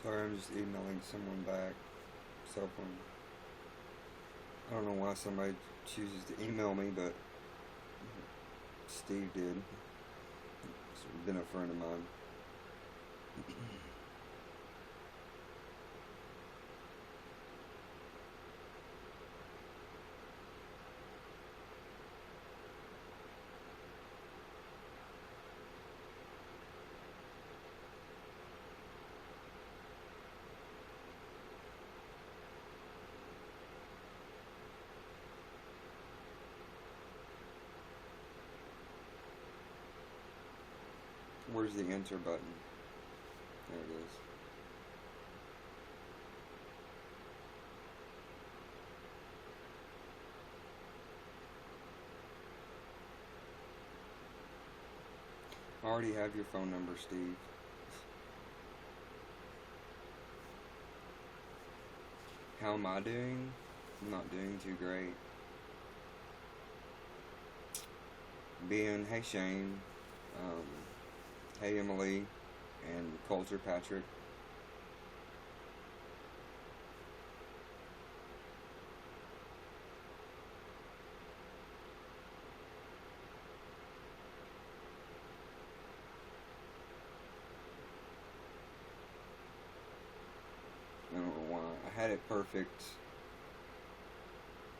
Sorry, I'm just emailing someone back. Cell phone. I don't know why somebody chooses to email me, but Steve did. He's been a friend of mine. Where's the enter button? There it is. I already have your phone number, Steve. How am I doing? I'm not doing too great. Hey Shane, hey Emily, and Coulter Patrick. I don't know why. I had it perfect,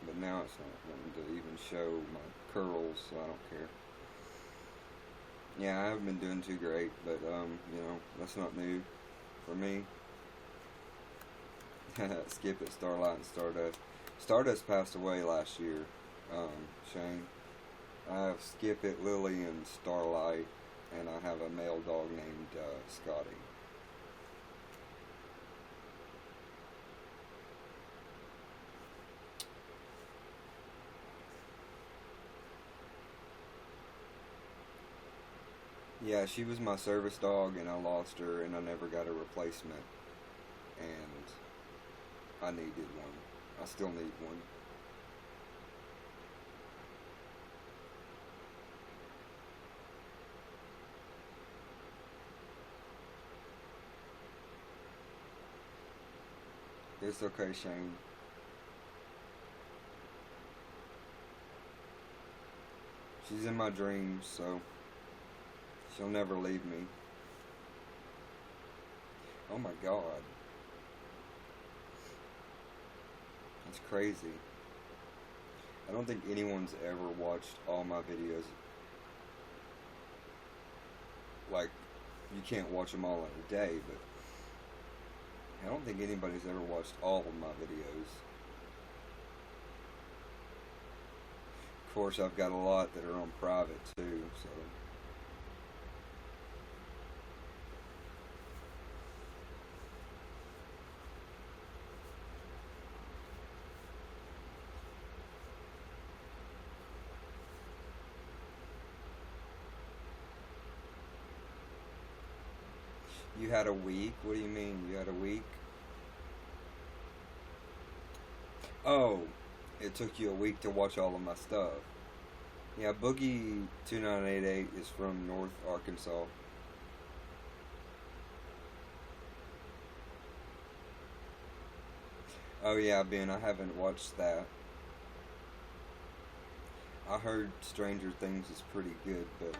but now it's not wanting to even show my curls, so I don't care. Yeah, I haven't been doing too great, but, that's not new for me. Skip it, Starlight and Stardust. Stardust passed away last year, Shane. I have Skip It, Lily, and Starlight, and I have a male dog named Scotty. Yeah, she was my service dog, and I lost her, and I never got a replacement. And I needed one. I still need one. It's okay, Shane. She's in my dreams, so she'll never leave me. Oh my god. That's crazy. I don't think anyone's ever watched all my videos. Like, you can't watch them all in a day, but I don't think anybody's ever watched all of my videos. Of course, I've got a lot that are on private too, so. You had a week? What do you mean? You had a week? Oh, it took you a week to watch all of my stuff. Yeah, Boogie2988 is from North Arkansas. Oh yeah, Ben, I haven't watched that. I heard Stranger Things is pretty good, but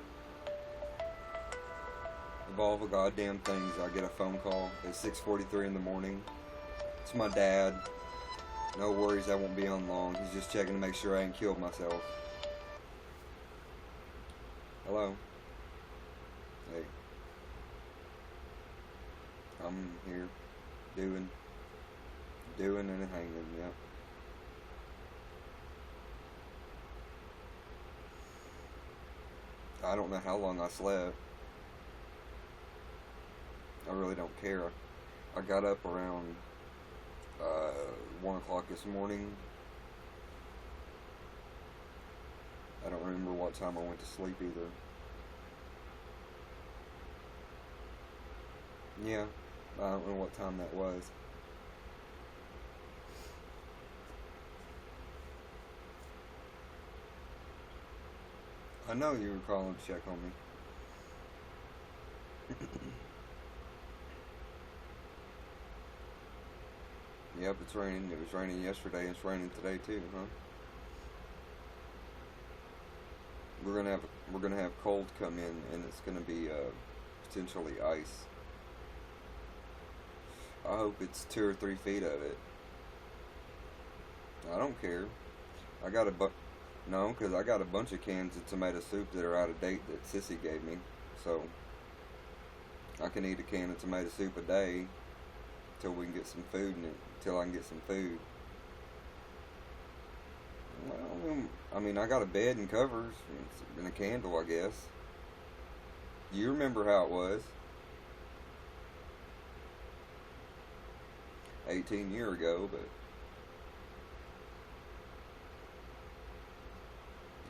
of all the goddamn things, I get a phone call at 6:43 in the morning. It's my dad. No worries, I won't be on long. He's just checking to make sure I ain't killed myself. Hello? Hey. I'm here. Doing and hanging, yep. I don't know how long I slept. I really don't care. I got up around 1 o'clock this morning. I don't remember what time I went to sleep either. Yeah, I don't know what time that was. I know you were calling to check on me. Yep, it's raining. It was raining yesterday. It's raining today too, huh? We're gonna have cold come in, and it's gonna be potentially ice. I hope it's 2 or 3 feet of it. I don't care. I got a bu- No, because I got a bunch of cans of tomato soup that are out of date that Sissy gave me, so I can eat a can of tomato soup a day till we can get some food in it. Till I can get some food. Well, I mean, I got a bed and covers and a candle, I guess. You remember how it was 18 years ago, but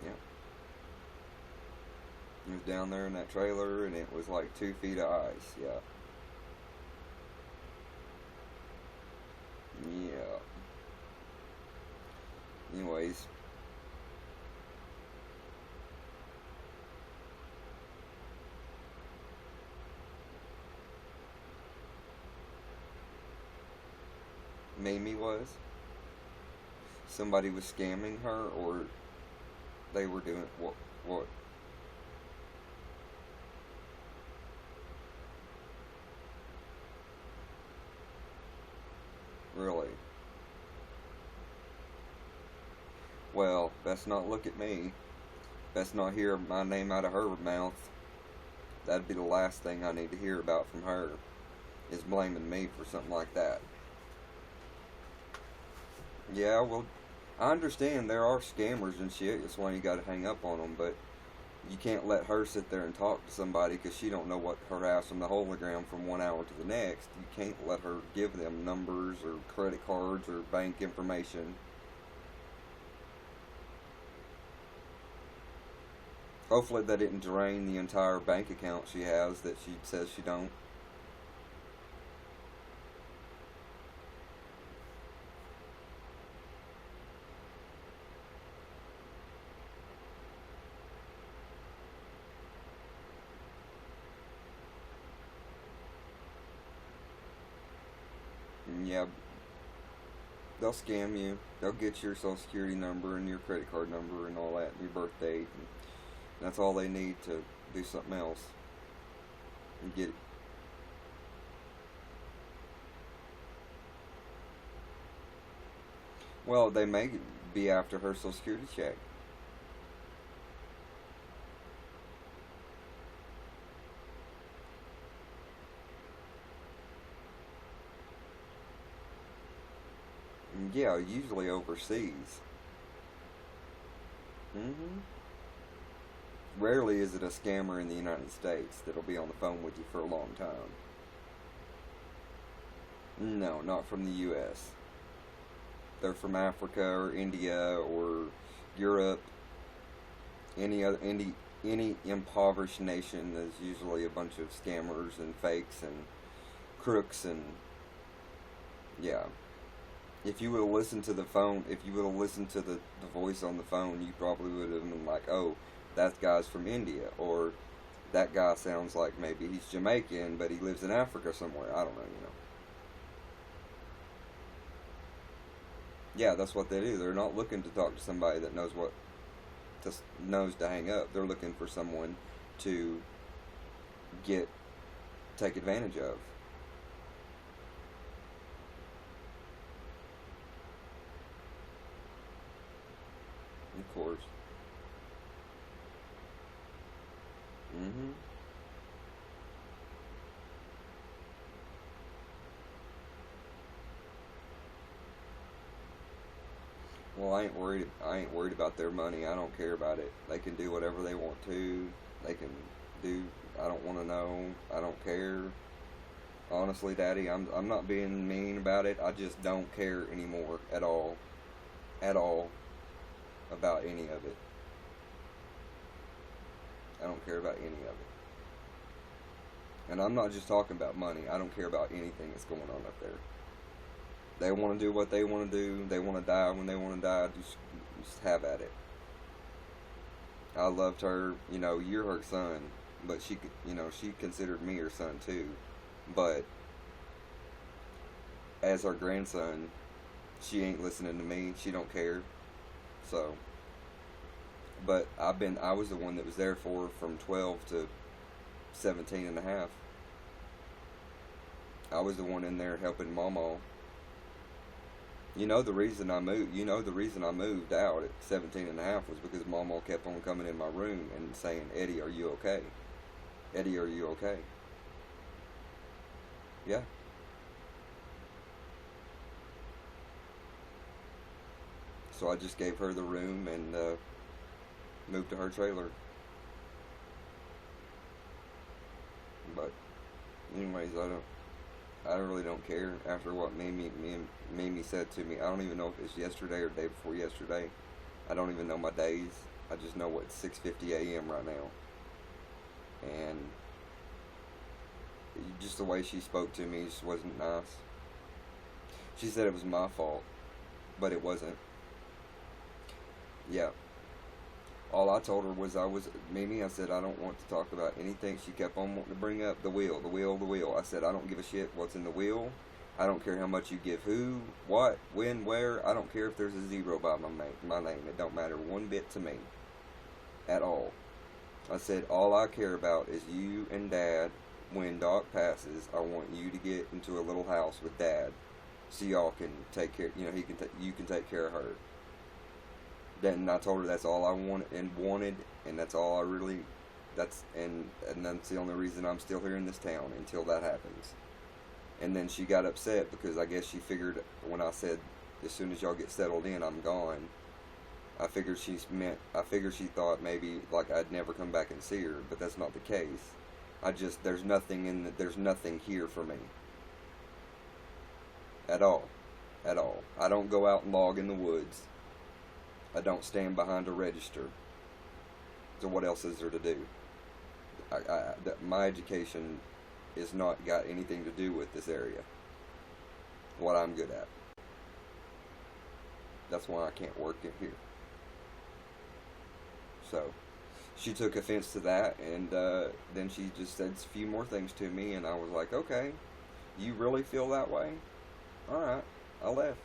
yeah, it was down there in that trailer, and it was like 2 feet of ice. Yeah, yeah. Anyways, Mimi was somebody was scamming her, or they were doing what? What? Really? Well, best not look at me. Best not hear my name out of her mouth. That'd be the last thing I need to hear about from her, is blaming me for something like that. Yeah, well, I understand there are scammers and shit. That's why you got to hang up on them. But you can't let her sit there and talk to somebody because she don't know what her ass from the hologram from 1 hour to the next. You can't let her give them numbers or credit cards or bank information. Hopefully that didn't drain the entire bank account she has that she says she don't. Yeah, they'll scam you. They'll get your social security number and your credit card number and all that, and your birth date. And that's all they need to do something else and get it. Well, they may be after her social security check. Yeah, usually overseas. Hmm. Rarely is it a scammer in the United States that'll be on the phone with you for a long time. No, not from the U.S. They're from Africa or India or Europe. Any impoverished nation. There's usually a bunch of scammers and fakes and crooks, and yeah. If you would have listened to the phone, if you would have listened to the voice on the phone, you probably would have been like, oh, that guy's from India, or that guy sounds like maybe he's Jamaican, but he lives in Africa somewhere. I don't know. Yeah, that's what they do. They're not looking to talk to somebody that knows what just knows to hang up. They're looking for someone to get take advantage of. Of course. Hmm. Well, I ain't worried about their money. I don't care about it. They can do whatever they want to. They can do. I don't want to know. I don't care. Honestly, Daddy, I'm not being mean about it. I just don't care anymore at all about any of it. I don't care about any of it. And I'm not just talking about money. I don't care about anything that's going on up there. They want to do what they want to do. They want to die when they want to die. Just have at it. I loved her. You know, you're her son, but she considered me her son too. But as her grandson, she ain't listening to me. She don't care. So, but I was the one that was there for her from 12 to 17 and a half. I was the one in there helping Mama. You know the reason I moved. You know the reason I moved out at 17 and a half was because Mama kept on coming in my room and saying, "Eddie, are you okay? Eddie, are you okay?" Yeah. So I just gave her the room and moved to her trailer. But anyways, I really don't care. After what Mimi said to me, I don't even know if it's yesterday or day before yesterday. I don't even know my days. I just know it's 6:50 a.m. right now. And just the way she spoke to me just wasn't nice. She said it was my fault, but it wasn't. Yeah. All I told her was Mimi, I said, I don't want to talk about anything. She kept on wanting to bring up the wheel, the wheel, the wheel. I said, I don't give a shit what's in the wheel. I don't care how much you give who, what, when, where. I don't care if there's a zero by my name. It don't matter one bit to me. At all. I said, all I care about is you and Dad. When Doc passes, I want you to get into a little house with Dad. So y'all can take care, you can take care of her. Then I told her that's all I wanted, and that's all I really, and that's the only reason I'm still here in this town until that happens. And then she got upset because I guess she figured when I said, as soon as y'all get settled in, I'm gone. I figured she thought maybe like I'd never come back and see her, but that's not the case. There's nothing here for me. At all. At all. I don't go out and log in the woods. I don't stand behind a register. So what else is there to do? My education is not got anything to do with this area. What I'm good at. That's why I can't work in here. So, she took offense to that, and then she just said a few more things to me, and I was like, okay, you really feel that way? Alright, I left.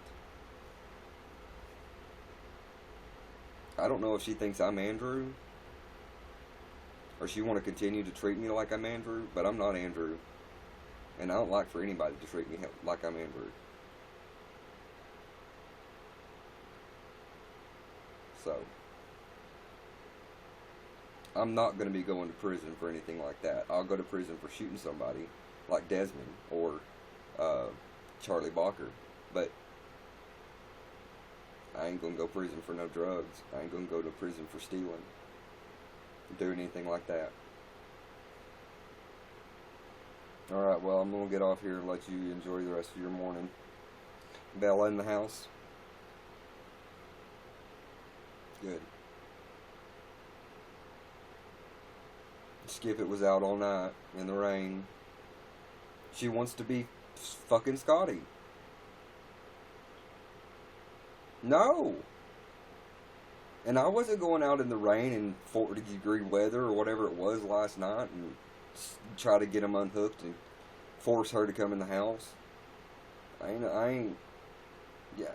I don't know if she thinks I'm Andrew, or she want to continue to treat me like I'm Andrew, but I'm not Andrew. And I don't like for anybody to treat me like I'm Andrew. So, I'm not going to be going to prison for anything like that. I'll go to prison for shooting somebody, like Desmond, or Charlie Balker. But I ain't going to go to prison for no drugs. I ain't going to go to prison for stealing. Doing anything like that. Alright, well, I'm going to get off here and let you enjoy the rest of your morning. Bella in the house? Good. Skip it was out all night in the rain. She wants to be fucking Scotty. No. And I wasn't going out in the rain and 40-degree weather or whatever it was last night and try to get him unhooked and force her to come in the house. I ain't, yeah.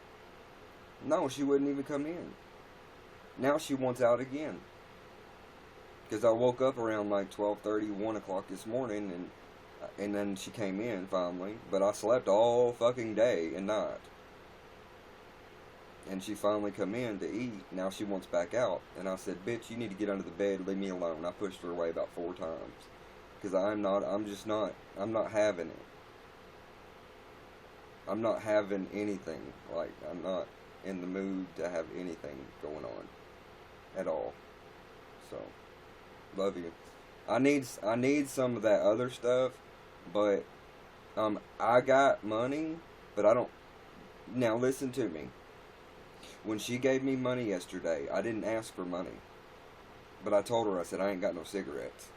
No, she wouldn't even come in. Now she wants out again. Because I woke up around like 12:30, 1 o'clock this morning, and then she came in finally. But I slept all fucking day and night. And she finally come in to eat. Now she wants back out. And I said, bitch, you need to get under the bed, leave me alone. I pushed her away about 4 times. Because I'm not having it. I'm not having anything. Like, I'm not in the mood to have anything going on. At all. So, love you. I need some of that other stuff. But, I got money. But I don't. Now, listen to me. When she gave me money yesterday, I didn't ask for money. But I told her, I said, I ain't got no cigarettes.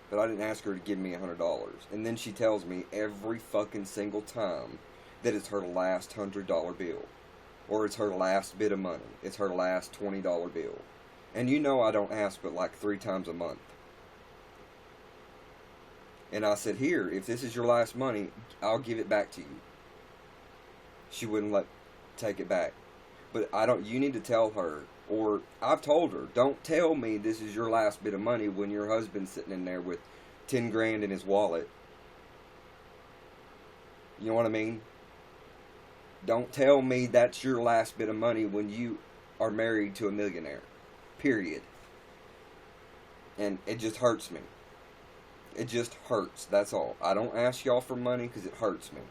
But I didn't ask her to give me $100. And then she tells me every fucking single time that it's her last $100 bill. Or it's her last bit of money. It's her last $20 bill. And you know I don't ask but like 3 times a month. And I said, here, if this is your last money, I'll give it back to you. she wouldn't take it back. But you need to tell her, or I've told her, don't tell me this is your last bit of money when your husband's sitting in there with 10 grand in his wallet. You know what I mean? Don't tell me that's your last bit of money when you are married to a millionaire. Period. And it just hurts me. It just hurts. That's all. I don't ask y'all for money because it hurts me.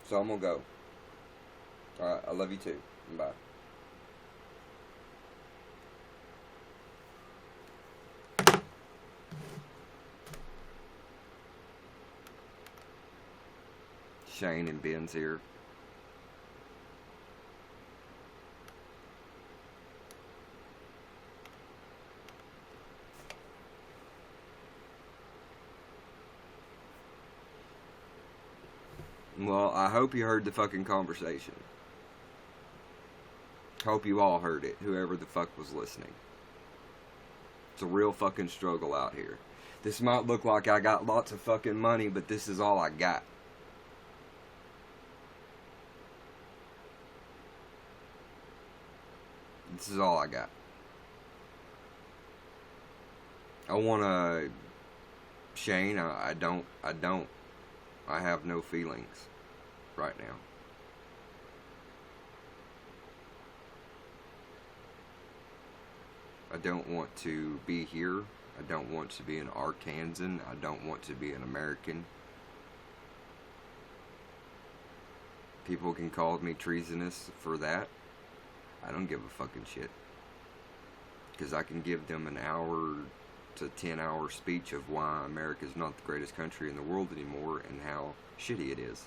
So I'm going to go. Alright, I love you too. Bye. Shane and Ben's here. Well, I hope you heard the fucking conversation. Hope you all heard it, whoever the fuck was listening. It's a real fucking struggle out here. This might look like I got lots of fucking money, but this is all I got. This is all I got. I wanna... Shane, I don't. I have no feelings right now. I don't want to be here. I don't want to be an Arkansan. I don't want to be an American. People can call me treasonous for that. I don't give a fucking shit. Because I can give them an hour to 10-hour speech of why America's not the greatest country in the world anymore and how shitty it is.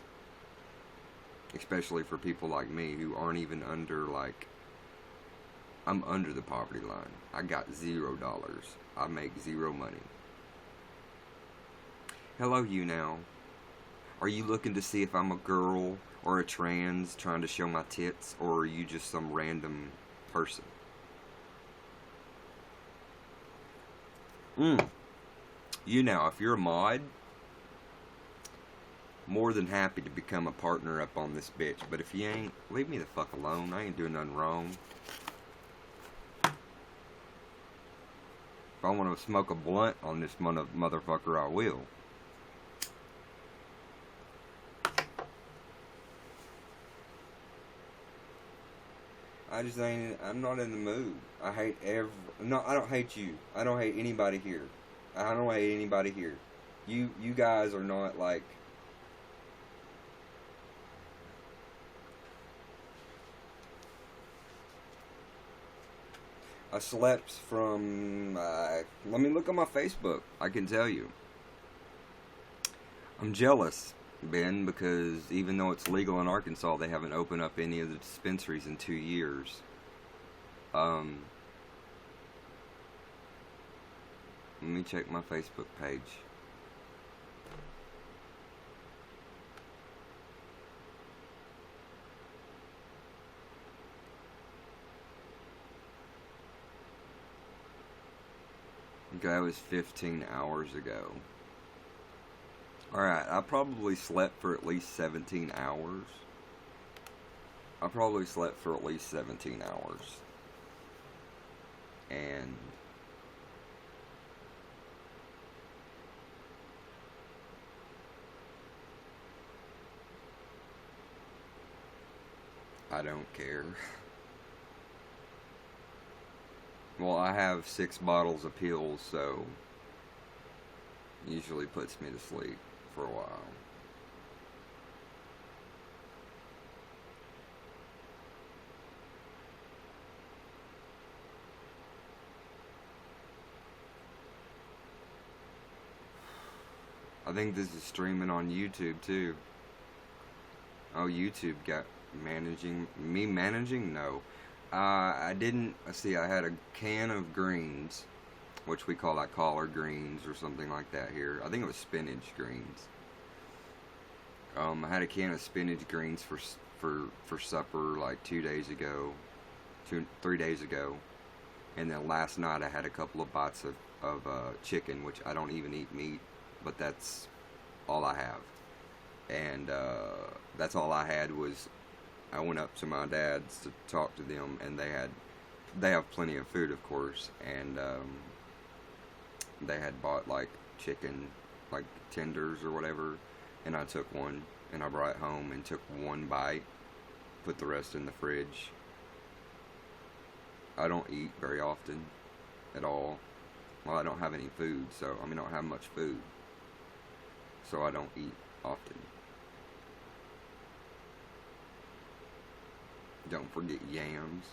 Especially for people like me who aren't even under, like, I'm under the poverty line. I got $0. I make zero money. Hello, YouNow. Are you looking to see if I'm a girl or a trans trying to show my tits, or are you just some random person? YouNow, if you're a mod, more than happy to become a partner up on this bitch. But if you ain't, leave me the fuck alone. I ain't doing nothing wrong. If I want to smoke a blunt on this motherfucker, I will. I'm not in the mood. I don't hate you. I don't hate anybody here. I don't hate anybody here. You guys are not like... I slept from... let me look on my Facebook. I can tell you. I'm jealous, Ben, because even though it's legal in Arkansas, they haven't opened up any of the dispensaries in 2 years. Let me check my Facebook page. Okay, that was 15 hours ago. Alright, I probably slept for at least 17 hours. I probably slept for at least 17 hours. And... I don't care. Well, I have 6 bottles of pills, so... usually puts me to sleep for a while. I think this is streaming on YouTube too. Oh, YouTube got managing. Me managing? No. I didn't. See, I had a can of greens, which we call like collard greens or something like that here. I think it was spinach greens. I had a can of spinach greens for supper like 3 days ago, and then last night I had a couple of bites of chicken, which I don't even eat meat, but that's all I have. And that's all I had was I went up to my dad's to talk to them, and they have plenty of food, of course, and they had bought like chicken, like tenders or whatever, and I took one and I brought it home and took one bite, put the rest in the fridge. I don't eat very often at all. Well, I don't have any food, so I don't have much food, so I don't eat often. Don't forget yams.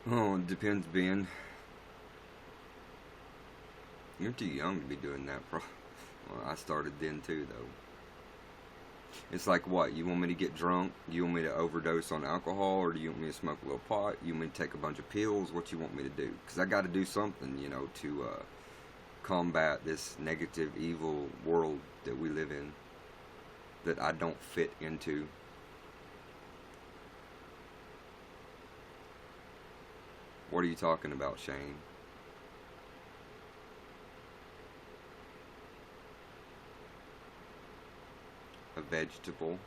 Oh, it depends, Ben. You're too young to be doing that, bro. Well, I started then too, though. It's like, what? You want me to get drunk? You want me to overdose on alcohol? Or do you want me to smoke a little pot? You want me to take a bunch of pills? What you want me to do? Because I got to do something, to combat this negative, evil world that we live in, that I don't fit into. What are you talking about, Shane? A vegetable?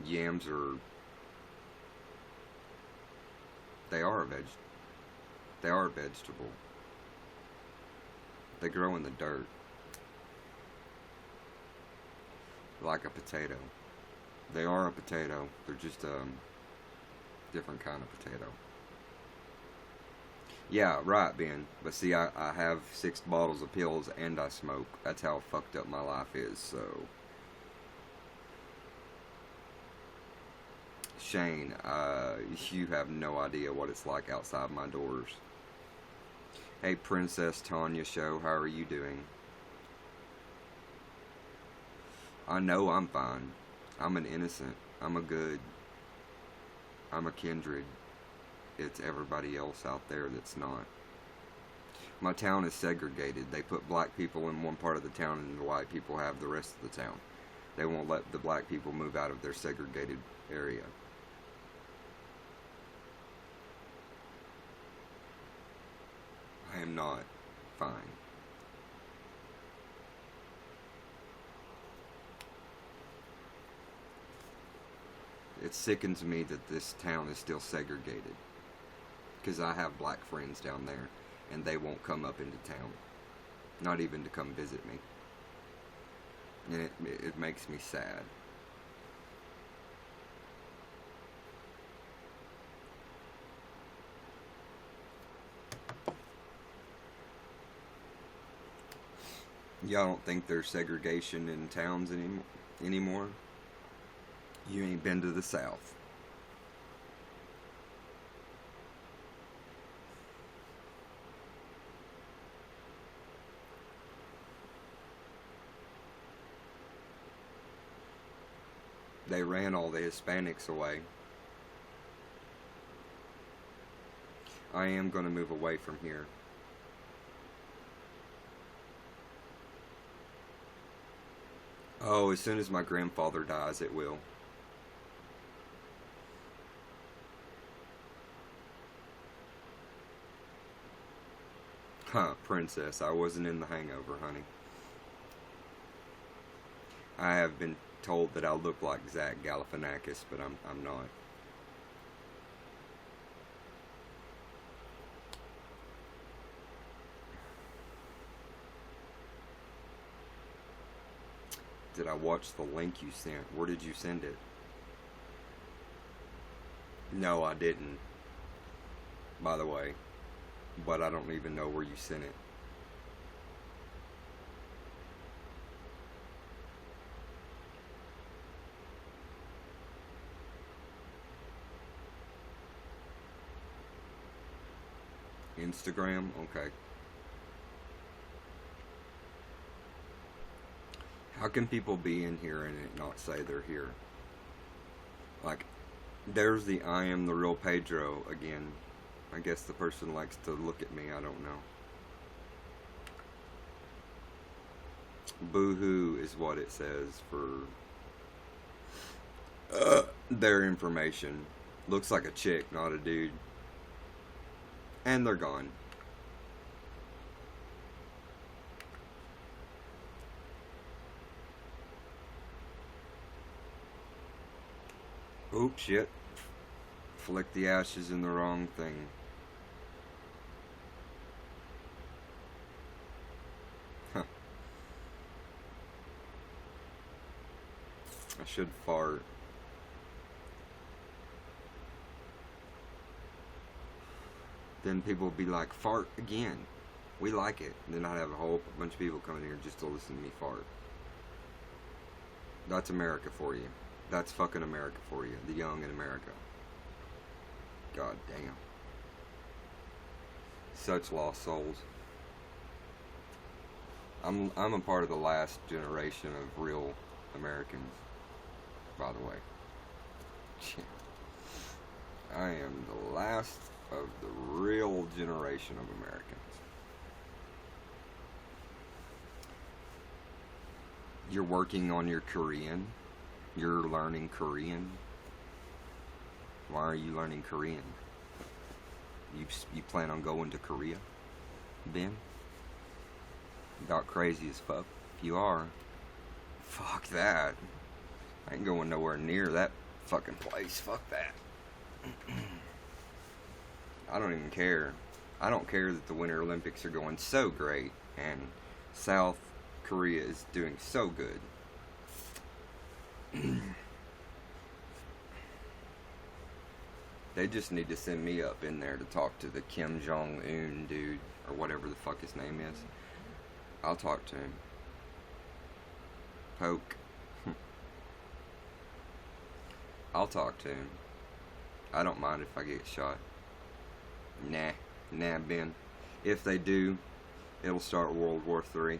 Yams are... They are a They are a vegetable. They grow in the dirt. Like a potato. They are a potato. They're just a different kind of potato. Yeah, right, Ben. But see, I have 6 bottles of pills and I smoke. That's how fucked up my life is, so... Shane, you have no idea what it's like outside my doors. Hey, Princess Tanya Show, how are you doing? I know I'm fine. I'm an innocent. I'm a good. I'm a kindred. It's everybody else out there that's not. My town is segregated. They put black people in one part of the town and the white people have the rest of the town. They won't let the black people move out of their segregated area. I am not fine. It sickens me that this town is still segregated. Because I have black friends down there, and they won't come up into town. Not even to come visit me. And it makes me sad. Y'all don't think there's segregation in towns anymore? You ain't been to the South. They ran all the Hispanics away. I am going to move away from here. Oh, as soon as my grandfather dies, it will. Huh, Princess, I wasn't in The Hangover, honey. I have been told that I look like Zach Galifianakis, but I'm not. Did I watch the link you sent? Where did you send it? No, I didn't, by the way. But I don't even know where you sent it. Instagram? Okay. How can people be in here and it not say they're here? Like, there's the I am the real Pedro again. I guess the person likes to look at me, I don't know. Boo-hoo is what it says for their information. Looks like a chick, not a dude. And they're gone. Oops, shit. Flick the ashes in the wrong thing. Huh. I should fart. Then people will be like, fart again. We like it. And then I'd have a whole bunch of people coming here just to listen to me fart. That's America for you. That's fucking America for you. The young in America. God damn. Such lost souls. I'm a part of the last generation of real Americans, by the way. I am the last of the real generation of Americans. You're working on your Korean. You're learning Korean. Why are you learning Korean? You plan on going to Korea, Ben? Got crazy as fuck. If you are, fuck that. I ain't going nowhere near that fucking place. Fuck that. I don't even care. I don't care that the Winter Olympics are going so great and South Korea is doing so good. They just need to send me up in there to talk to the Kim Jong-un dude, or whatever the fuck his name is. I'll talk to him. Poke. I'll talk to him. I don't mind if I get shot. Nah, Ben. If they do, it'll start World War III.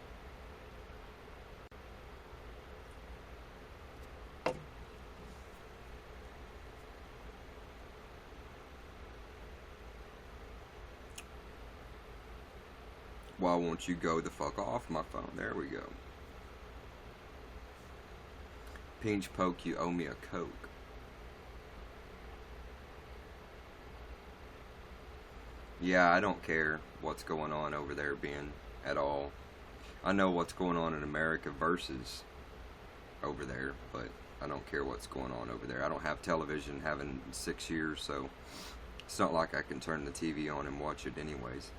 Why won't you go the fuck off my phone? There we go. Pinch Poke, you owe me a Coke. Yeah, I don't care what's going on over there, Ben, at all. I know what's going on in America versus over there, but I don't care what's going on over there. I don't have television, having 6 years, so it's not like I can turn the TV on and watch it anyways.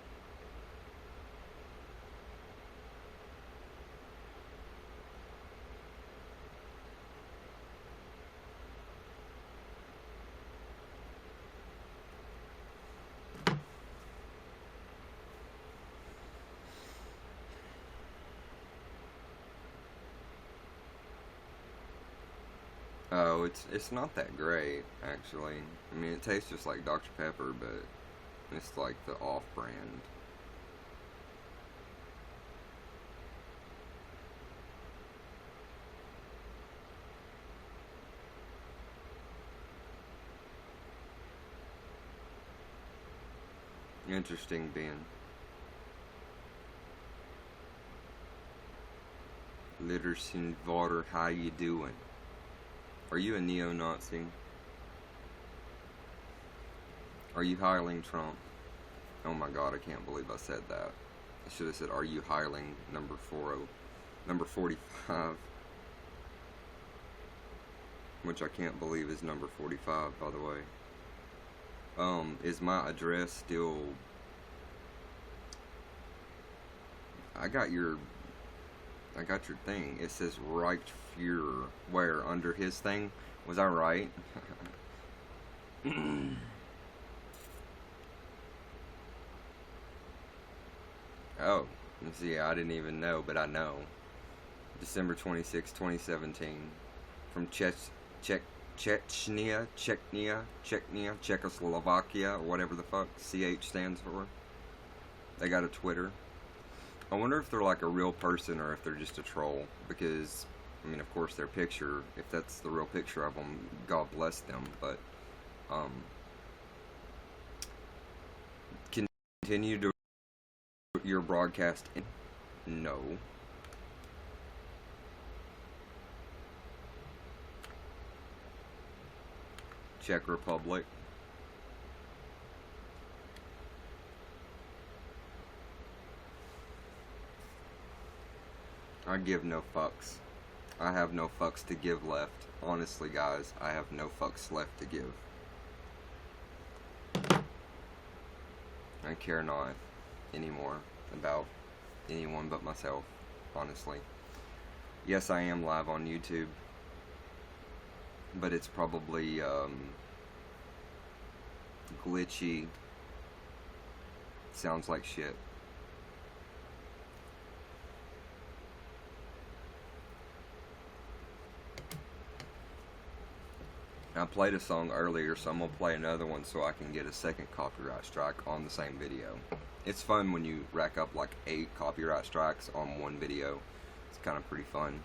Oh, it's not that great, actually. I mean, it tastes just like Dr. Pepper, but it's like the off-brand. Interesting, Ben. Litterson Vater, how you doing? Are you a neo-Nazi? Are you hiling Trump? Oh my god, I can't believe I said that. I should have said, are you hiling number 45? Which I can't believe is number 45, by the way. Is my address still... I got your thing. It says Reichsfuhrer. Where? Under his thing? Was I right? Oh. See, I didn't even know, but I know. December 26, 2017. From Chechnya, Czechoslovakia, or whatever the fuck CH stands for. They got a Twitter. I wonder if they're like a real person or if they're just a troll. Because, I mean, of course, their picture, if that's the real picture of them, God bless them. But, continue to your broadcast. No. Czech Republic. I give no fucks. I have no fucks to give left. Honestly, guys, I have no fucks left to give. I care not anymore about anyone but myself, honestly. Yes, I am live on YouTube, but it's probably glitchy. Sounds like shit. I played a song earlier, so I'm going to play another one so I can get a second copyright strike on the same video. It's fun when you rack up like 8 copyright strikes on one video. It's kind of pretty fun.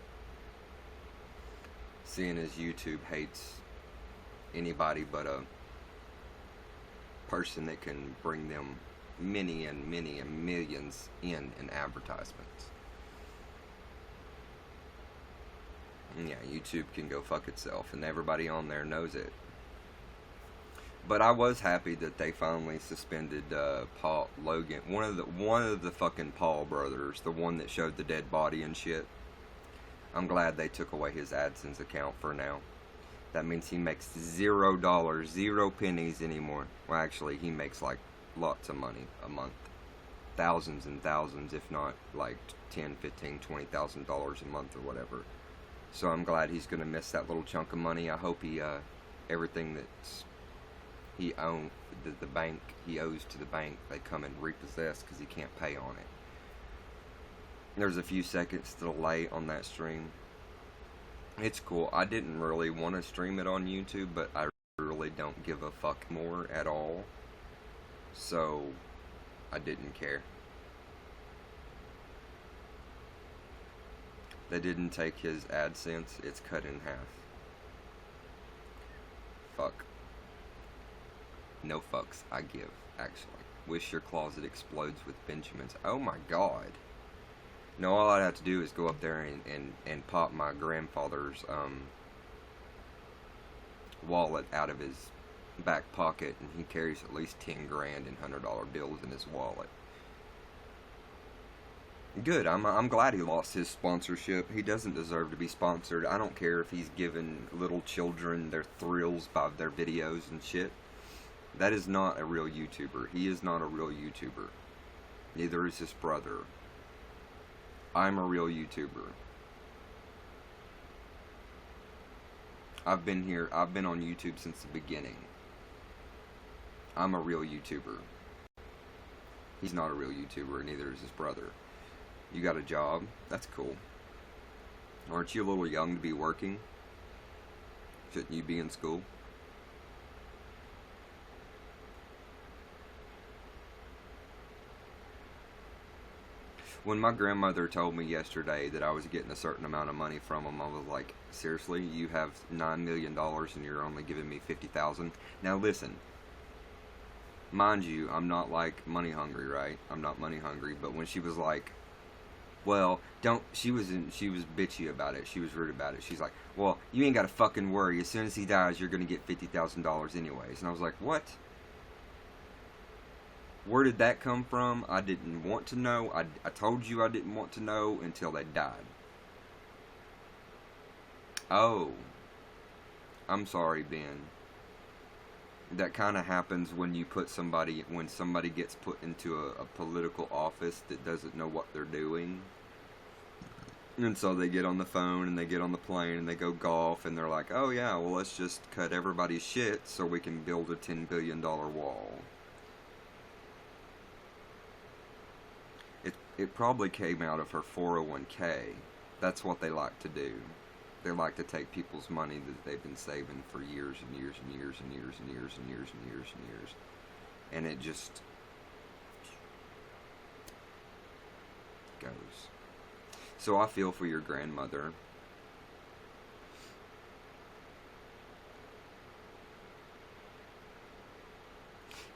Seeing as YouTube hates anybody but a person that can bring them many and millions in advertisements. Yeah, YouTube can go fuck itself, and everybody on there knows it. But I was happy that they finally suspended Paul Logan, one of the fucking Paul brothers, the one that showed the dead body and shit. I'm glad they took away his AdSense account for now. That means he makes $0, 0 pennies anymore. Well, actually, he makes like lots of money a month, thousands and thousands, if not like $10, $15, $20,000 a month or whatever. So I'm glad he's gonna miss that little chunk of money. I hope he everything that's he owned, the bank he owes to the bank, they come and repossess because he can't pay on it. There's a few seconds delay on that stream. It's cool. I didn't really want to stream it on YouTube, but I really don't give a fuck more at all. So I didn't care. They didn't take his AdSense. It's cut in half. Fuck. No fucks I give, actually. Wish your closet explodes with Benjamins. Oh my god. No, all I'd have to do is go up there and pop my grandfather's wallet out of his back pocket, and he carries at least 10 grand in $100 bills in his wallet. Good, I'm glad he lost his sponsorship. He doesn't deserve to be sponsored. I don't care if he's giving little children their thrills by their videos and shit. That is not a real YouTuber. He is not a real YouTuber. Neither is his brother. I'm a real YouTuber. I've been on YouTube since the beginning. I'm a real YouTuber. He's not a real YouTuber, and neither is his brother. You got a job? That's cool. Aren't you a little young to be working? Shouldn't you be in school? When my grandmother told me yesterday that I was getting a certain amount of money from them, I was like, seriously? You have $9 million and you're only giving me $50,000? Now listen, mind you, I'm not like money hungry, right? I'm not money hungry, but when she was like, well, she was bitchy about it. She was rude about it. She's like, well, you ain't got to fucking worry. As soon as he dies, you're going to get $50,000 anyways. And I was like, what? Where did that come from? I didn't want to know. I told you I didn't want to know until they died. Oh. I'm sorry, Ben. That kind of happens when you put somebody gets put into a political office that doesn't know what they're doing. And so they get on the phone and they get on the plane and they go golf and they're like, oh yeah, well let's just cut everybody's shit so we can build a $10 billion wall. It probably came out of her 401k. That's what they like to do. They like to take people's money that they've been saving for years and years and years and years and years and years and years and years. And it just goes. So I feel for your grandmother.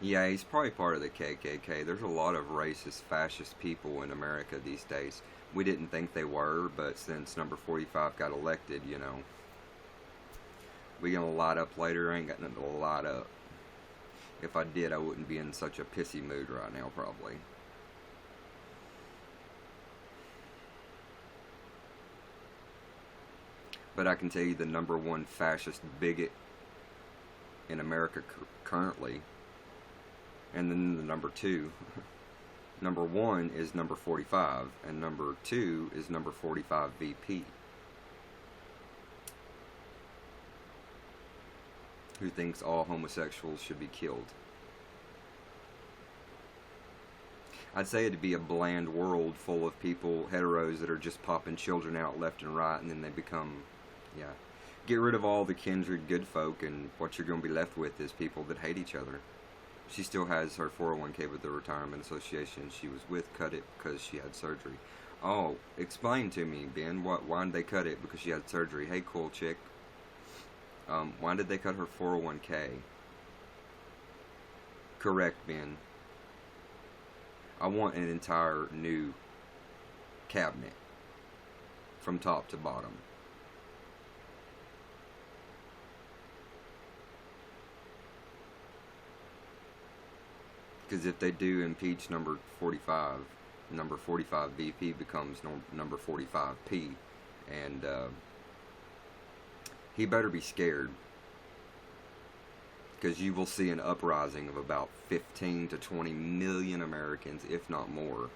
Yeah, he's probably part of the KKK. There's a lot of racist, fascist people in America these days. We didn't think they were, but since number 45 got elected, you know, We gonna light up later. I ain't got nothing to light up. If I did, I wouldn't be in such a pissy mood right now, probably. But I can tell you the number one fascist bigot in America currently, and then the number two. Number one is number 45, and number two is number 45 VP. Who thinks all homosexuals should be killed. I'd say it'd be a bland world full of people, heteros, that are just popping children out left and right, and then they become, yeah. Get rid of all the kindred good folk, and what you're going to be left with is people that hate each other. She still has her 401k with the Retirement Association she was with. Cut it because she had surgery. Oh, explain to me, Ben, why did they cut it? Because she had surgery. Hey, cool chick. Why did they cut her 401k? Correct, Ben. I want an entire new cabinet from top to bottom. Because if they do impeach number 45, number 45 VP becomes number 45P, and he better be scared, because you will see an uprising of about 15 to 20 million Americans, if not more,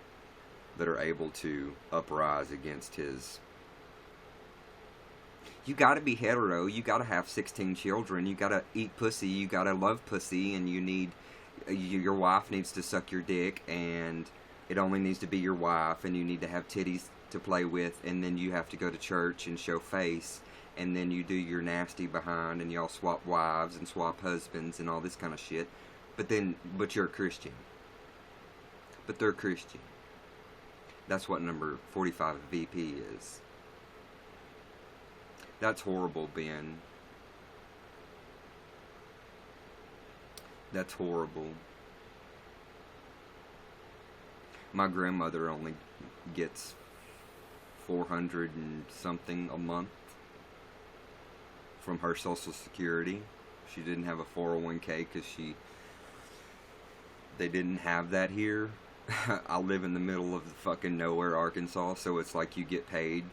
that are able to uprise against his. You gotta be hetero, you gotta have 16 children, you gotta eat pussy, you gotta love pussy, and your wife needs to suck your dick, and it only needs to be your wife, and you need to have titties to play with, and then you have to go to church and show face, and then you do your nasty behind, and y'all swap wives and swap husbands and all this kind of shit. But you're a Christian. But they're Christian. That's what number 45 VP is. That's horrible, Ben. That's horrible. My grandmother only gets 400 and something a month from her Social Security. She didn't have a 401k because they didn't have that here. I live in the middle of the fucking nowhere, Arkansas, so it's like you get paid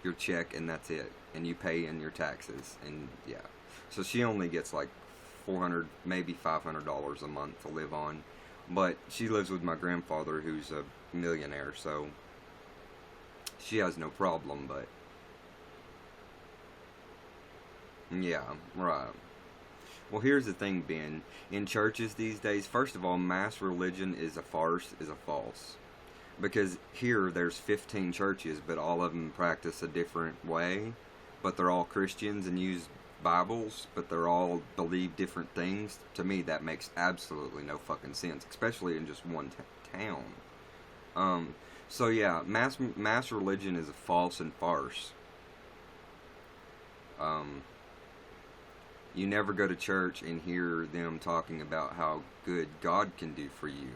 your check and that's it, and you pay in your taxes, and yeah. So she only gets like $400, maybe $500 a month to live on, but she lives with my grandfather, who's a millionaire, so she has no problem. But yeah, right. Well, here's the thing, Ben. In churches these days, first of all, mass religion is a farce, is a false. Because here, there's 15 churches, but all of them practice a different way. But they're all Christians and use Bibles, but they're all believe different things. To me, that makes absolutely no fucking sense, especially in just one town. So yeah, mass religion is a false and farce. You never go to church and hear them talking about how good God can do for you.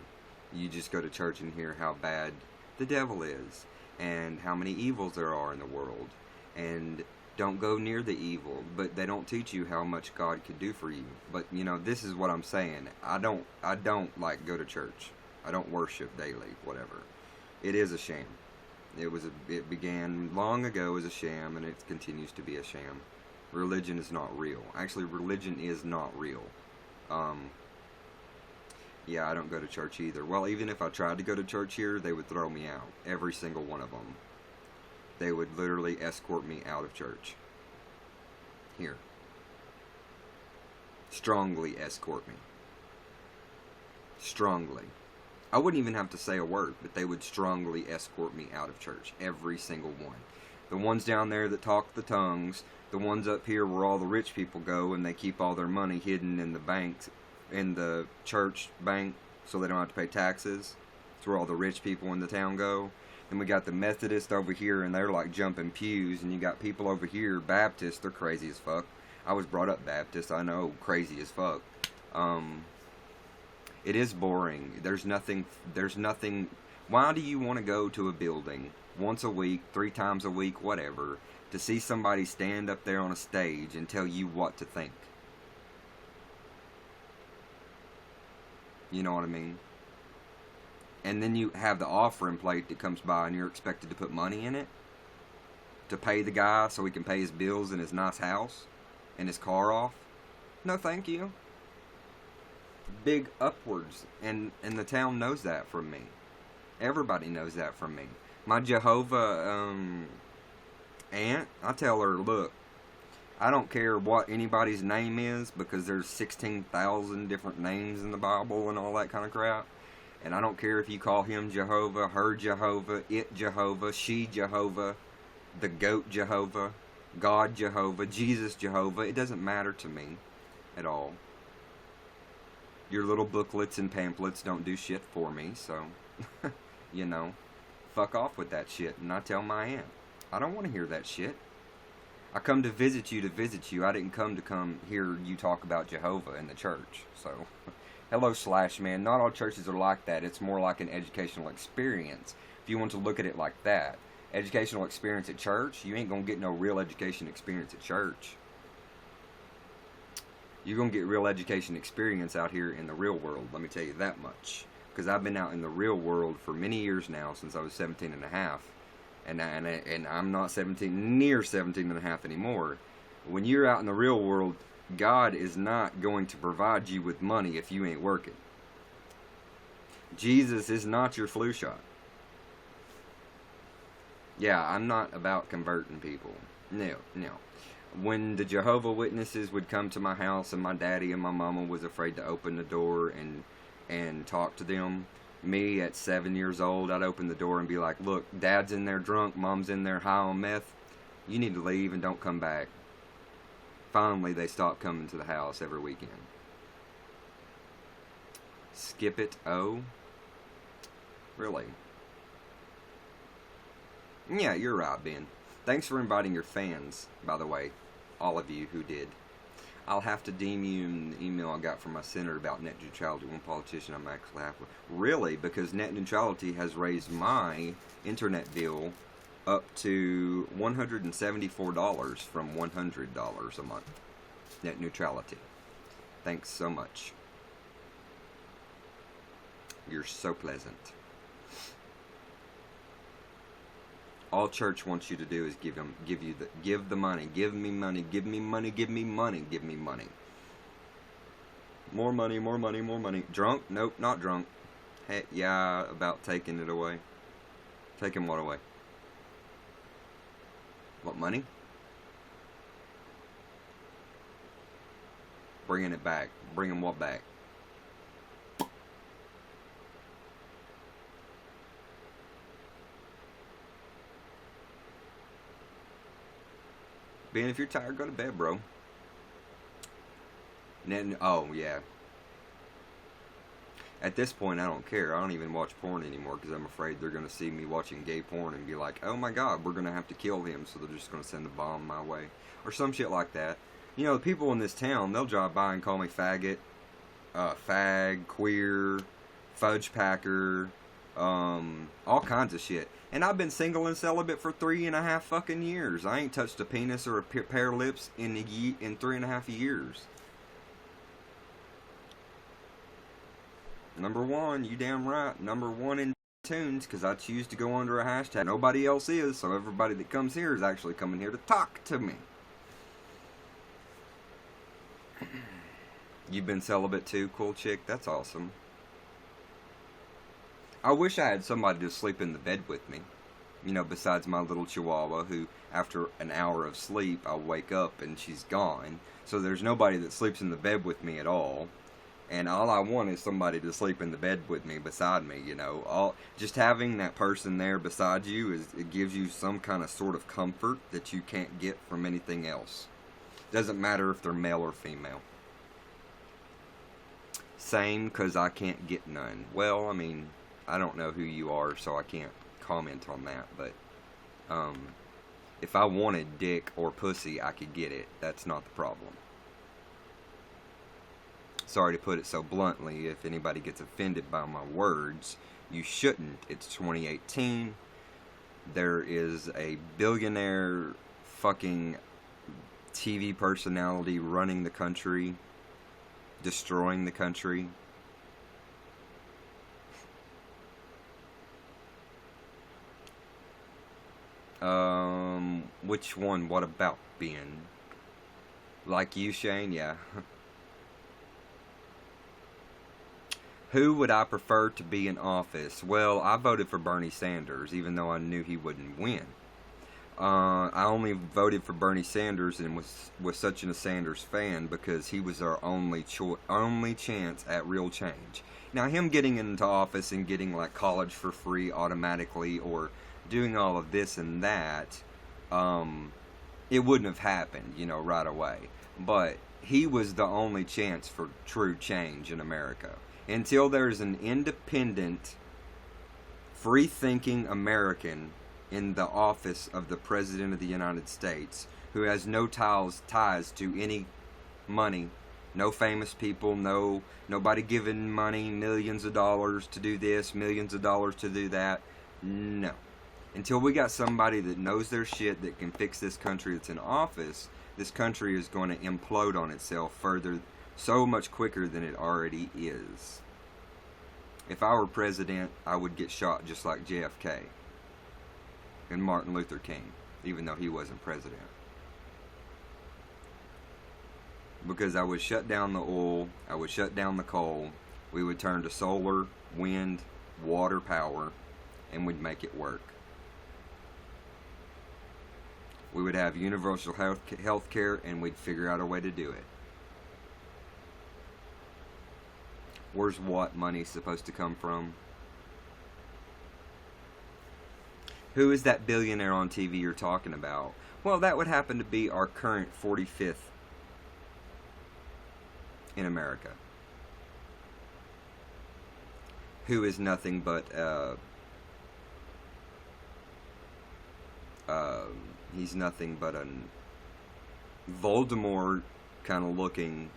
You just go to church and hear how bad the devil is, and how many evils there are in the world, and don't go near the evil. But they don't teach you how much God could do for you. But you know, this is what I'm saying. I don't like go to church. I don't worship daily, whatever. It is a sham. It began long ago as a sham, and it continues to be a sham. Religion is not real. Actually, religion is not real. Yeah, I don't go to church either. Well, even if I tried to go to church here, they would throw me out. Every single one of them. They would literally escort me out of church. Here. Strongly escort me. Strongly. I wouldn't even have to say a word, but they would strongly escort me out of church. Every single one. The ones down there that talk the tongues, the ones up here where all the rich people go and they keep all their money hidden in the banks, in the church bank, so they don't have to pay taxes. It's where all the rich people in the town go. And we got the Methodists over here, and they're like jumping pews, and you got people over here, Baptists, they're crazy as fuck. I was brought up Baptist, I know, crazy as fuck. It is boring. There's nothing, why do you want to go to a building once a week, 3 times a week, whatever, to see somebody stand up there on a stage and tell you what to think. You know what I mean? And then you have the offering plate that comes by and you're expected to put money in it to pay the guy so he can pay his bills in his nice house and his car off. No, thank you. Big upwards. And the town knows that from me. Everybody knows that from me. My Jehovah aunt, I tell her, look, I don't care what anybody's name is, because there's 16,000 different names in the Bible and all that kind of crap. And I don't care if you call him Jehovah, her Jehovah, it Jehovah, she Jehovah, the goat Jehovah, God Jehovah, Jesus Jehovah. It doesn't matter to me at all. Your little booklets and pamphlets don't do shit for me, so, you know, fuck off with that shit. And I tell my aunt, I don't want to hear that shit. I come to visit you. I didn't come hear you talk about Jehovah in the church. So, hello, Slash Man. Not all churches are like that. It's more like an educational experience, if you want to look at it like that. Educational experience at church, you ain't gonna get no real education experience at church. You're gonna get real education experience out here in the real world, let me tell you that much. Because I've been out in the real world for many years now, since I was 17 and a half. And I'm not near 17 and a half anymore. When you're out in the real world, God is not going to provide you with money if you ain't working. Jesus is not your flu shot. Yeah, I'm not about converting people. No. When the Jehovah Witnesses would come to my house and my daddy and my mama was afraid to open the door and talk to them, me at 7 years old, I'd open the door and be like, look, dad's in there drunk, mom's in there high on meth, you need to leave and don't come back. Finally, they stopped coming to the house every weekend. Skip it, oh? Really? Yeah, you're right, Ben. Thanks for inviting your fans, by the way, all of you who did. I'll have to deem you in the email I got from my senator about net neutrality. One politician I'm actually happy with. Really? Because net neutrality has raised my internet bill up to $174 from $100 a month. Net neutrality. Thanks so much. You're so pleasant. All church wants you to do is give the money. Give me money. Give me money. Give me money. Give me money. More money. More money. More money. Drunk? Nope, not drunk. Hey, yeah, about taking it away. Taking what away? What, money? Bringing it back. Bringing what back? Ben, if you're tired, go to bed, bro. And then, oh, yeah. At this point, I don't care. I don't even watch porn anymore because I'm afraid they're going to see me watching gay porn and be like, oh my god, we're going to have to kill him, so they're just going to send a bomb my way. Or some shit like that. You know, the people in this town, they'll drive by and call me faggot, fag, queer, fudge packer, all kinds of shit. And I've been single and celibate for 3.5 fucking years. I ain't touched a penis or a pair of lips in 3.5 years. Number one, you damn right. Number one in tunes, because I choose to go under a hashtag. Nobody else is, so everybody that comes here is actually coming here to talk to me. You've been celibate too, cool chick? That's awesome. I wish I had somebody to sleep in the bed with me. You know, besides my little chihuahua, who, after an hour of sleep, I'll wake up and she's gone. So there's nobody that sleeps in the bed with me at all. And all I want is somebody to sleep in the bed with me, beside me, you know. Just having that person there beside you, it gives you some kind of sort of comfort that you can't get from anything else. Doesn't matter if they're male or female. Same, because I can't get none. Well, I mean, I don't know who you are, so I can't comment on that, but if I wanted dick or pussy, I could get it. That's not the problem. Sorry to put it so bluntly. If anybody gets offended by my words, you shouldn't. It's 2018. There is a billionaire fucking TV personality running the country, destroying the country. Which one? What about Ben? Like you, Shane? Yeah. Who would I prefer to be in office? Well, I voted for Bernie Sanders, even though I knew he wouldn't win. I only voted for Bernie Sanders and was such a Sanders fan because he was our only chance at real change. Now, him getting into office and getting like college for free automatically, or doing all of this and that, it wouldn't have happened, right away. But he was the only chance for true change in America. Until there's an independent, free-thinking American in the office of the President of the United States who has no ties to any money, no famous people, nobody giving money, millions of dollars to do this, millions of dollars to do that. No. Until we got somebody that knows their shit that can fix this country that's in office, this country is going to implode on itself further, so much quicker than it already is. If I were president, I would get shot just like JFK and Martin Luther King, even though he wasn't president. Because I would shut down the oil, I would shut down the coal, we would turn to solar, wind, water power, and we'd make it work. We would have universal health care, and we'd figure out a way to do it. Where's what money supposed to come from? Who is that billionaire on TV you're talking about? Well, that would happen to be our current 45th in America. Who is nothing but he's nothing but a Voldemort kind of looking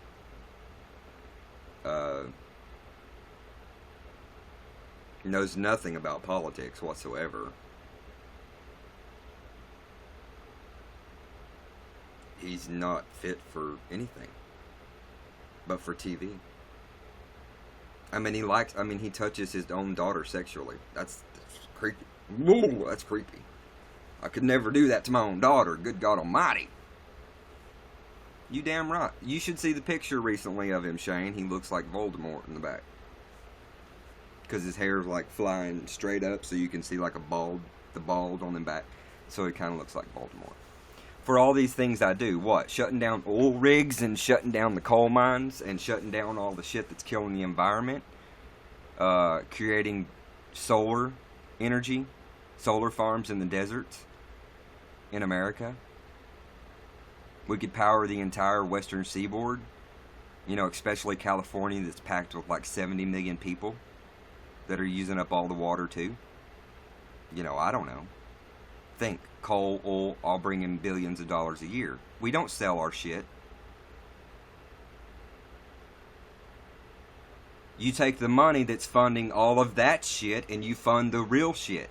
knows nothing about politics whatsoever. He's not fit for anything but for TV. He touches his own daughter sexually. That's creepy. Whoa, that's creepy. I could never do that to my own daughter. Good God Almighty. You damn right. You should see the picture recently of him, Shane. He looks like Voldemort in the back. Because his hair is like flying straight up, so you can see like the bald on the back. So he kind of looks like Voldemort. For all these things I do, what? Shutting down oil rigs and shutting down the coal mines and shutting down all the shit that's killing the environment. Creating solar energy, solar farms in the deserts in America. We could power the entire western seaboard, especially California, that's packed with like 70 million people that are using up all the water too. I don't know. Think, coal, oil, all bring in billions of dollars a year. We don't sell our shit. You take the money that's funding all of that shit and you fund the real shit.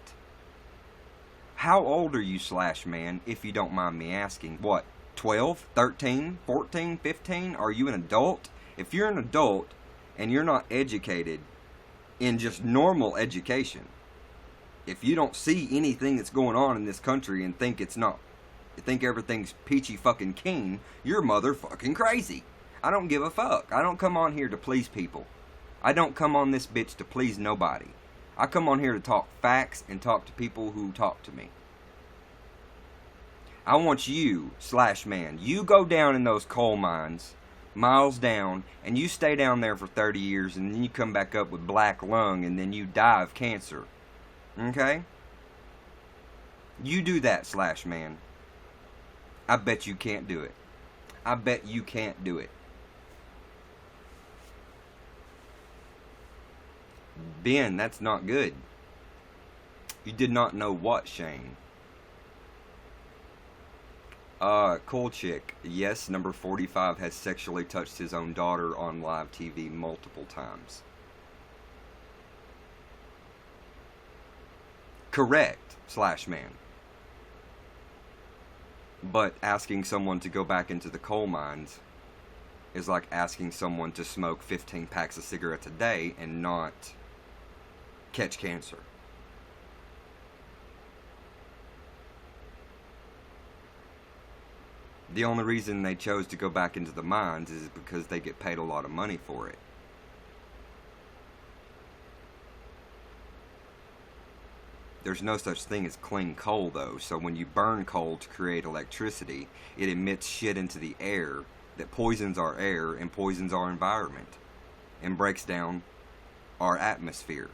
How old are you, /man, if you don't mind me asking? What, 12, 13, 14, 15? Are you an adult? If you're an adult and you're not educated in just normal education, if you don't see anything that's going on in this country and think everything's peachy fucking keen, you're motherfucking crazy. I don't give a fuck. I don't come on here to please people. I don't come on this bitch to please nobody. I come on here to talk facts and talk to people who talk to me. I want you, /man, you go down in those coal mines, miles down, and you stay down there for 30 years, and then you come back up with black lung, and then you die of cancer. Okay? You do that, /man. I bet you can't do it. I bet you can't do it. Ben, that's not good. You did not know what, Shane? Cool chick. Yes, number 45 has sexually touched his own daughter on live TV multiple times. Correct, slash man. But asking someone to go back into the coal mines is like asking someone to smoke 15 packs of cigarettes a day and not catch cancer. The only reason they chose to go back into the mines is because they get paid a lot of money for it. There's no such thing as clean coal, though, so when you burn coal to create electricity, it emits shit into the air that poisons our air and poisons our environment and breaks down our atmosphere.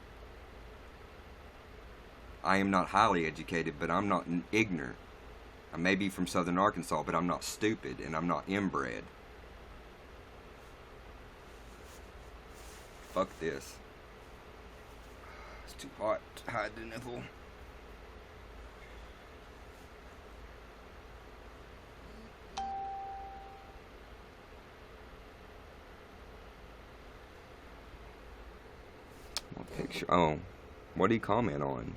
I am not highly educated, but I'm not ignorant. I may be from southern Arkansas, but I'm not stupid and I'm not inbred. Fuck this. It's too hot to hide the nipple. What picture? Oh, what do you comment on?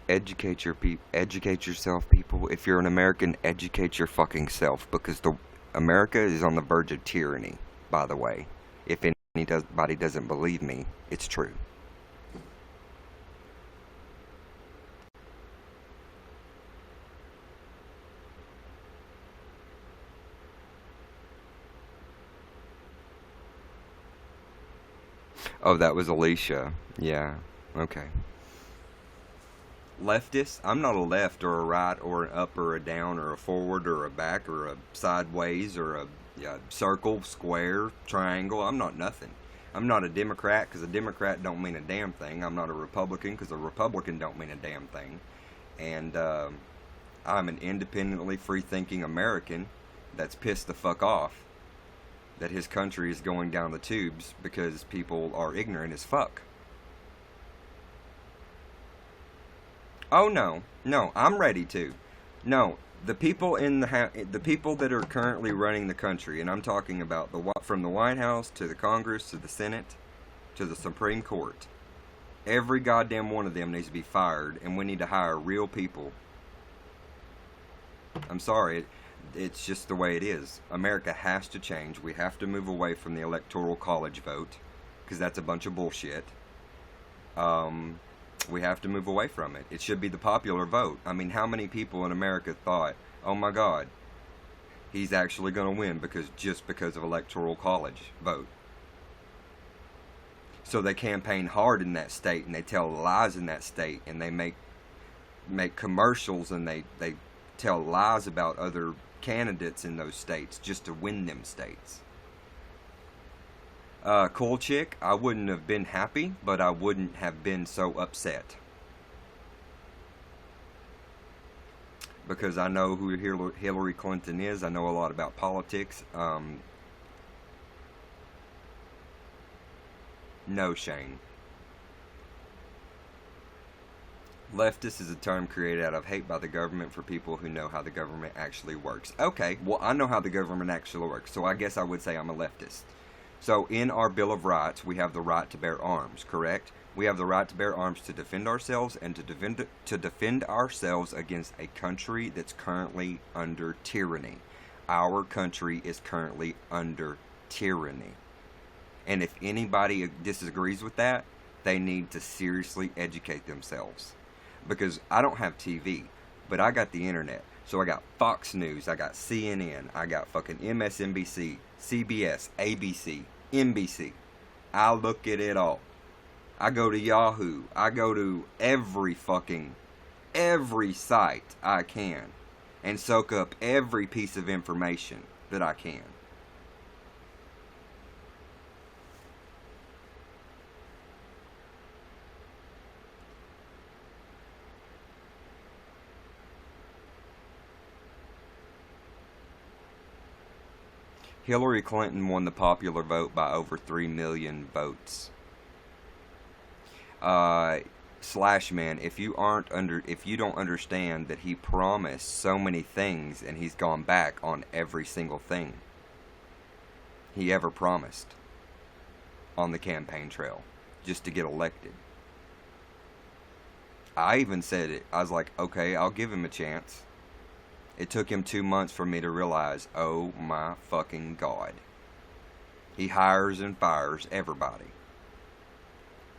Educate yourself, people. If you're an American, educate your fucking self, because America is on the verge of tyranny, by the way. If anybody doesn't believe me, it's true. Oh, that was Alicia. Yeah, okay. Leftist? I'm not a left or a right or an up or a down or a forward or a back or a sideways or a circle, square, triangle. I'm not nothing. I'm not a Democrat because a Democrat don't mean a damn thing. I'm not a Republican because a Republican don't mean a damn thing. And I'm an independently free-thinking American that's pissed the fuck off that his country is going down the tubes because people are ignorant as fuck. Oh no, I'm ready to. No, the people the people that are currently running the country, and I'm talking about from the White House to the Congress to the Senate to the Supreme Court. Every goddamn one of them needs to be fired, and we need to hire real people. I'm sorry, it's just the way it is. America has to change. We have to move away from the electoral college vote, because that's a bunch of bullshit. We have to move away from it. It should be the popular vote. I mean, how many people in America thought, oh my God, he's actually going to win just because of electoral college vote? So they campaign hard in that state, and they tell lies in that state, and they make commercials, and they tell lies about other candidates in those states just to win them states. Cool chick, I wouldn't have been happy, but I wouldn't have been so upset. Because I know who Hillary Clinton is. I know a lot about politics. No, Shane. Leftist is a term created out of hate by the government for people who know how the government actually works. Okay, well, I know how the government actually works, so I guess I would say I'm a leftist. So in our Bill of Rights, we have the right to bear arms, correct? We have the right to bear arms to defend ourselves and to defend ourselves against a country that's currently under tyranny. Our country is currently under tyranny. And if anybody disagrees with that, they need to seriously educate themselves. Because I don't have TV, but I got the internet. So I got Fox News, I got CNN, I got fucking MSNBC, CBS, ABC, NBC. I look at it all. I go to Yahoo. I go to every site I can and soak up every piece of information that I can. Hillary Clinton won the popular vote by over 3 million votes. Slash man, if you don't understand that he promised so many things and he's gone back on every single thing. he ever promised on the campaign trail just to get elected. I even said it. I was like, okay, I'll give him a chance. It took him 2 months for me to realize, oh my fucking God. He hires and fires everybody.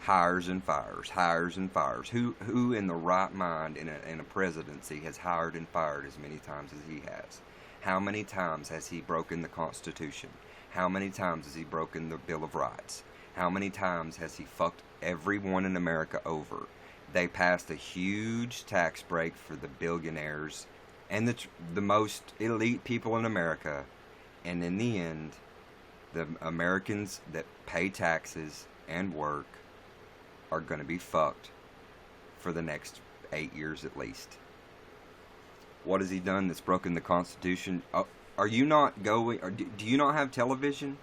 Hires and fires, hires and fires. Who in the right mind in a presidency has hired and fired as many times as he has? How many times has he broken the Constitution? How many times has he broken the Bill of Rights? How many times has he fucked everyone in America over? They passed a huge tax break for the billionaires and the most elite people in America. And in the end, the Americans that pay taxes and work are going to be fucked for the next 8 years at least. What has he done that's broken the Constitution? Are you not going, or do you not have television?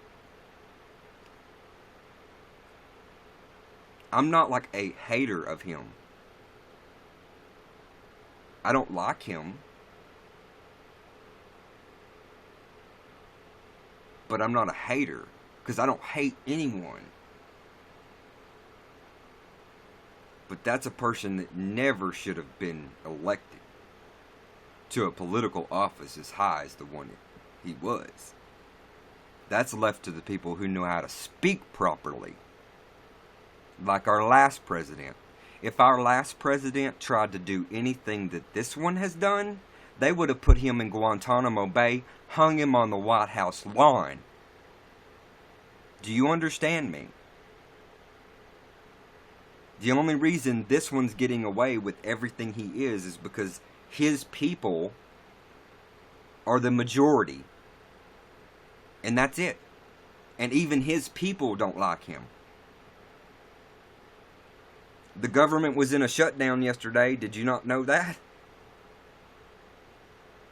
I'm not like a hater of him. I don't like him. But I'm not a hater, because I don't hate anyone. But that's a person that never should have been elected to a political office as high as the one he was. That's left to the people who know how to speak properly. Like our last president. If our last president tried to do anything that this one has done, they would have put him in Guantanamo Bay, hung him on the White House lawn. Do you understand me? The only reason this one's getting away with everything he is because his people are the majority. And that's it. And even his people don't like him. The government was in a shutdown yesterday. Did you not know that?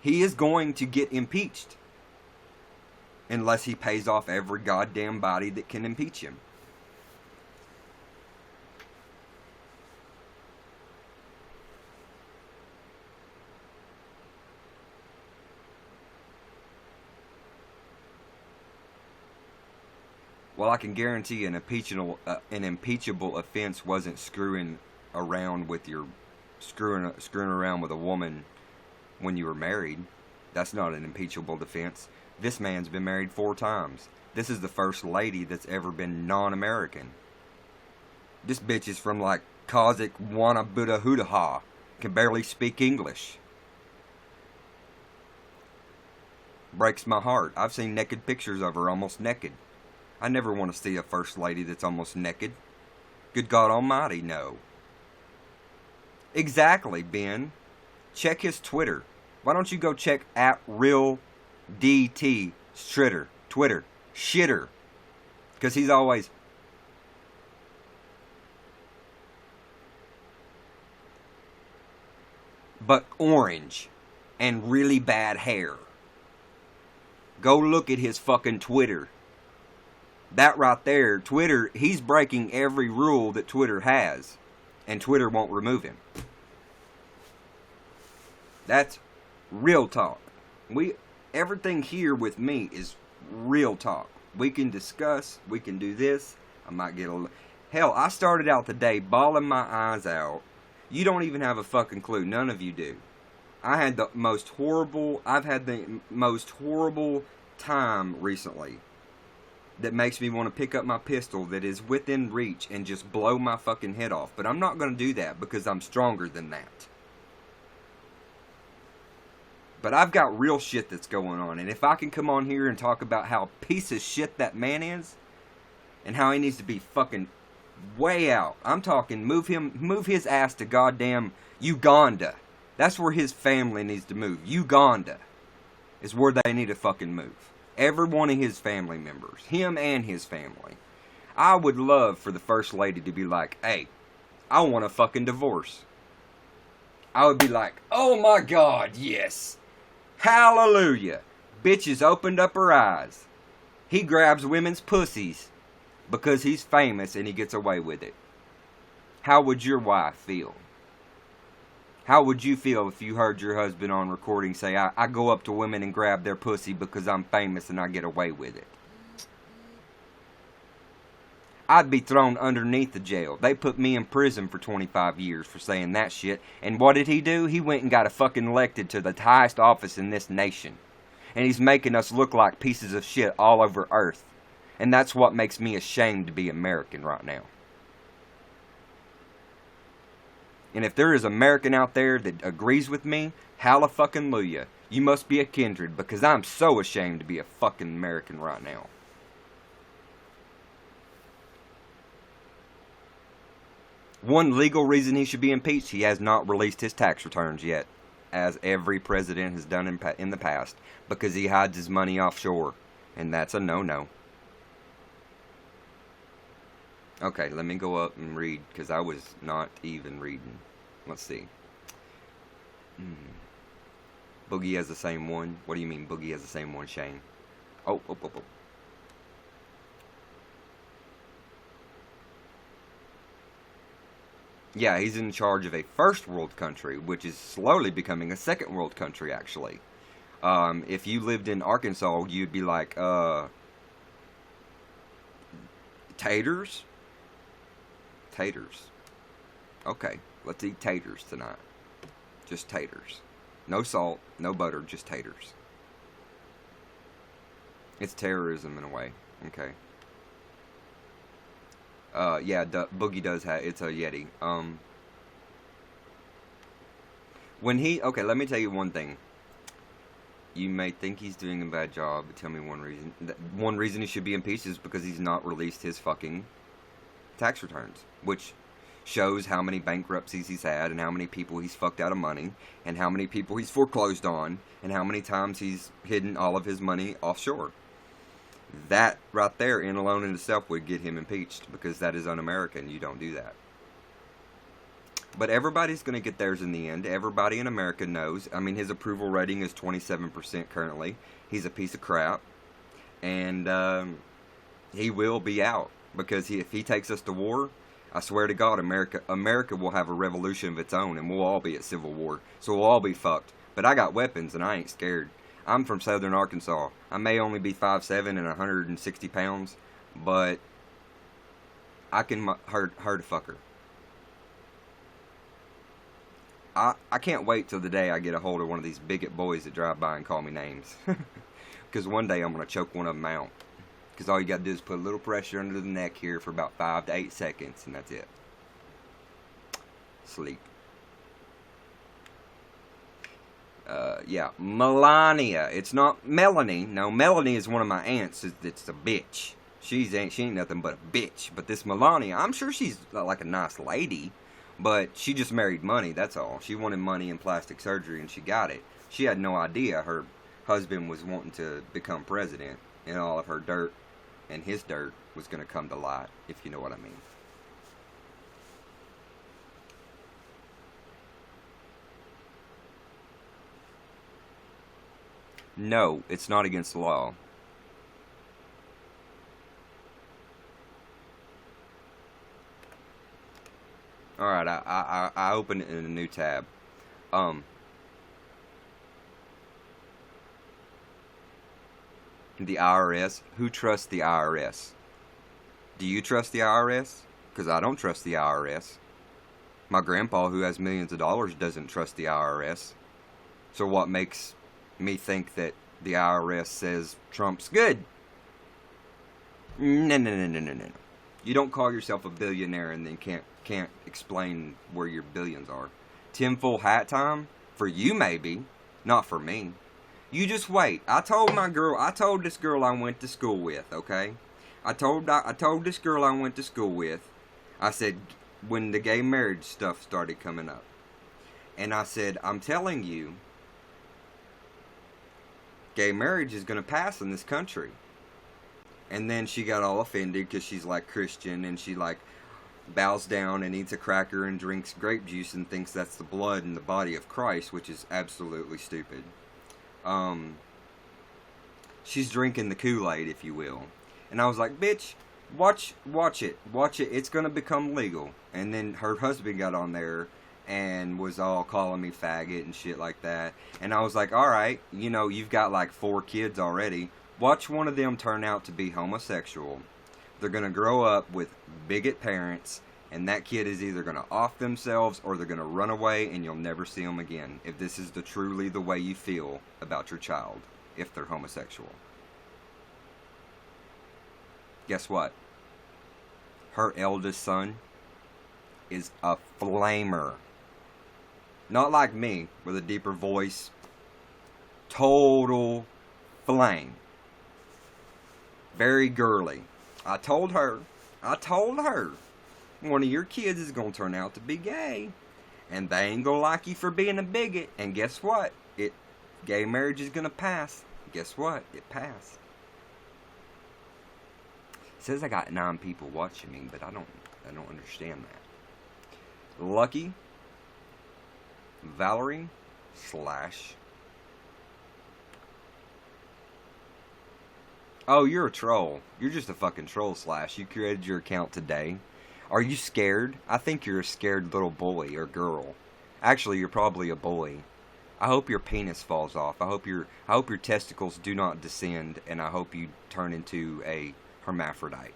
He is going to get impeached. Unless he pays off every goddamn body that can impeach him. Well, I can guarantee an impeachable offense wasn't screwing around with a woman when you were married. That's not an impeachable defense. This man's been married 4 times. This is the first lady that's ever been non-American. This bitch is from like Kazakh Wana Buddha Hudaha. Can barely speak English. Breaks my heart. I've seen naked pictures of her almost naked. I never want to see a first lady that's almost naked. Good God Almighty, no. Exactly, Ben. Check his Twitter. Why don't you go check @RealDT Stritter Twitter shitter, because he's always but orange and really bad hair. Go look at his fucking Twitter. That right there, Twitter, he's breaking every rule that Twitter has, and Twitter won't remove him. That's real talk. Everything here with me is real talk. We can discuss, we can do this. I might get hell, I started out the day bawling my eyes out. You don't even have a fucking clue. None of you do. I've had the most horrible time recently that makes me want to pick up my pistol that is within reach and just blow my fucking head off. But I'm not going to do that because I'm stronger than that. But I've got real shit that's going on. And if I can come on here and talk about how piece of shit that man is, and how he needs to be fucking way out. I'm talking move his ass to goddamn Uganda. That's where his family needs to move. Uganda is where they need to fucking move. Every one of his family members. Him and his family. I would love for the first lady to be like, hey, I want a fucking divorce. I would be like, oh my God, yes. Hallelujah. Bitch has opened up her eyes. He grabs women's pussies because he's famous and he gets away with it. How would your wife feel? How would you feel if you heard your husband on recording say, I go up to women and grab their pussy because I'm famous and I get away with it? I'd be thrown underneath the jail. They put me in prison for 25 years for saying that shit. And what did he do? He went and got a fucking elected to the highest office in this nation. And he's making us look like pieces of shit all over Earth. And that's what makes me ashamed to be American right now. And if there is an American out there that agrees with me, hallelujah. You must be a kindred, because I'm so ashamed to be a fucking American right now. One legal reason he should be impeached, he has not released his tax returns yet, as every president has done in the past, because he hides his money offshore, and that's a no-no. Okay, let me go up and read, because I was not even reading. Let's see. Boogie has the same one. What do you mean Boogie has the same one, Shane? Oh. Yeah, he's in charge of a first world country, which is slowly becoming a second world country, actually. If you lived in Arkansas, you'd be like, taters? Taters. Okay, let's eat taters tonight. Just taters. No salt, no butter, just taters. It's terrorism in a way, okay. Yeah, Boogie does have, it's a Yeti. Okay, let me tell you one thing. You may think he's doing a bad job, but tell me one reason. One reason he should be impeached is because he's not released his fucking tax returns, which shows how many bankruptcies he's had, and how many people he's fucked out of money, and how many people he's foreclosed on, and how many times he's hidden all of his money offshore. That right there, in alone in itself, would get him impeached, because that is un-American. You don't do that. But everybody's going to get theirs in the end. Everybody in America knows. I mean, his approval rating is 27% currently. He's a piece of crap. And he will be out. Because if he takes us to war, I swear to God, America will have a revolution of its own, and we'll all be at civil war. So we'll all be fucked. But I got weapons, and I ain't scared. I'm from southern Arkansas. I may only be 5'7" and 160 pounds, but I can hurt a fucker. I can't wait till the day I get a hold of one of these bigot boys that drive by and call me names. Because one day I'm going to choke one of them out. Because all you got to do is put a little pressure under the neck here for about 5 to 8 seconds, and that's it. Sleep. Yeah, Melania. It's not Melanie. No, Melanie is one of my aunts. It's a bitch. She ain't nothing but a bitch. But this Melania, I'm sure she's like a nice lady, but she just married money, that's all. She wanted money and plastic surgery, and she got it. She had no idea her husband was wanting to become president, and all of her dirt and his dirt was going to come to light, if you know what I mean. No, it's not against the law. Alright, I opened it in a new tab. The IRS. Who trusts the IRS? Do you trust the IRS? Because I don't trust the IRS. My grandpa, who has millions of dollars, doesn't trust the IRS. So what makes me think that the IRS says Trump's good? No. You don't call yourself a billionaire and then can't explain where your billions are. Tinfoil hat time? For you maybe, not for me. You just wait. I told this girl I went to school with, okay? I told this girl I went to school with, I said, when the gay marriage stuff started coming up. And I said, I'm telling you, gay marriage is going to pass in this country. And then she got all offended because she's like Christian, and she like bows down and eats a cracker and drinks grape juice and thinks that's the blood and the body of Christ, which is absolutely stupid. She's drinking the Kool-Aid, if you will. And I was like, bitch, watch it, it's going to become legal. And then her husband got on there and was all calling me faggot and shit like that. And I was like, alright, you know, you've got like 4 kids already. Watch one of them turn out to be homosexual. They're going to grow up with bigot parents, and that kid is either going to off themselves or they're going to run away and you'll never see them again. If this is truly the way you feel about your child, if they're homosexual. Guess what? Her eldest son is a flamer. Not like me, with a deeper voice. Total flame. Very girly. I told her, one of your kids is going to turn out to be gay. And they ain't going to like you for being a bigot. And guess what? Gay marriage is going to pass. Guess what? It passed. It says I got 9 people watching me, but I don't understand that. Lucky, Valerie, / Oh, you're a troll. You're just a fucking troll / you created your account today. Are you scared? I think you're a scared little boy or girl. Actually, you're probably a boy. I hope your penis falls off. I hope your testicles do not descend, and I hope you turn into a hermaphrodite.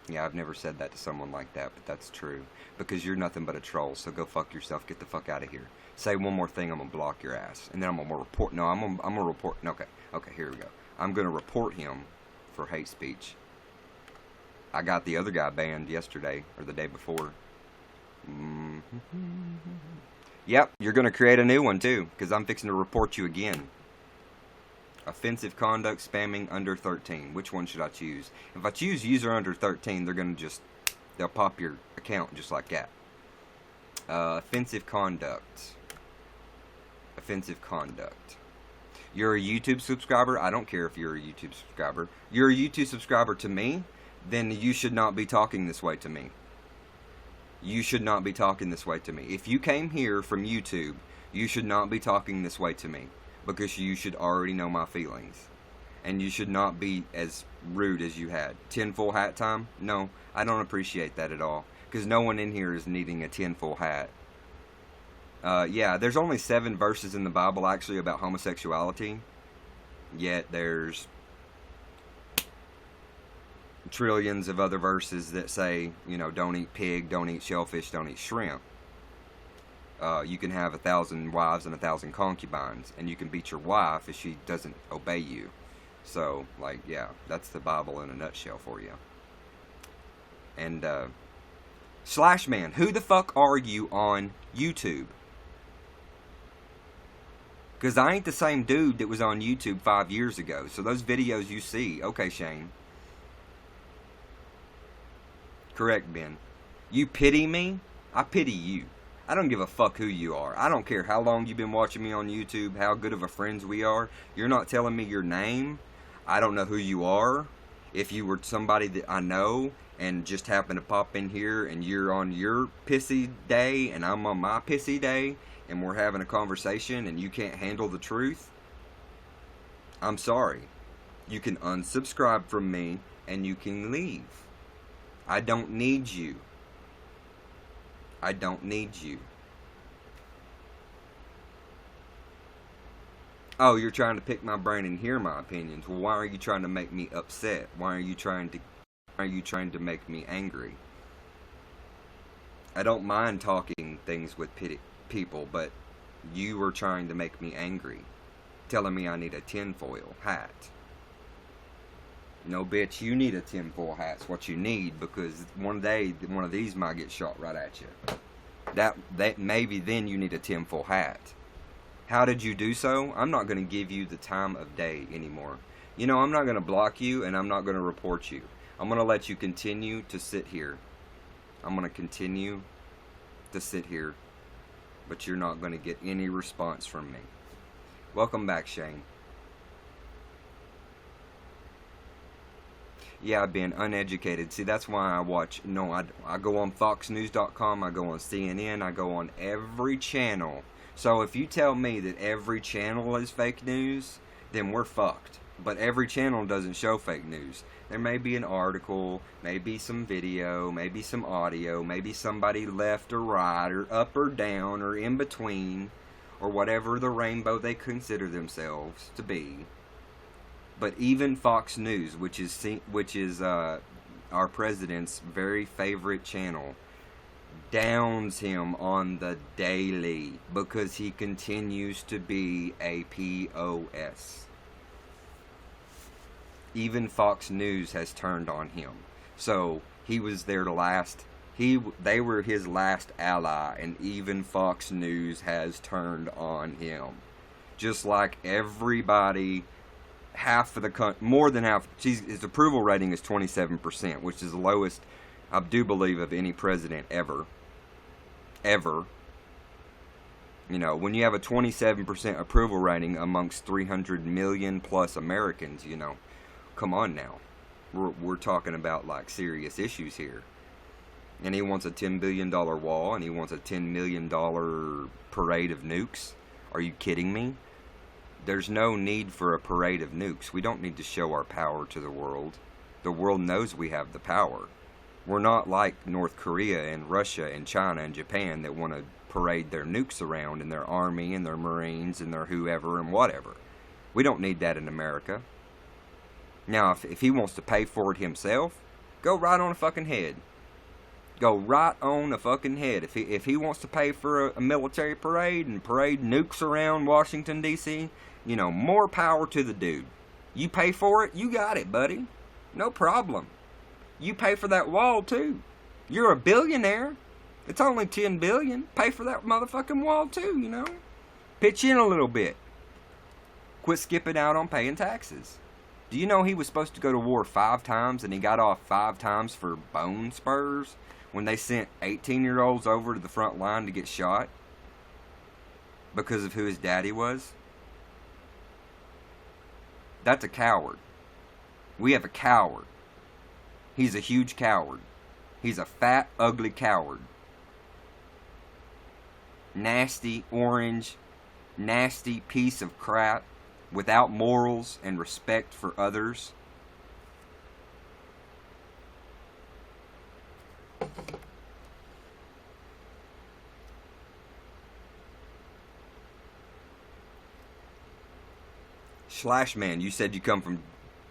Yeah, I've never said that to someone like that, but that's true. Because you're nothing but a troll, so go fuck yourself. Get the fuck out of here. Say one more thing, I'm gonna block your ass. And then I'm gonna report. No, I'm gonna report. Okay, here we go. I'm gonna report him for hate speech. I got the other guy banned yesterday, or the day before. Yep, you're gonna create a new one too, because I'm fixing to report you again. Offensive conduct, spamming, under 13. Which one should I choose? If I choose user under 13, they'll pop your account just like that. Offensive conduct. Offensive conduct. You're a YouTube subscriber? I don't care if you're a YouTube subscriber. You're a YouTube subscriber to me? Then you should not be talking this way to me. You should not be talking this way to me. If you came here from YouTube, you should not be talking this way to me. Because you should already know my feelings. And you should not be as rude as you had. Tinfoil hat time? No, I don't appreciate that at all. Because no one in here is needing a tinfoil hat. Yeah, there's only 7 verses in the Bible actually about homosexuality. Yet there's trillions of other verses that say, you know, don't eat pig, don't eat shellfish, don't eat shrimp. You can have 1,000 wives and 1,000 concubines, and you can beat your wife if she doesn't obey you. So, like, yeah, that's the Bible in a nutshell for you. And, /man, who the fuck are you on YouTube? Because I ain't the same dude that was on YouTube 5 years ago. So those videos you see, okay, Shane. Correct, Ben. You pity me? I pity you. I don't give a fuck who you are. I don't care how long you've been watching me on YouTube, how good of a friends we are. You're not telling me your name. I don't know who you are. If you were somebody that I know and just happen to pop in here and you're on your pissy day and I'm on my pissy day and we're having a conversation and you can't handle the truth, I'm sorry. You can unsubscribe from me and you can leave. I don't need you. I don't need you. Oh, you're trying to pick my brain and hear my opinions. Well, why are you trying to make me upset? Why are you trying to make me angry? I don't mind talking things with people, but you were trying to make me angry. Telling me I need a tinfoil hat. No, bitch, you need a tinfoil hat's what you need, because one day one of these might get shot right at you. That maybe then you need a tinfoil hat. How did you do so? I'm not going to give you the time of day anymore. You know, I'm not going to block you and I'm not going to report you. I'm going to let you continue to sit here. I'm going to continue to sit here, but you're not going to get any response from me. Welcome back, Shane. Yeah, I've been uneducated. See, that's why I watch, I go on foxnews.com, I go on CNN, I go on every channel. So if you tell me that every channel is fake news, then we're fucked. But every channel doesn't show fake news. There may be an article, maybe some video, maybe some audio, maybe somebody left or right, or up or down, or in between, or whatever the rainbow they consider themselves to be. But even Fox News, which is our president's very favorite channel, downs him on the daily because he continues to be a POS. Even Fox News has turned on him. So he was their last. They were his last ally, and even Fox News has turned on him. Just like everybody, half of the country, more than half. His approval rating is 27%, which is the lowest, I do believe, of any president ever. Ever. You know, when you have a 27% approval rating amongst 300 million plus Americans, you know, come on now. We're talking about like serious issues here. And he wants a $10 billion wall, and he wants a $10 million parade of nukes. Are you kidding me? There's no need for a parade of nukes. We don't need to show our power to the world. The world knows we have the power. We're not like North Korea and Russia and China and Japan that want to parade their nukes around and their army and their Marines and their whoever and whatever. We don't need that in America. Now, if he wants to pay for it himself, go right on a fucking head. Go right on a fucking head. If he wants to pay for a military parade and parade nukes around Washington, D.C., you know, more power to the dude. You pay for it, you got it, buddy. No problem. You pay for that wall, too. You're a billionaire. It's only $10 billion. Pay for that motherfucking wall, too, you know. Pitch in a little bit. Quit skipping out on paying taxes. Do you know he was supposed to go to war 5 times and he got off 5 times for bone spurs? When they sent 18-year-olds over to the front line to get shot because of who his daddy was? That's a coward. We have a coward. He's a huge coward. He's a fat, ugly coward. Nasty, orange, nasty piece of crap without morals and respect for others. Slashman, you said you come from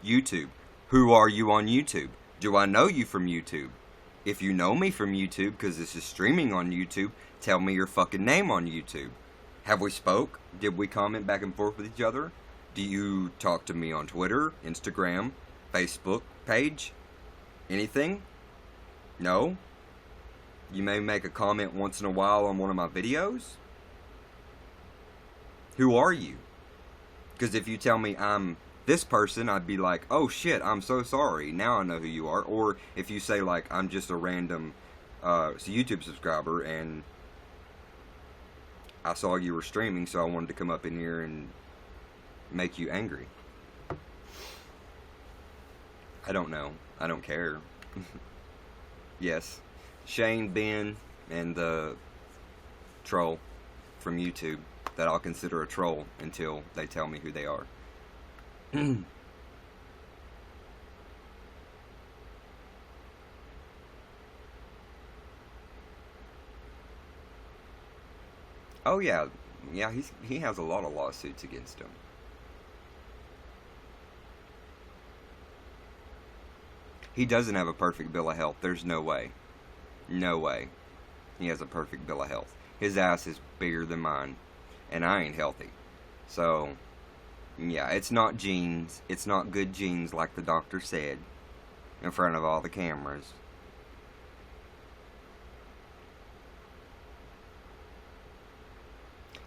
YouTube. Who are you on YouTube? Do I know you from YouTube? If you know me from YouTube, because this is streaming on YouTube, tell me your fucking name on YouTube. Have we spoke? Did we comment back and forth with each other? Do you talk to me on Twitter, Instagram, Facebook page? Anything? No? You may make a comment once in a while on one of my videos? Who are you? Because if you tell me I'm this person, I'd be like, oh shit, I'm so sorry. Now I know who you are. Or if you say like, I'm just a random YouTube subscriber and I saw you were streaming, so I wanted to come up in here and make you angry. I don't know. I don't care. Yes. Shane, Ben, and the troll from YouTube that I'll consider a troll until they tell me who they are. Oh yeah, he has a lot of lawsuits against him. He doesn't have a perfect bill of health. There's no way. No way. He has a perfect bill of health. His ass is bigger than mine, and I ain't healthy. So, yeah, it's not genes. It's not good genes like the doctor said in front of all the cameras.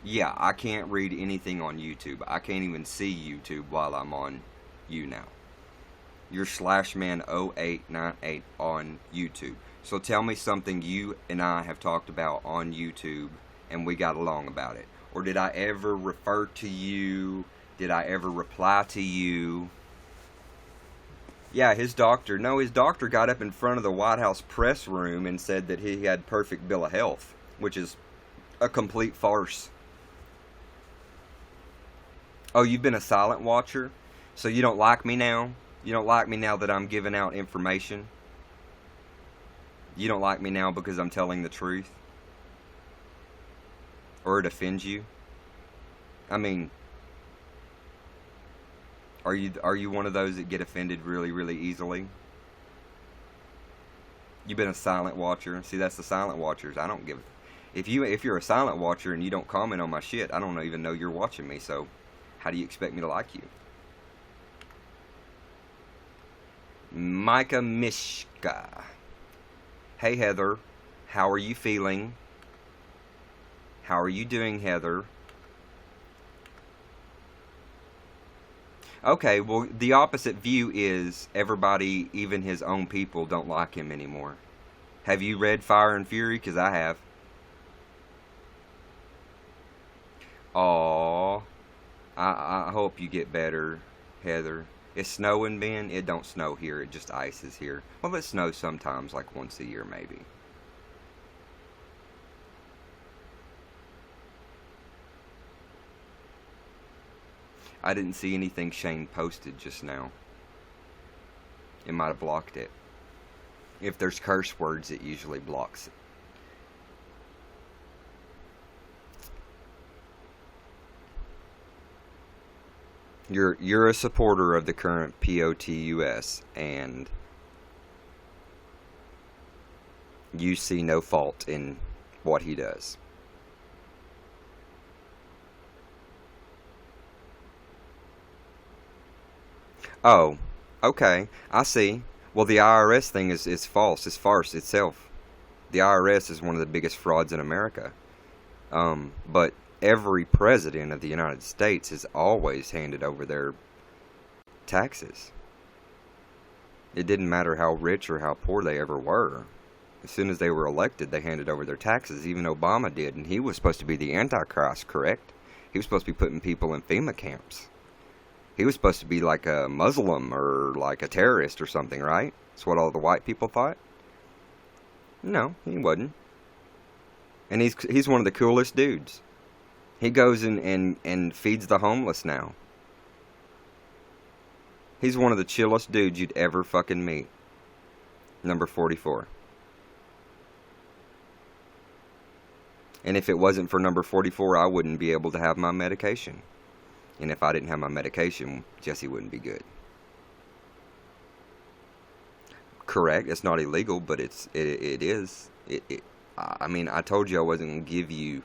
Yeah, I can't read anything on YouTube. I can't even see YouTube while I'm on YouNow. You're Slashman0898 on YouTube. So tell me something you and I have talked about on YouTube and we got along about it. Or did I ever refer to you? Did I ever reply to you? Yeah, his doctor got up in front of the White House press room and said that he had perfect bill of health, which is a complete farce. Oh, you've been a silent watcher? So you don't like me now? You don't like me now that I'm giving out information? You don't like me now because I'm telling the truth? Or it offends you? I mean, Are you one of those that get offended really, really easily? You've been a silent watcher. See, that's the silent watchers. I don't give. If you're a silent watcher and you don't comment on my shit, I don't even know you're watching me. So, how do you expect me to like you? Micah Mishka. Hey Heather, how are you feeling? How are you doing, Heather? Okay, well, the opposite view is everybody, even his own people, don't like him anymore. Have you read Fire and Fury? Because I have. Aw, I hope you get better, Heather. It's snowing, Ben. It don't snow here. It just ices here. Well, it snows sometimes, like once a year, maybe. I didn't see anything Shane posted just now. It might have blocked it. If there's curse words, it usually blocks it. You're a supporter of the current POTUS, and you see no fault in what he does. Oh, okay, I see. Well, the IRS thing is false. It's farce itself. The IRS is one of the biggest frauds in America. But every president of the United States has always handed over their taxes. It didn't matter how rich or how poor they ever were. As soon as they were elected, they handed over their taxes. Even Obama did, and he was supposed to be the Antichrist, correct? He was supposed to be putting people in FEMA camps. He was supposed to be like a Muslim or like a terrorist or something, right? That's what all the white people thought. No, he wasn't. And he's one of the coolest dudes. He goes and feeds the homeless now. He's one of the chillest dudes you'd ever fucking meet. Number 44. And if it wasn't for number 44, I wouldn't be able to have my medication. And if I didn't have my medication, Jesse wouldn't be good. Correct. It's not illegal, but it is. I mean, I told you I wasn't going to give you,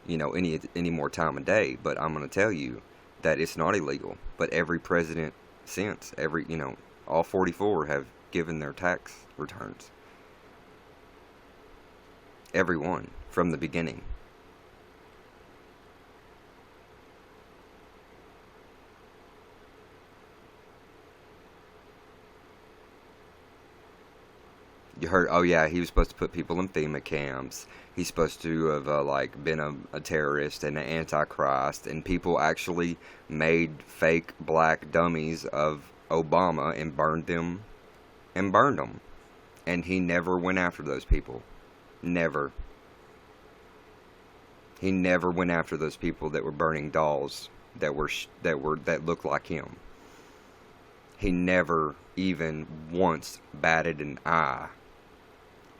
any more time of day, but I'm going to tell you that it's not illegal. But every president since, all 44 have given their tax returns. Every one, from the beginning. You heard? Oh yeah, he was supposed to put people in FEMA camps. He's supposed to have been a terrorist and an antichrist, and people actually made fake black dummies of Obama and burned them, and he never went after those people. Never. He never went after those people that were burning dolls that looked like him. He never even once batted an eye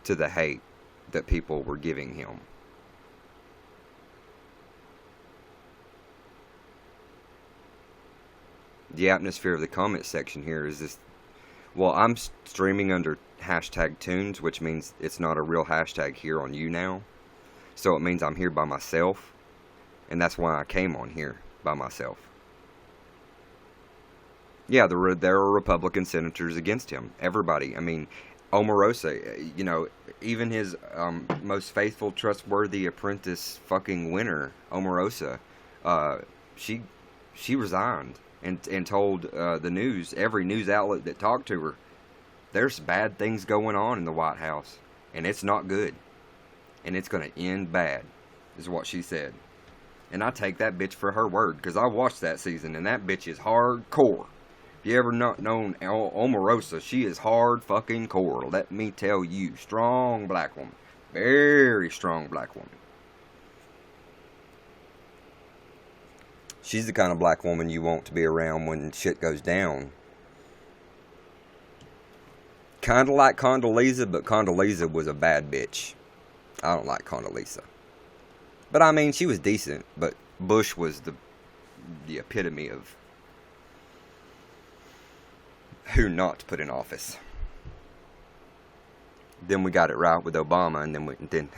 to the hate that people were giving him. The atmosphere of the comment section here is this. Well, I'm streaming under hashtag tunes, which means it's not a real hashtag here on YouNow. So it means I'm here by myself. And that's why I came on here by myself. Yeah, there are Republican senators against him. Everybody. I mean, Omarosa, even his most faithful, trustworthy apprentice fucking winner, Omarosa, she resigned and told the news, every news outlet that talked to her, there's bad things going on in the White House, and it's not good, and it's going to end bad, is what she said. And I take that bitch for her word, because I watched that season, and that bitch is hardcore. If you ever not known Omarosa, she is hard fucking core. Let me tell you. Strong black woman. Very strong black woman. She's the kind of black woman you want to be around when shit goes down. Kinda like Condoleezza, but Condoleezza was a bad bitch. I don't like Condoleezza. But I mean, she was decent, but Bush was the epitome of who not to put in office. Then we got it right with Obama, and then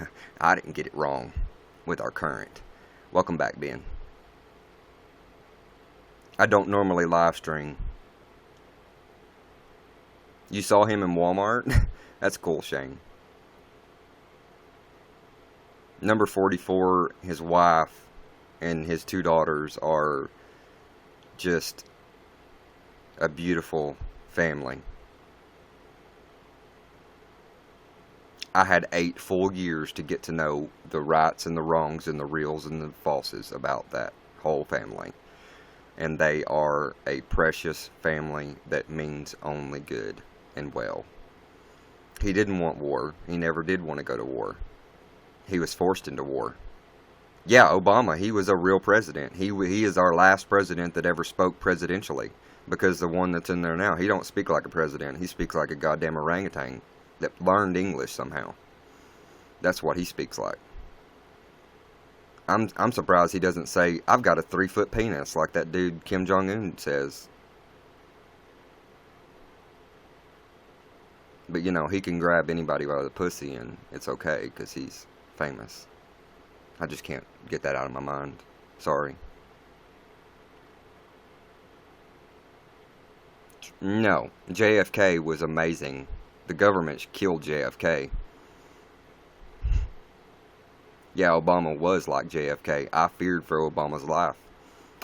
I didn't get it wrong with our current. Welcome back, Ben. I don't normally live stream. You saw him in Walmart? That's cool, Shane. Number 44, his wife and his 2 daughters are just a beautiful family. I had 8 full years to get to know the rights and the wrongs and the reals and the falses about that whole family. And they are a precious family that means only good and well. He didn't want war. He never did want to go to war. He was forced into war. Yeah, Obama, he was a real president. He is our last president that ever spoke presidentially. Because the one that's in there now, he don't speak like a president. He speaks like a goddamn orangutan that learned English somehow. That's what he speaks like. I'm surprised he doesn't say, I've got a 3-foot penis, like that dude Kim Jong-un says. But, you know, he can grab anybody by the pussy and it's okay, because he's famous. I just can't get that out of my mind. Sorry. No, JFK was amazing. The government killed JFK. Yeah, Obama was like JFK. I feared for Obama's life.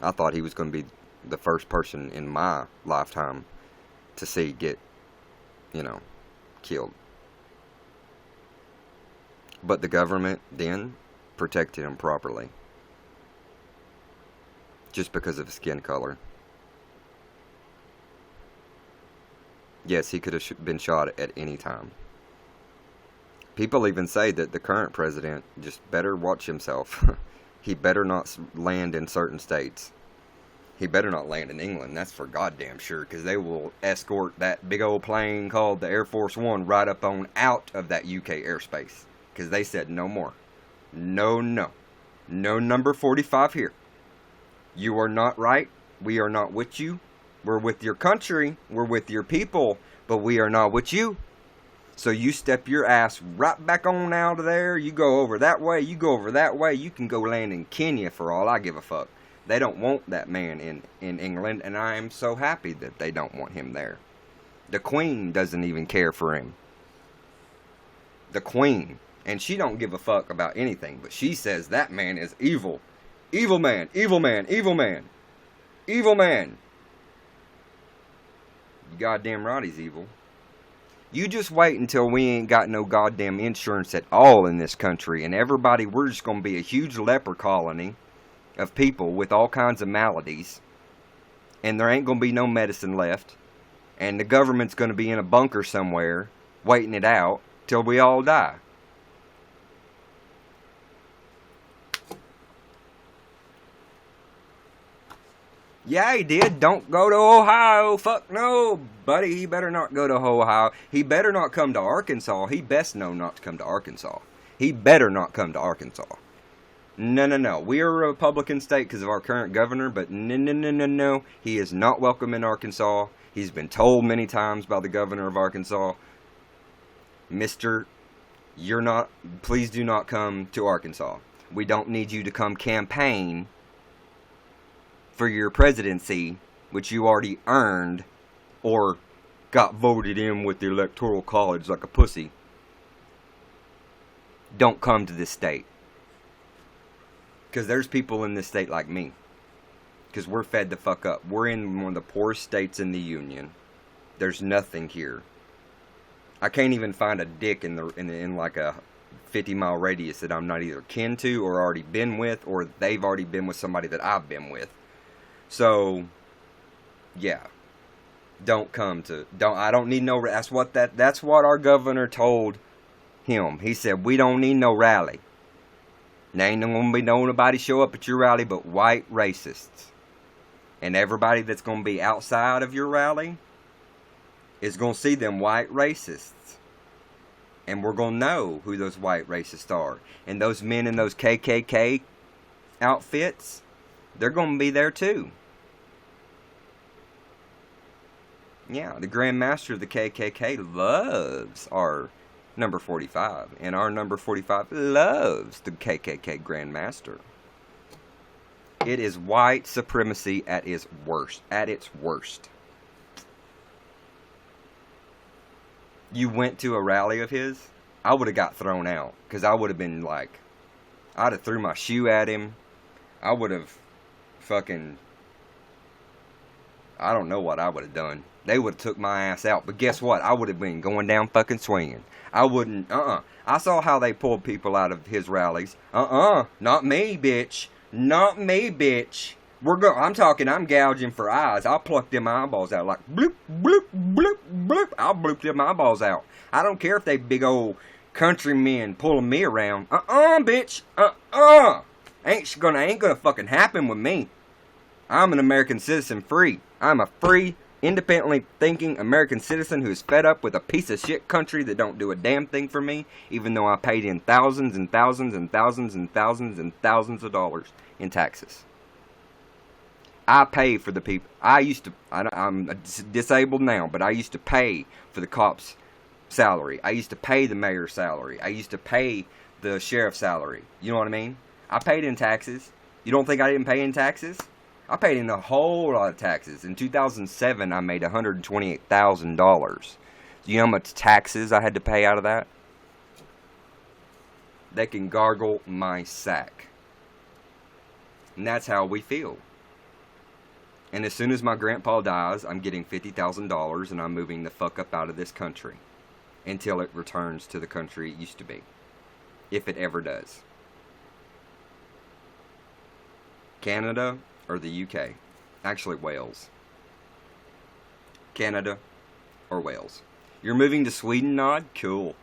I thought he was going to be the first person in my lifetime to see get, you know, killed. But the government then protected him properly. Just because of his skin color. Yes, he could have been shot at any time. People even say that the current president just better watch himself. He better not land in certain states. He better not land in England, that's for goddamn sure, because they will escort that big old plane called the Air Force One right up on out of that UK airspace. Because they said no more. No, no. No number 45 here. You are not right. We are not with you. We're with your country. We're with your people. But we are not with you. So you step your ass right back on out of there. You go over that way. You go over that way. You can go land in Kenya for all I give a fuck. They don't want that man in England. And I am so happy that they don't want him there. The Queen doesn't even care for him. The Queen. And she don't give a fuck about anything. But she says that man is evil. Evil man. Evil man. Evil man. Evil man. You goddamn right he's evil. You just wait until we ain't got no goddamn insurance at all in this country. And everybody, we're just going to be a huge leper colony of people with all kinds of maladies. And there ain't going to be no medicine left. And the government's going to be in a bunker somewhere, waiting it out, till we all die. Yeah, he did. Don't go to Ohio. Fuck no, buddy. He better not go to Ohio. He better not come to Arkansas. He best know not to come to Arkansas. He better not come to Arkansas. No, no, no. We are a Republican state because of our current governor, but no, no, no, no, no. He is not welcome in Arkansas. He's been told many times by the governor of Arkansas, Mister, you're not, please do not come to Arkansas. We don't need you to come campaign for your presidency, which you already earned or got voted in with the electoral college like a pussy. Don't come to this state. Because there's people in this state like me. Because we're fed the fuck up. We're in one of the poorest states in the union. There's nothing here. I can't even find a dick in like a 50-mile radius that I'm not either kin to or already been with, or they've already been with somebody that I've been with. So, yeah, don't come to, I don't need no, that's what our governor told him. He said, we don't need no rally. There ain't gonna be nobody show up at your rally but white racists. And everybody that's gonna be outside of your rally is gonna see them white racists. And we're gonna know who those white racists are. And those men in those KKK outfits, they're going to be there too. Yeah, the Grand Master of the KKK loves our number 45, and our number 45 loves the KKK Grand Master. It is white supremacy at its worst. At its worst. You went to a rally of his, I would have got thrown out. Because I would have been like, I'd have threw my shoe at him. I would have fucking, I don't know what I would have done. They would have took my ass out. But guess what? I would have been going down fucking swinging. I wouldn't, I saw how they pulled people out of his rallies. Not me, bitch. Not me, bitch. I'm gouging for eyes. I'll pluck them eyeballs out like bloop, bloop, bloop, bloop. I'll bloop them eyeballs out. I don't care if they big old countrymen pulling me around. Bitch. Ain't gonna fucking happen with me. I'm an American citizen free. I'm a free, independently thinking American citizen who's fed up with a piece of shit country that don't do a damn thing for me, even though I paid in thousands and thousands and thousands and thousands and thousands of dollars in taxes. I pay for the people. I'm disabled now, but I used to pay for the cops' salary. I used to pay the mayor's salary. I used to pay the sheriff's salary. You know what I mean? I paid in taxes. You don't think I didn't pay in taxes? I paid in a whole lot of taxes. In 2007, I made $128,000. Do you know how much taxes I had to pay out of that? They can gargle my sack. And that's how we feel. And as soon as my grandpa dies, I'm getting $50,000 and I'm moving the fuck up out of this country. Until it returns to the country it used to be. If it ever does. Canada or the UK? Actually, Wales. Canada or Wales. You're moving to Sweden, Nod? Cool.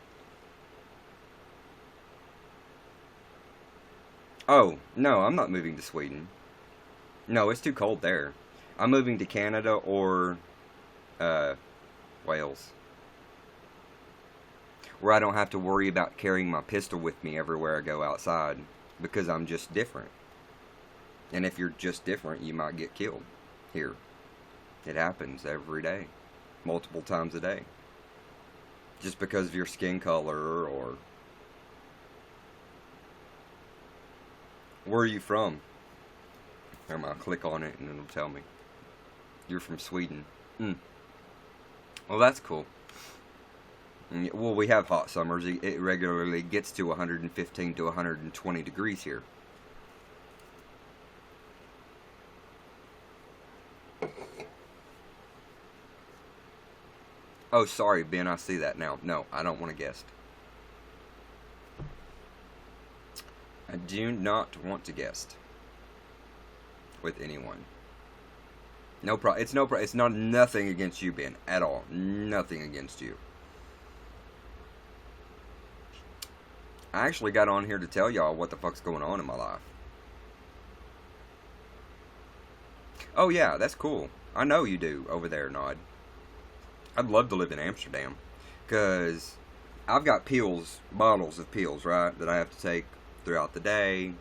Oh, no, I'm not moving to Sweden. No, it's too cold there. I'm moving to Canada or Wales. Where I don't have to worry about carrying my pistol with me everywhere I go outside. Because I'm just different. And if you're just different, you might get killed. Here. It happens every day. Multiple times a day. Just because of your skin color or... Where are you from? I'll click on it and it'll tell me. You're from Sweden. Well, that's cool. Well, we have hot summers. It regularly gets to 115 to 120 degrees here. Oh, sorry, Ben, I see that now. No, I don't want to guest. I do not want to guest with anyone. No problem. It's no problem. It's not nothing against you, Ben, at all. Nothing against you. I actually got on here to tell y'all what the fuck's going on in my life. Oh yeah, that's cool. I know you do over there, Nod. I'd love to live in Amsterdam. Because I've got pills, bottles of pills, right, that I have to take throughout the day.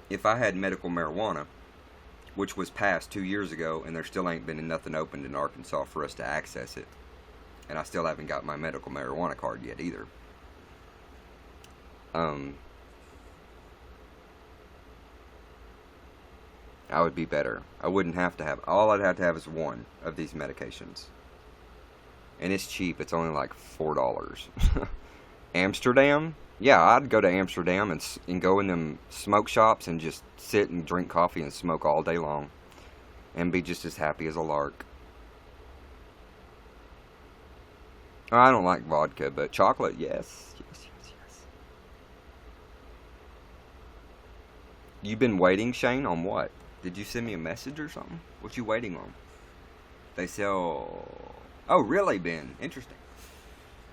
If I had medical marijuana, which was passed 2 years ago, and there still ain't been nothing opened in Arkansas for us to access it. And I still haven't got my medical marijuana card yet either. I would be better. I wouldn't have to have... All I'd have to have is one of these medications. And it's cheap. It's only like $4. Amsterdam? Yeah, I'd go to Amsterdam and go in them smoke shops and just sit and drink coffee and smoke all day long. And be just as happy as a lark. I don't like vodka, but chocolate, yes. Yes, yes, yes. You been waiting, Shane, on what? Did you send me a message or something? What you waiting on? They sell... Oh, really, Ben? Interesting.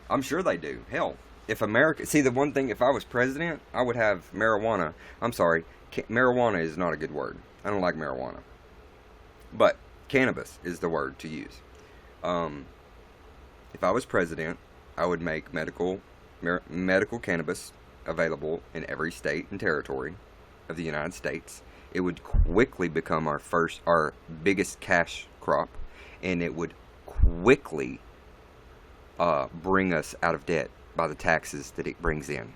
I'm sure they do. Hell, if America... See, the one thing, if I was president, I would have marijuana. I'm sorry. Marijuana is not a good word. I don't like marijuana. But cannabis is the word to use. If I was president, I would make medical cannabis available in every state and territory of the United States. It would quickly become our biggest cash crop. and it would quickly bring us out of debt by the taxes that it brings in.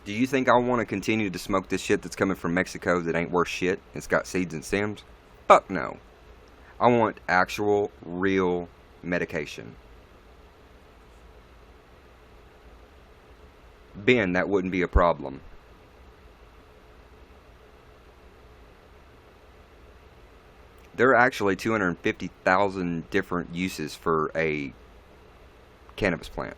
Do you think I want to continue to smoke this shit that's coming from Mexico that ain't worth shit? It's got seeds and stems? Fuck no. I want actual, real medication. Ben, that wouldn't be a problem. There are actually 250,000 different uses for a cannabis plant.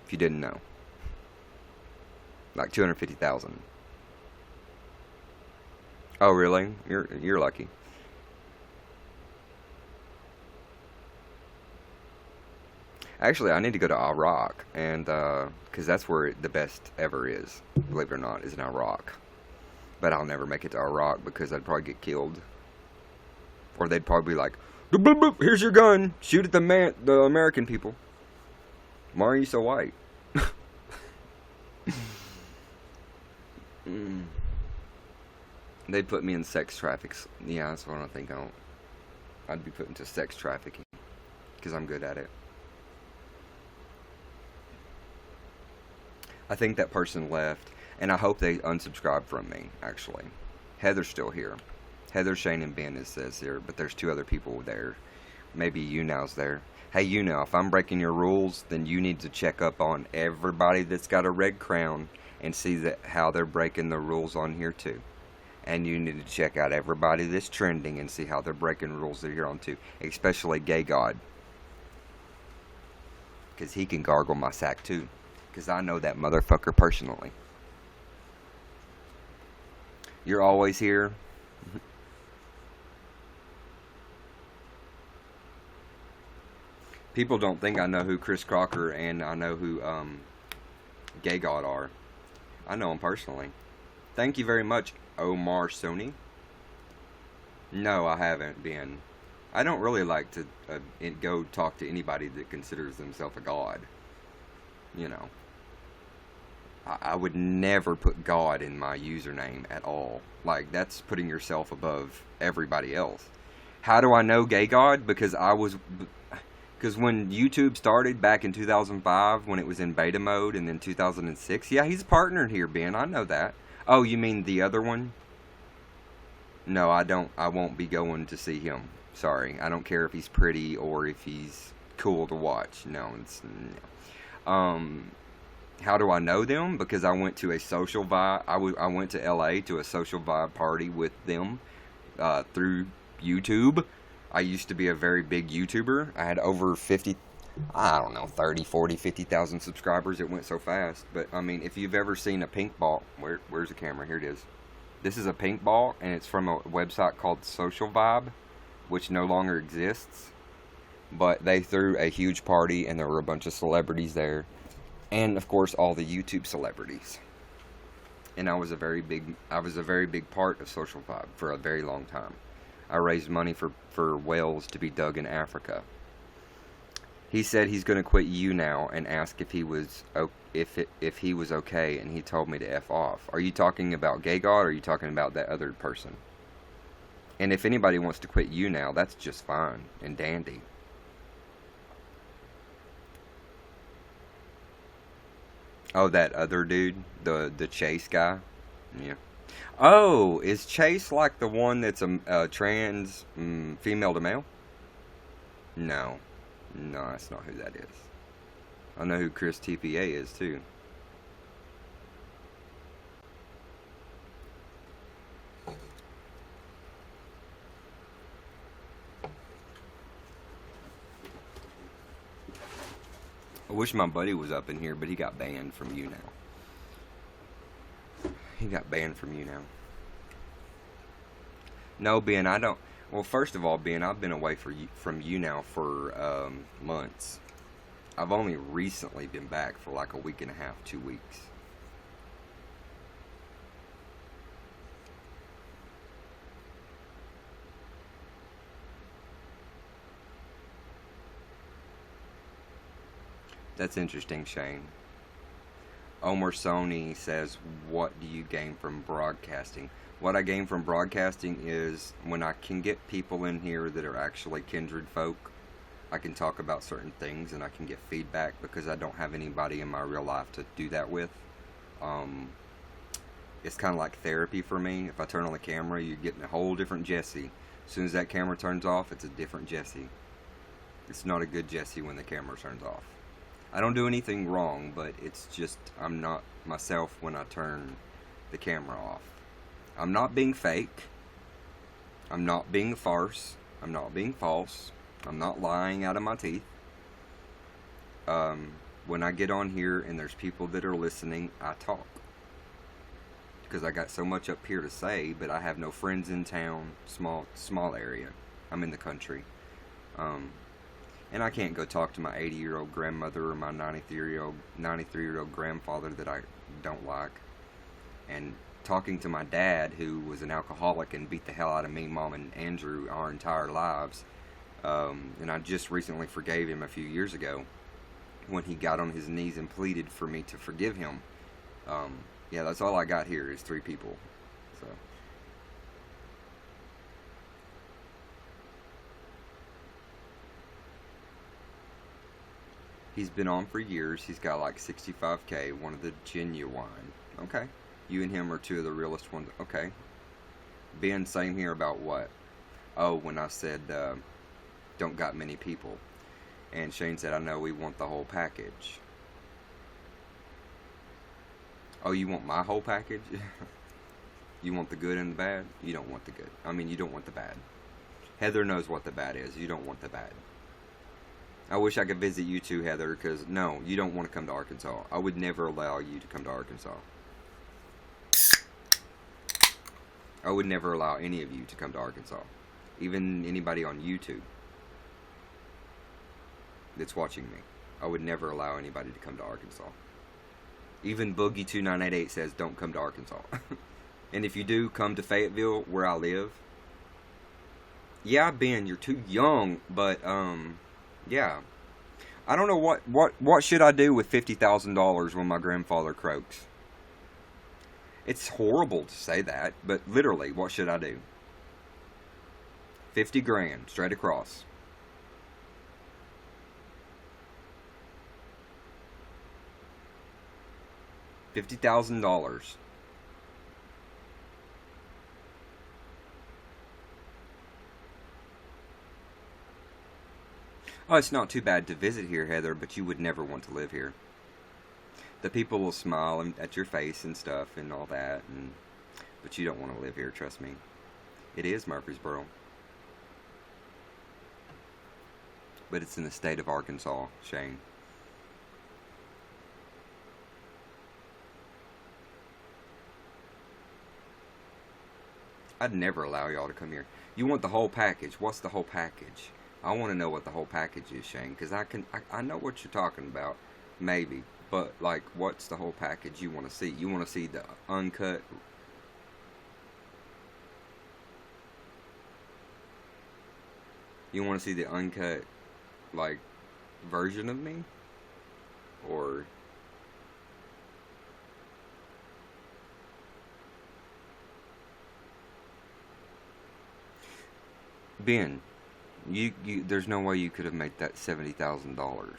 If you didn't know. Like 250,000. Oh, really? You're lucky. Actually, I need to go to Iraq, and because that's where the best ever is, believe it or not, is in Iraq. But I'll never make it to Iraq because I'd probably get killed, or they'd probably be like, "Boop, boop, boop, here's your gun, shoot at the American people." Why are you so white? They'd put me in sex traffics. Yeah, that's what I think. I'd be put into sex trafficking because I'm good at it. I think that person left, and I hope they unsubscribe from me, actually. Heather's still here. Heather, Shane, and Ben says here, but there's 2 other people there. Maybe YouNow's there. Hey, YouNow, if I'm breaking your rules, then you need to check up on everybody that's got a red crown and see how they're breaking the rules on here, too. And you need to check out everybody that's trending and see how they're breaking rules that are here on, too. Especially Gay God. Because he can gargle my sack, too. Because I know that motherfucker personally. You're always here. People don't think I know who Chris Crocker and I know who Gay God are. I know them personally. Thank you very much, Omar Sony. No, I haven't been. I don't really like to go talk to anybody that considers themselves a god. You know. I would never put God in my username at all. Like, that's putting yourself above everybody else. How do I know Gay God? Because when YouTube started back in 2005, when it was in beta mode, and then 2006, yeah, he's partnered here, Ben. I know that. Oh, you mean the other one? No, I don't. I won't be going to see him. Sorry, I don't care if he's pretty or if he's cool to watch. No, no. How do I know them? Because I went to a social vibe. I went to LA to a social vibe party with them through YouTube. I used to be a very big YouTuber. I had over 50, I don't know, 30, 40, 50,000 subscribers. It went so fast. But, I mean, if you've ever seen a pink ball, where's the camera? Here it is. This is a pink ball, and it's from a website called Social Vibe, which no longer exists. But they threw a huge party, and there were a bunch of celebrities there. And, of course, all the YouTube celebrities. And I was a very big part of Social Vibe for a very long time. I raised money for whales to be dug in Africa. He said he's going to quit YouNow and ask if he was okay, and he told me to F off. Are you talking about Gay God, or are you talking about that other person? And if anybody wants to quit YouNow, that's just fine and dandy. Oh, that other dude, the Chase guy? Yeah. Oh, is Chase like the one that's a trans female to male? No. No, that's not who that is. I know who Chris TPA is, too. I wish my buddy was up in here, but he got banned from YouNow. He got banned from YouNow. No, Ben, I don't. Well, first of all, Ben, I've been away from YouNow for months. I've only recently been back for like a week and a half, 2 weeks. That's interesting, Shane. Omar Sony says, what do you gain from broadcasting? What I gain from broadcasting is when I can get people in here that are actually kindred folk, I can talk about certain things and I can get feedback because I don't have anybody in my real life to do that with. It's kind of like therapy for me. If I turn on the camera, you're getting a whole different Jesse. As soon as that camera turns off, it's a different Jesse. It's not a good Jesse when the camera turns off. I don't do anything wrong, but it's just I'm not myself when I turn the camera off. I'm not being fake. I'm not being a farce. I'm not being false. I'm not lying out of my teeth. When I get on here and there's people that are listening, I talk. Because I got so much up here to say, but I have no friends in town, small area. I'm in the country. And I can't go talk to my 80-year-old grandmother or my 93-year-old grandfather that I don't like. And talking to my dad, who was an alcoholic and beat the hell out of me, Mom, and Andrew our entire lives. And I just recently forgave him a few years ago when he got on his knees and pleaded for me to forgive him. Yeah, that's all I got here is 3 people. So. He's been on for years. He's got like 65K, one of the genuine. Okay. You and him are 2 of the realest ones. Okay. Ben, same here about what? Oh, when I said, don't got many people. And Shane said, I know we want the whole package. Oh, you want my whole package? You want the good and the bad? You don't want the good. I mean, you don't want the bad. Heather knows what the bad is. You don't want the bad. I wish I could visit you too, Heather, because no, you don't want to come to Arkansas. I would never allow you to come to Arkansas. I would never allow any of you to come to Arkansas. Even anybody on YouTube that's watching me. I would never allow anybody to come to Arkansas. Even Boogie2988 says don't come to Arkansas. And if you do, come to Fayetteville, where I live. Yeah, Ben, you're too young, but, yeah. I don't know what should I do with $50,000 when my grandfather croaks? It's horrible to say that, but literally, what should I do? 50 grand, straight across. $50,000. Oh, it's not too bad to visit here, Heather, but you would never want to live here. The people will smile at your face and stuff and all that, but you don't want to live here, trust me. It is Murfreesboro. But it's in the state of Arkansas, Shane. I'd never allow y'all to come here. You want the whole package. What's the whole package? I want to know what the whole package is, Shane, because I know what you're talking about, maybe, but like, what's the whole package you want to see? You want to see the uncut? You want to see the uncut, like, version of me, or? Ben, there's no way you could have made that $70,000.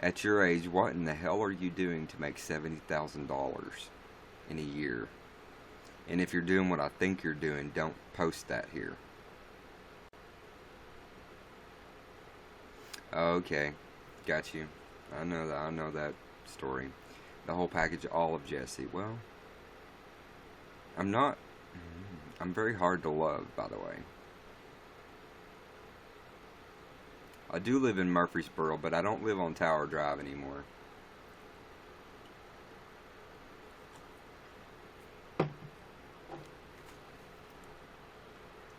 At your age, what in the hell are you doing to make $70,000 in a year? And if you're doing what I think you're doing, don't post that here. Okay, got you. I know that story. The whole package, all of Jesse. Well, I'm very hard to love, by the way. I do live in Murfreesboro, but I don't live on Tower Drive anymore.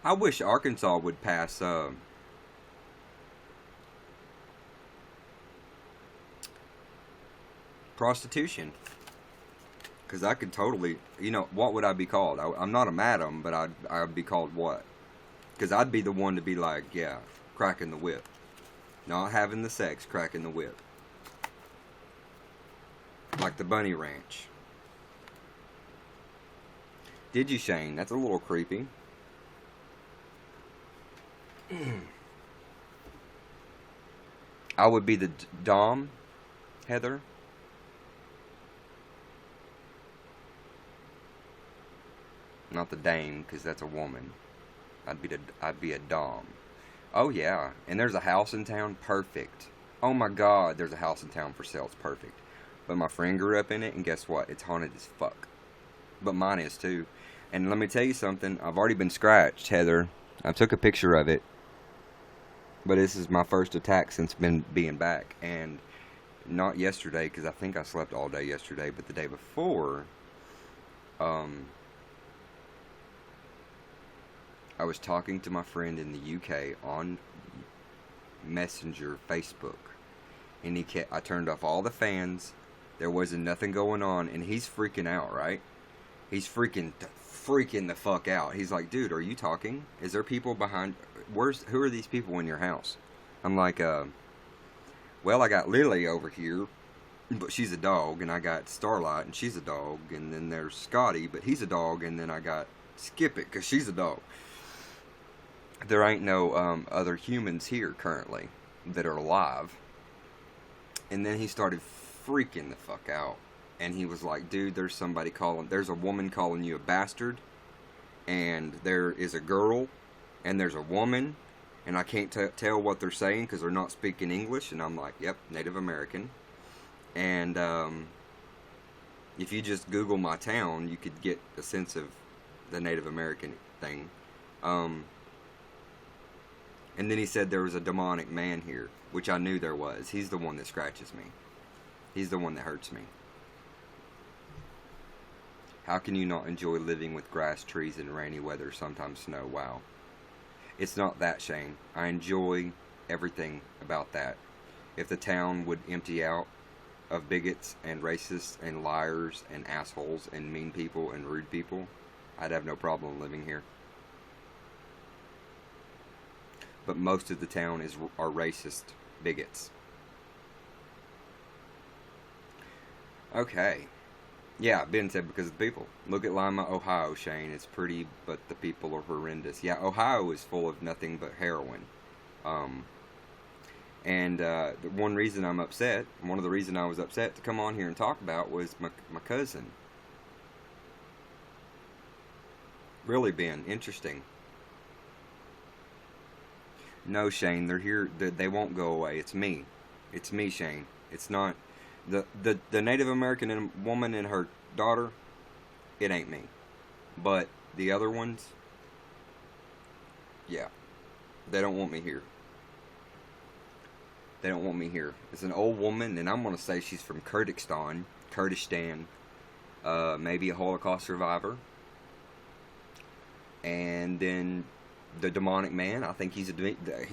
I wish Arkansas would pass, prostitution. Because I could totally, what would I be called? I'm not a madam, but I'd be called what? Because I'd be the one to be like, yeah, cracking the whip. Not having the sex, cracking the whip. Like the Bunny Ranch. Did you, Shane? That's a little creepy. I would be the Dom, Heather. Not the dame, because that's a woman. I'd be a Dom. Oh yeah, and there's a house in town, perfect. Oh my God, there's a house in town for sale, it's perfect. But my friend grew up in it, and guess what? It's haunted as fuck. But mine is too. And let me tell you something, I've already been scratched, Heather. I took a picture of it. But this is my first attack since being back. And not yesterday, because I think I slept all day yesterday, but the day before, I was talking to my friend in the UK on Messenger Facebook. And I turned off all the fans. There wasn't nothing going on, and he's freaking out, right? He's freaking the fuck out. He's like, dude, are you talking? Is there people behind? Who are these people in your house? I'm like, well, I got Lily over here, but she's a dog, and I got Starlight, and she's a dog, and then there's Scotty, but he's a dog, and then I got Skip It, because she's a dog. There ain't no other humans here currently that are alive. And then he started freaking the fuck out. And he was like, dude, there's a woman calling you a bastard. And there is a girl. And there's a woman. And I can't tell what they're saying because they're not speaking English. And I'm like, yep, Native American. And if you just Google my town, you could get a sense of the Native American thing. And then he said there was a demonic man here, which I knew there was. He's the one that scratches me. He's the one that hurts me. How can you not enjoy living with grass, trees, and rainy weather, sometimes snow? Wow. It's not that, Shane. I enjoy everything about that. If the town would empty out of bigots and racists and liars and assholes and mean people and rude people, I'd have no problem living here. But most of the town are racist bigots. Okay. Yeah, Ben said because of the people. Look at Lima, Ohio, Shane. It's pretty, but the people are horrendous. Yeah, Ohio is full of nothing but heroin. The one reason I'm upset, one of the reasons I was upset to come on here and talk about was my cousin. Really, Ben, interesting. No, Shane, they're here. They won't go away. It's me. It's me, Shane. It's not the Native American woman and her daughter. It ain't me. But the other ones, yeah, they don't want me here. They don't want me here. It's an old woman, and I'm gonna say she's from Kurdistan, maybe a Holocaust survivor. And then the demonic man, I think he's a demon. I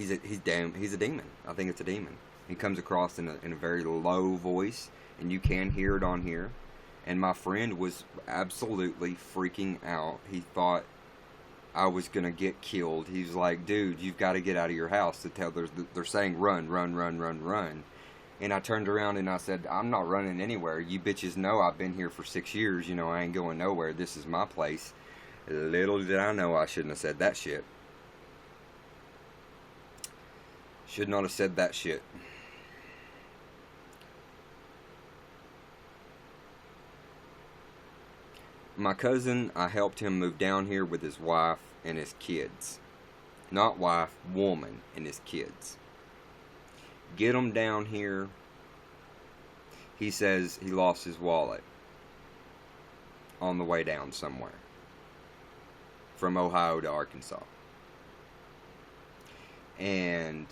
think it's a demon. He comes across in a very low voice, and you can hear it on here. And my friend was absolutely freaking out. He thought I was gonna get killed. He's like, dude, you've got to get out of your house. They're saying run, run, run, run, run. And I turned around and I said, I'm not running anywhere. You bitches know I've been here for 6 years. I ain't going nowhere. This is my place. Little did I know I shouldn't have said that shit. Should not have said that shit. My cousin, I helped him move down here with his wife and his kids. Not wife, woman, and his kids. Get him down here. He says he lost his wallet on the way down somewhere. From Ohio to Arkansas. And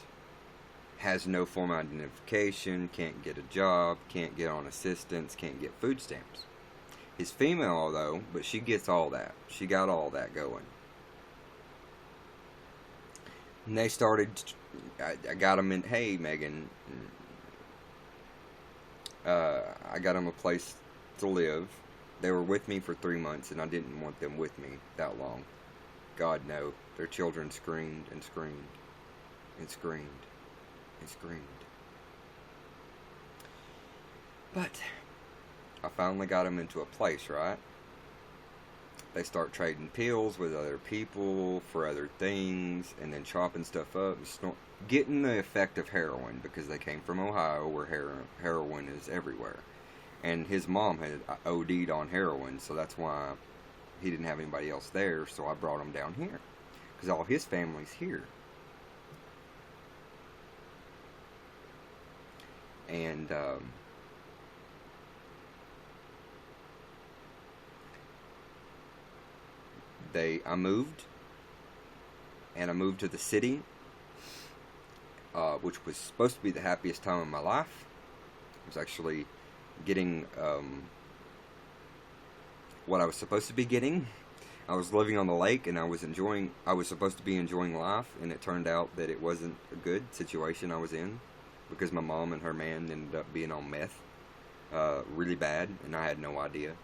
has no form of identification, can't get a job, can't get on assistance, can't get food stamps. He's female though, but she gets all that. She got all that going. And they started, I got him in, hey Megan, I got him a place to live. They were with me for 3 months, and I didn't want them with me that long. God, no. Their children screamed and screamed and screamed and screamed. But I finally got them into a place, right? They start trading pills with other people for other things, and then chopping stuff up, and getting the effect of heroin, because they came from Ohio, where heroin is everywhere. And his mom had OD'd on heroin, so that's why he didn't have anybody else there, so I brought him down here. Because all his family's here. And, I moved, and I moved to the city, which was supposed to be the happiest time of my life. I was actually getting what I was supposed to be getting. I was living on the lake, and I was supposed to be enjoying life, and it turned out that it wasn't a good situation I was in, because my mom and her man ended up being on meth, really bad, and I had no idea.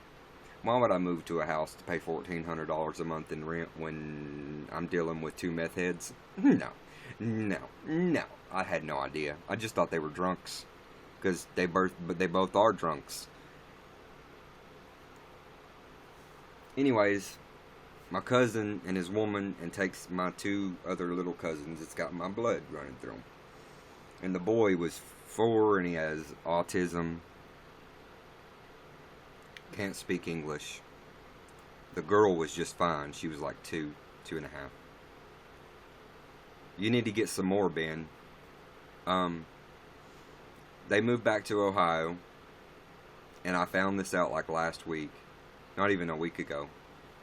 Why would I move to a house to pay $1,400 a month in rent when I'm dealing with 2 meth heads? No. I had no idea. I just thought they were drunks, because they both are drunks. Anyways, my cousin and his woman, and takes my 2 other little cousins. It's got my blood running through them. And the boy was 4, and he has autism. Can't speak English. The girl was just fine. She was like 2.5. You need to get some more, Ben. They moved back to Ohio, and I found this out like last week. Not even a week ago.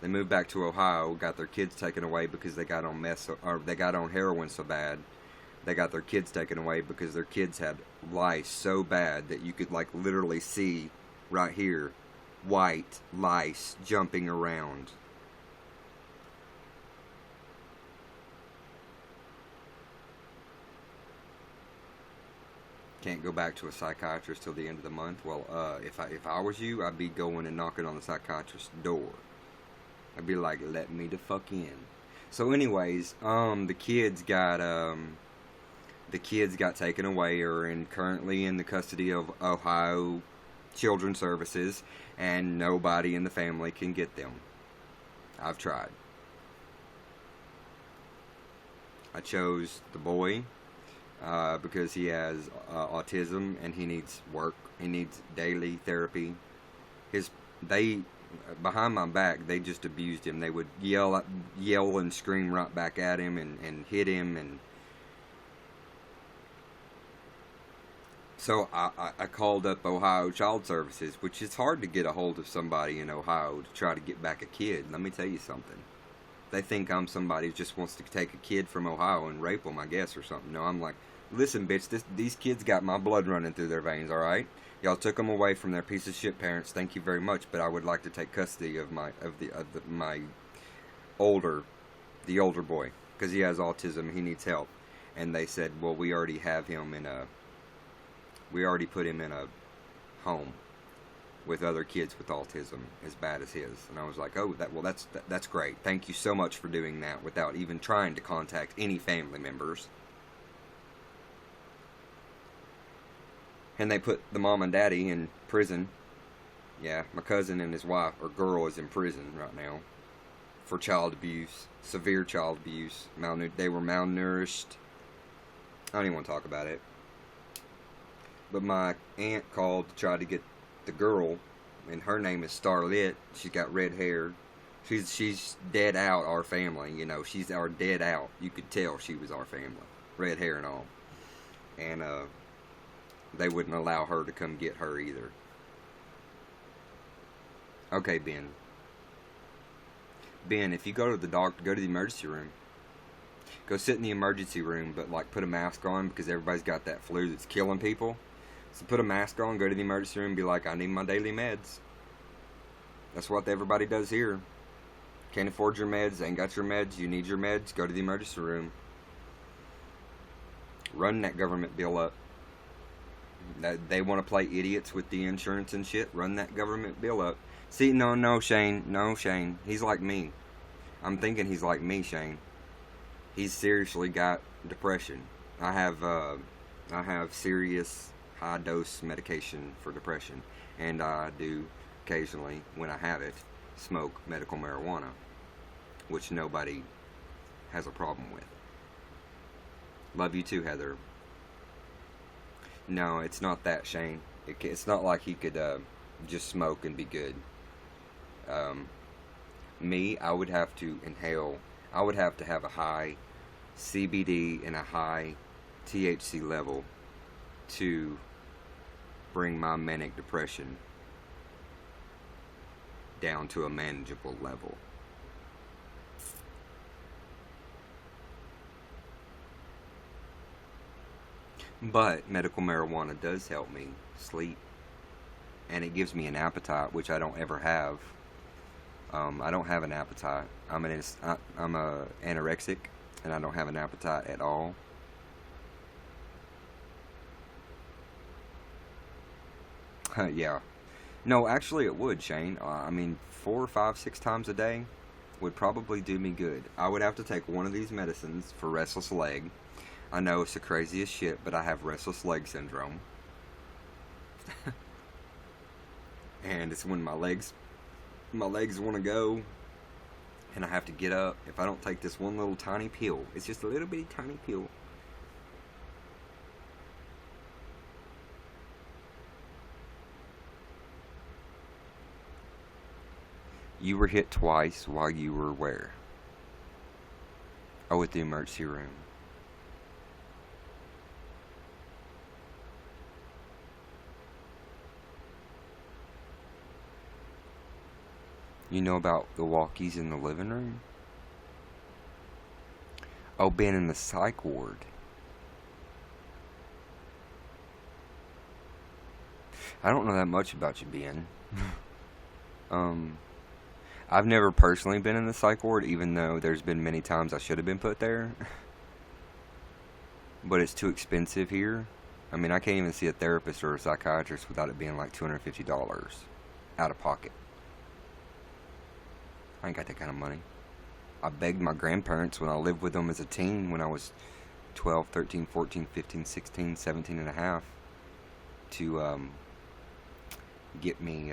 They moved back to Ohio, got their kids taken away because they got on heroin so bad. They got their kids taken away because their kids had lice so bad that you could like literally see right here white lice jumping around. Can't go back to a psychiatrist till the end of the month. Well, if I was you, I'd be going and knocking on the psychiatrist's door. I'd be like, let me the fuck in. So anyways, the kids got taken away, or currently in the custody of Ohio Children's Services, and nobody in the family can get them. I've tried. I chose the boy because he has autism, and he needs work. He needs daily therapy. Behind my back, they just abused him. They would yell and scream right back at him, and hit him, and so I called up Ohio Child Services, which is hard to get a hold of somebody in Ohio to try to get back a kid. Let me tell you something. They think I'm somebody who just wants to take a kid from Ohio and rape them, I guess, or something. No, I'm like, listen, bitch, these kids got my blood running through their veins, alright? Y'all took them away from their piece of shit parents, thank you very much, but I would like to take custody of my older boy, because he has autism, he needs help. And they said, well, we already put him in a home with other kids with autism as bad as his. And I was like, oh, that's great. Thank you so much for doing that without even trying to contact any family members. And they put the mom and daddy in prison. Yeah, my cousin and his wife, or girl, is in prison right now for child abuse, severe child abuse. They were malnourished. I don't even want to talk about it. But my aunt called to try to get the girl, and her name is Starlit. She's got red hair. She's dead out our family, you know. She's our dead out. You could tell she was our family. Red hair and all. And they wouldn't allow her to come get her either. Okay, Ben. Ben, if you go to the doctor, go to the emergency room. Go sit in the emergency room, but like put a mask on, because everybody's got that flu that's killing people. So put a mask on, go to the emergency room, and be like, I need my daily meds. That's what everybody does here. Can't afford your meds, ain't got your meds, you need your meds, go to the emergency room. Run that government bill up. They want to play idiots with the insurance and shit. Run that government bill up. See, no, Shane. No, Shane. He's like me. I'm thinking he's like me, Shane. He's seriously got depression. I have serious high dose medication for depression, and I do occasionally, when I have it, smoke medical marijuana, which nobody has a problem with. Love you too, Heather. No, it's not that, Shane. It's not like he could just smoke and be good. Um, Me, I would have to inhale. I would have to have a high CBD and a high THC level to bring my manic depression down to a manageable level. But medical marijuana does help me sleep, and it gives me an appetite, which I don't ever have. I don't have an appetite. I'm a anorexic, and I don't have an appetite at all. Yeah. No, actually, it would, Shane. I mean, 4, 5, 6 times a day would probably do me good. I would have to take one of these medicines for restless leg. I know it's the craziest shit, but I have restless leg syndrome. And it's when my legs want to go, and I have to get up. If I don't take this one little tiny pill, it's just a little bitty tiny pill. You were hit twice while you were where? Oh, at the emergency room. You know about the walkies in the living room? Oh, being in the psych ward. I don't know that much about you, Ben. um, I've never personally been in the psych ward, even though there's been many times I should have been put there. But it's too expensive here. I mean, I can't even see a therapist or a psychiatrist without it being like $250 out of pocket. I ain't got that kind of money. I begged my grandparents when I lived with them as a teen, when I was 12, 13, 14, 15, 16, 17 and a half, to get me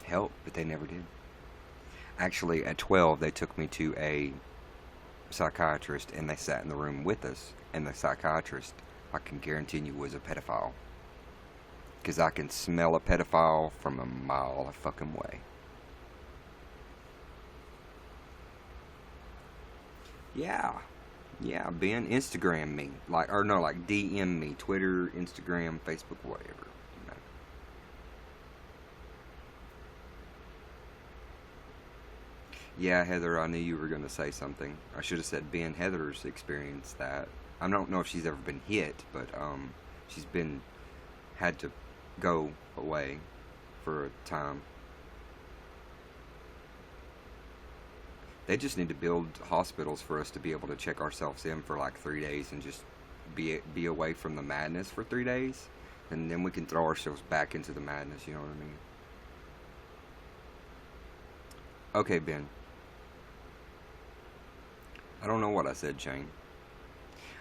help, but they never did. Actually, at 12, they took me to a psychiatrist, and they sat in the room with us, and the psychiatrist, I can guarantee you, was a pedophile. Because I can smell a pedophile from a mile a fucking way. Yeah. Yeah, Ben, Instagram me. Like DM me. Twitter, Instagram, Facebook, whatever. You know. Yeah, Heather, I knew you were going to say something. I should have said Ben. Heather's experienced that. I don't know if she's ever been hit, but she's had to go away for a time. They just need to build hospitals for us to be able to check ourselves in for like 3 days and just be away from the madness for 3 days, and then we can throw ourselves back into the madness. You know what I mean? Okay, Ben. I don't know what I said, Shane.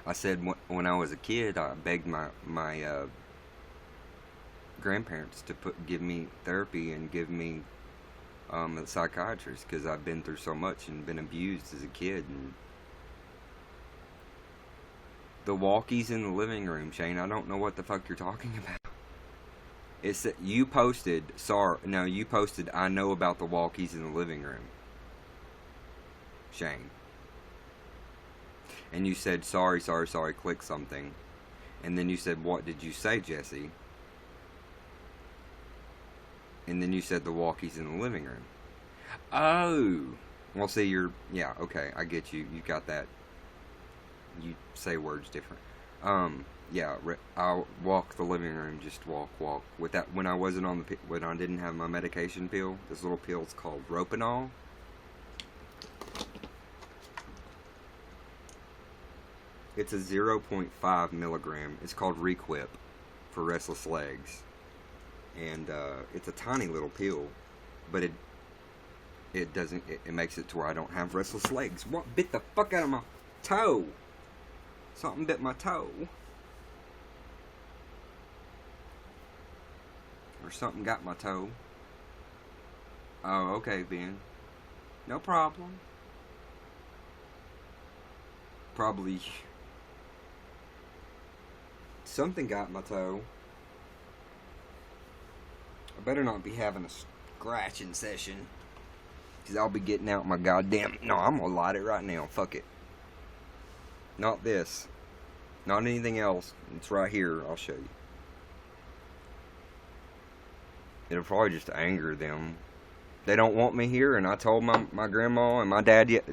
I said when I was a kid, I begged my grandparents to give me therapy and give me a psychiatrist, because I've been through so much and been abused as a kid. And the walkies in the living room, Shane, I don't know what the fuck you're talking about. It's that you posted, you posted, I know about the walkies in the living room, Shane. And you said, sorry, click something. And then you said, what did you say, Jesse? And then you said the walkies in the living room. Oh! Well, see, yeah, okay, I get you. You got that. You say words different. Yeah, I'll walk the living room, just walk. With that, when I wasn't when I didn't have my medication pill, this little pill's called Ropanol. It's a 0.5 milligram. It's called Requip for restless legs. and it's a tiny little pill, but it doesn't. It makes it to where I don't have restless legs. What bit the fuck out of my toe? Something bit my toe. Or something got my toe. Oh, okay, Ben. No problem. Probably something got my toe. I better not be having a scratching session, because I'll be getting out my goddamn... No, I'm gonna light it right now. Fuck it. Not this. Not anything else. It's right here. I'll show you. It'll probably just anger them. They don't want me here, and I told my grandma and my dad yet.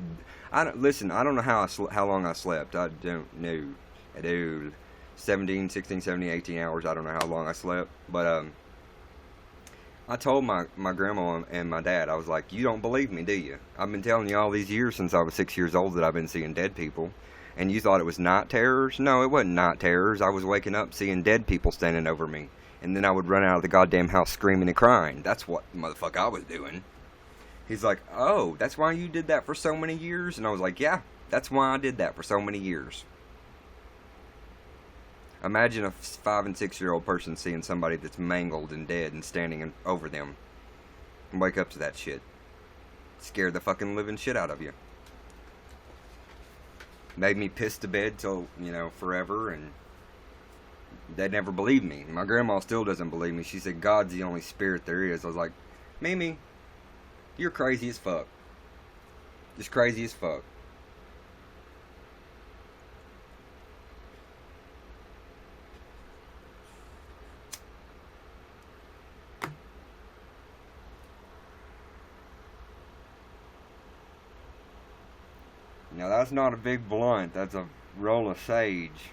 Listen, I don't know how long I slept. I don't know. I do 17, 16, 17, 18 hours. I don't know how long I slept. But I told my grandma and my dad, I was like, you don't believe me, do you? I've been telling you all these years since I was 6 years old that I've been seeing dead people. And you thought it was night terrors? No, it wasn't night terrors. I was waking up seeing dead people standing over me. And then I would run out of the goddamn house screaming and crying. That's what motherfucker I was doing. He's like, oh, that's why you did that for so many years? And I was like, yeah, that's why I did that for so many years. Imagine a 5 and 6 year old person seeing somebody that's mangled and dead and standing over them. And wake up to that shit. Scare the fucking living shit out of you. Made me piss to bed till, forever, and they never believed me. My grandma still doesn't believe me. She said, God's the only spirit there is. I was like, Mimi, you're crazy as fuck. Just crazy as fuck. Now that's not a big blunt. That's a roll of sage.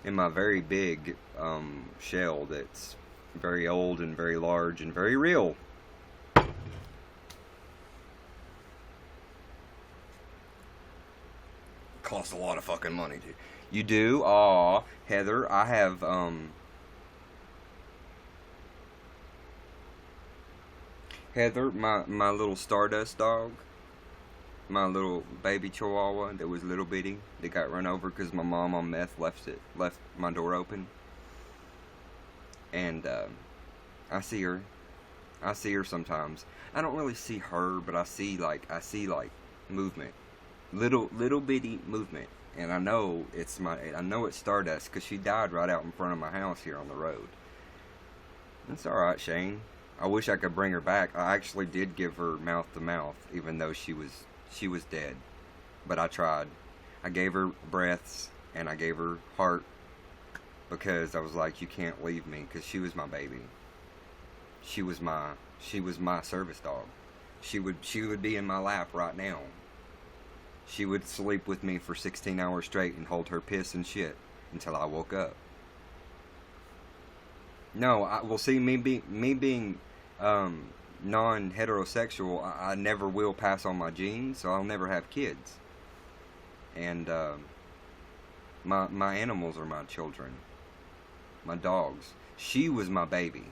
In my very big shell that's very old and very large and very real. Costs a lot of fucking money, dude. You do? Aw, Heather, I have Heather, my little Stardust dog, my little baby Chihuahua that was little bitty, that got run over because my mom on meth left my door open. And I see her sometimes. I don't really see her, but I see movement, little bitty movement, and I know it's Stardust because she died right out in front of my house here on the road. It's all right, Shane. I wish I could bring her back. I actually did give her mouth to mouth, even though she was dead. But I tried. I gave her breaths and I gave her heart because I was like, you can't leave me, because she was my baby. She was my service dog. She would be in my lap right now. She would sleep with me for 16 hours straight and hold her piss and shit until I woke up. No, see, me being non-heterosexual, I never will pass on my genes, so I'll never have kids. And my animals are my children. My dogs. She was my baby.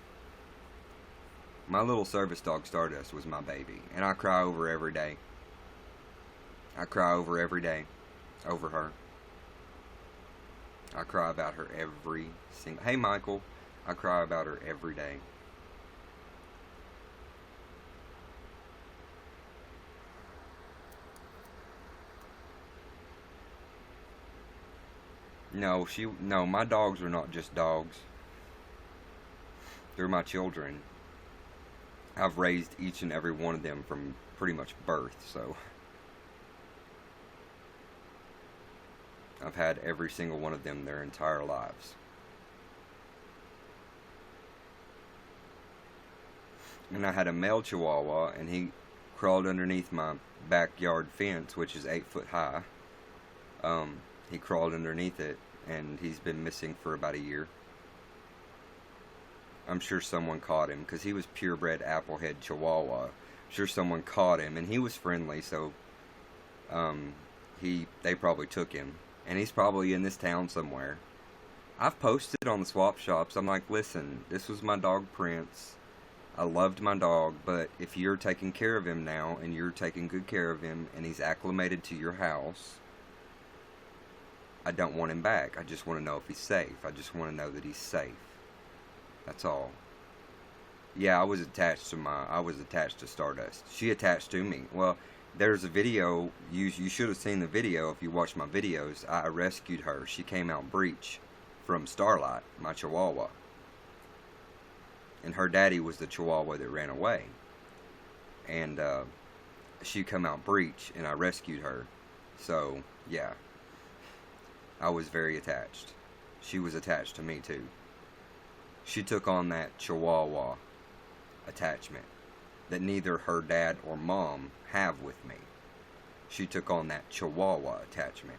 My little service dog Stardust was my baby, and I cry over her every day. I cry over every day over her. I cry about her every single... Hey, Michael. I cry about her every day. No, my dogs are not just dogs. They're my children. I've raised each and every one of them from pretty much birth, so... I've had every single one of them their entire lives. And I had a male Chihuahua, and he crawled underneath my backyard fence, which is 8 foot high. He crawled underneath it, and he's been missing for about a year. I'm sure someone caught him, because he was purebred Applehead Chihuahua. I'm sure someone caught him, and he was friendly, so they probably took him. and he's probably in this town somewhere. I've posted on the swap shops. I'm like, listen, this was my dog Prince. I loved my dog, but if you're taking care of him now and you're taking good care of him and he's acclimated to your house, I don't want him back. I just want to know if he's safe. I just want to know that he's safe. That's all. Yeah, I was attached to Stardust. She attached to me. Well, there's a video. You should have seen the video if you watched my videos. I rescued her. She came out breech from Starlight, my Chihuahua. And her daddy was the Chihuahua that ran away. And she come out breech, and I rescued her. So, yeah. I was very attached. She was attached to me, too. She took on that Chihuahua attachment that neither her dad or mom have with me. She took on that Chihuahua attachment.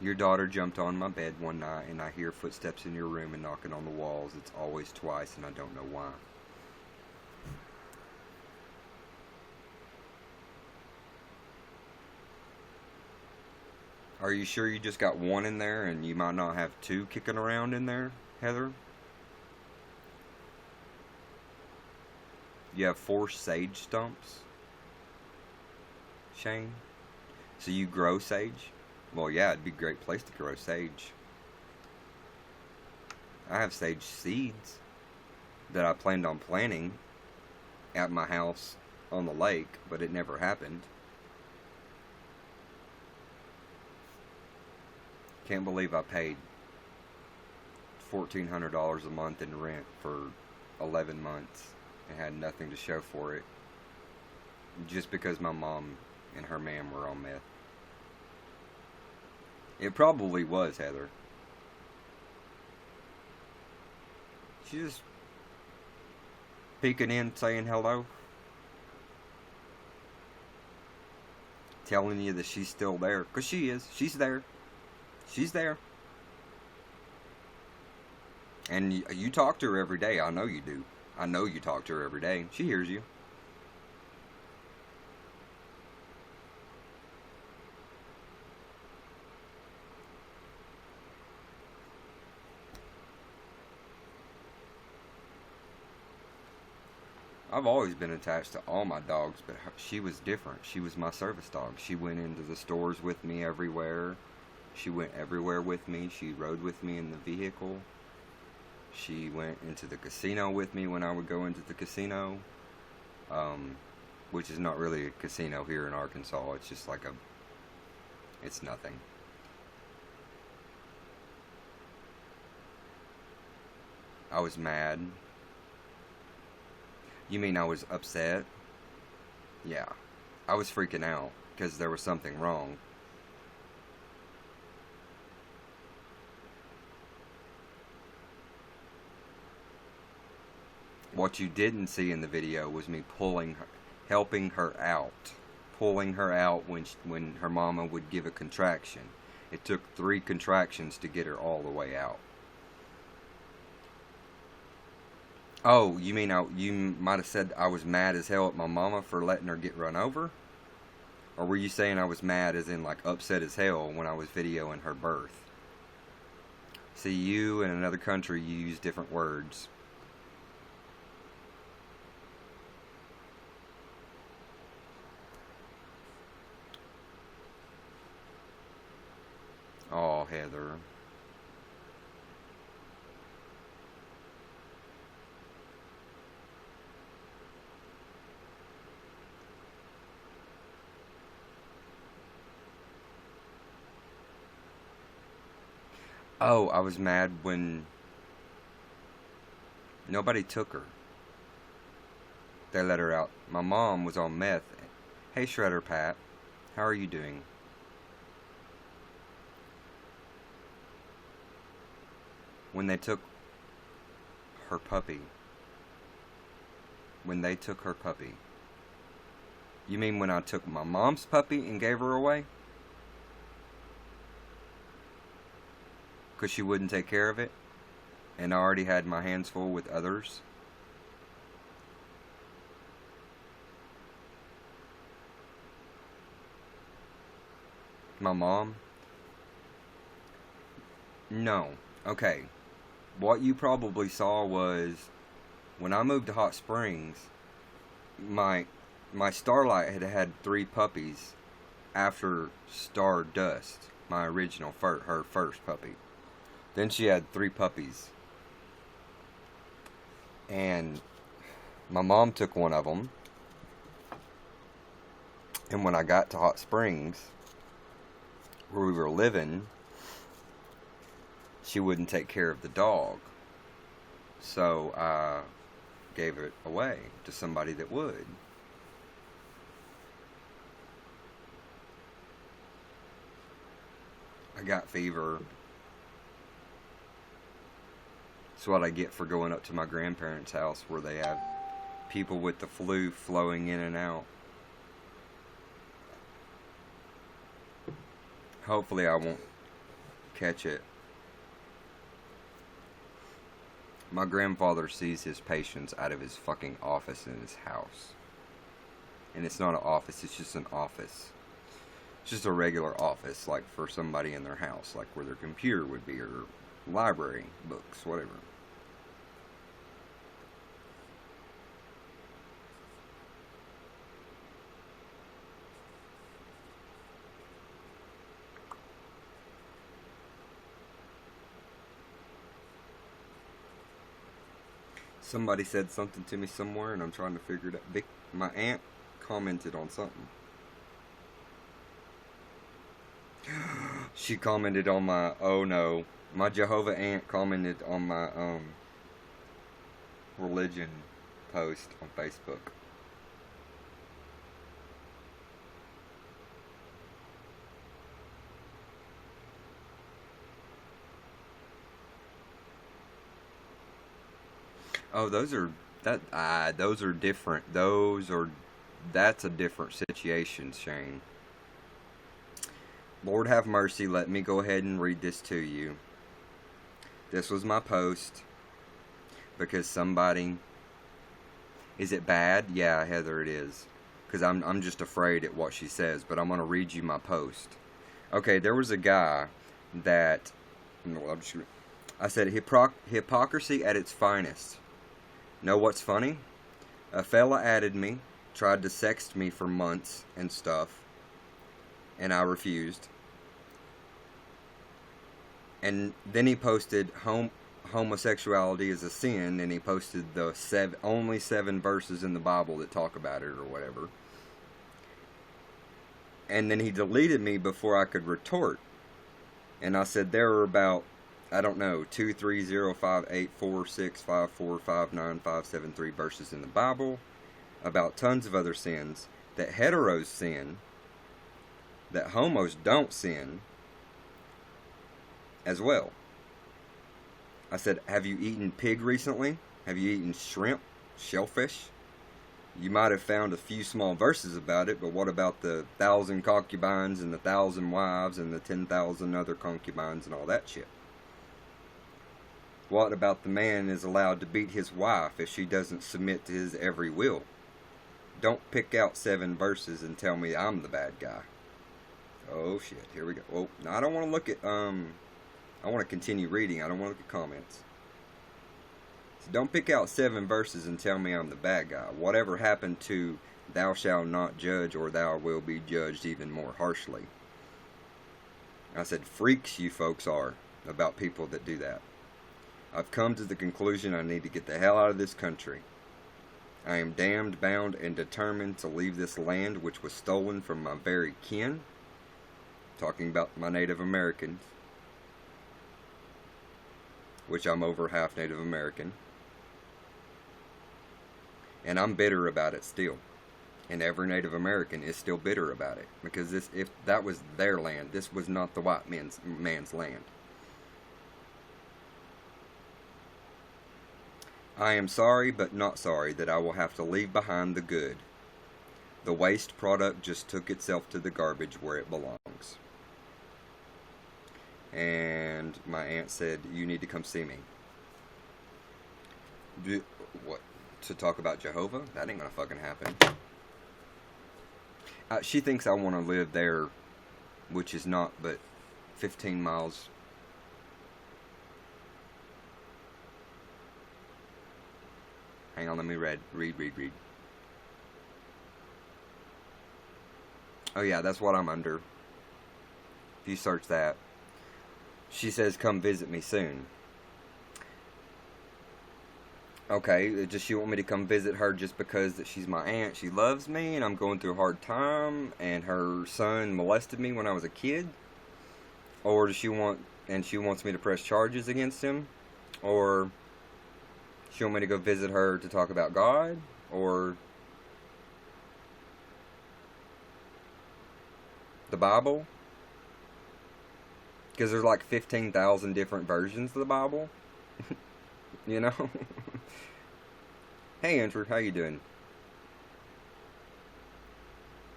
Your daughter jumped on my bed one night and I hear footsteps in your room and knocking on the walls. It's always twice and I don't know why. Are you sure you just got one in there and you might not have two kicking around in there, Heather? You have 4 sage stumps, Shane? So you grow sage? Well, yeah, it'd be a great place to grow sage. I have sage seeds that I planned on planting at my house on the lake, but it never happened. Can't believe I paid $1,400 a month in rent for 11 months and had nothing to show for it, just because my mom and her man were on meth. It probably was, Heather. She's just peeking in, saying hello, telling you that she's still there, because she is. She's there. She's there. And you talk to her every day. I know you do. I know you talk to her every day. She hears you. I've always been attached to all my dogs, but she was different. She was my service dog. She went into the stores with me everywhere. She went everywhere with me. She rode with me in the vehicle. She went into the casino with me when I would go into the casino, which is not really a casino here in Arkansas. It's just like it's nothing. I was mad. You mean I was upset? Yeah. I was freaking out because there was something wrong. What you didn't see in the video was me helping her out. Pulling her out when her mama would give a contraction. It took 3 contractions to get her all the way out. Oh, you mean you might have said I was mad as hell at my mama for letting her get run over? Or were you saying I was mad as in like upset as hell when I was videoing her birth? See, you in another country, you use different words. Oh, Heather. Oh, I was mad when nobody took her. They let her out. My mom was on meth. Hey, Shredder Pat. How are you doing? When they took her puppy. When they took her puppy. You mean when I took my mom's puppy and gave her away? Because she wouldn't take care of it? And I already had my hands full with others? my mom? No. Okay. What you probably saw was when I moved to Hot Springs, my Starlight had 3 puppies after Stardust, my original her first puppy. Then she had 3 puppies. And my mom took one of them. And when I got to Hot Springs, where we were living, she wouldn't take care of the dog. So I gave it away to somebody that would. I got fever. That's what I get for going up to my grandparents' house where they have people with the flu flowing in and out. Hopefully I won't catch it. My grandfather sees his patients out of his fucking office in his house. And it's not an office, it's just an office. It's just a regular office, like for somebody in their house, like where their computer would be, or library, books, whatever. Somebody said something to me somewhere, and I'm trying to figure it out. My aunt commented on something. She commented on my, oh no, my Jehovah aunt commented on my religion post on Facebook. Oh, those are different. That's a different situation, Shane. Lord have mercy, let me go ahead and read this to you. This was my post because somebody... Is it bad? Yeah, Heather, it is. Because I'm just afraid at what she says, but I'm going to read you my post. Okay, there was a guy that... I said, hypocrisy at its finest. Know what's funny? A fella added me, tried to sext me for months and stuff, and I refused. And then he posted homosexuality is a sin, and he posted the only 7 verses in the Bible that talk about it or whatever. And then he deleted me before I could retort. And I said there are about, I don't know, 2, 3, 0, 5, 8, 4, 6, 5, 4, 5, 9, 5, 7, 3 verses in the Bible about tons of other sins, that heteros sin, that homos don't sin, as well. I said, have you eaten pig recently? Have you eaten shrimp? Shellfish? You might have found a few small verses about it, but what about the 1,000 concubines and the 1,000 wives and the 10,000 other concubines and all that shit? What about the man is allowed to beat his wife if she doesn't submit to his every will? Don't pick out 7 verses and tell me I'm the bad guy. Oh shit, here we go. Well, now I don't want to look at, I want to continue reading. I don't want to look at comments. So don't pick out 7 verses and tell me I'm the bad guy. Whatever happened to thou shalt not judge, or thou will be judged even more harshly? I said, freaks you folks are about people that do that. I've come to the conclusion I need to get the hell out of this country. I am damned, bound, and determined to leave this land which was stolen from my very kin. Talking about my Native Americans, which I'm over half Native American. And I'm bitter about it still. And every Native American is still bitter about it. Because if that was their land, this was not the white man's land. I am sorry, but not sorry, that I will have to leave behind the good. The waste product just took itself to the garbage where it belongs. And my aunt said, you need to come see me. What? To talk about Jehovah? That ain't gonna fucking happen. She thinks I want to live there which is not but 15 miles. Hang on, let me read. Oh yeah, that's what I'm under. If you search that. She says, come visit me soon. Okay, does she want me to come visit her just because that she's my aunt, she loves me, and I'm going through a hard time, and her son molested me when I was a kid? Or does she want, and she wants me to press charges against him? Or she want me to go visit her to talk about God? Or the Bible? Because there's like 15,000 different versions of the Bible. You know? Hey Andrew, how you doing?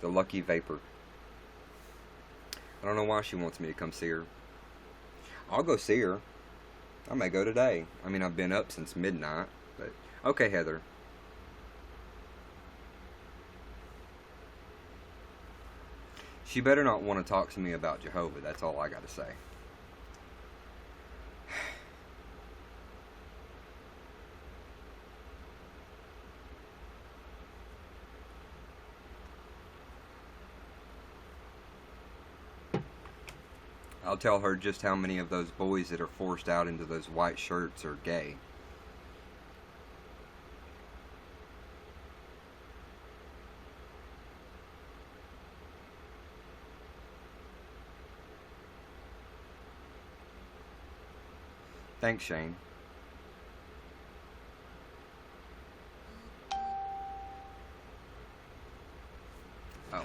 The Lucky Vapor. I don't know why she wants me to come see her. I'll go see her. I may go today. I mean, I've been up since midnight, but okay, Heather. She better not want to talk to me about Jehovah. That's all I got to say. I'll tell her just how many of those boys that are forced out into those white shirts are gay. Thanks, Shane. Oh.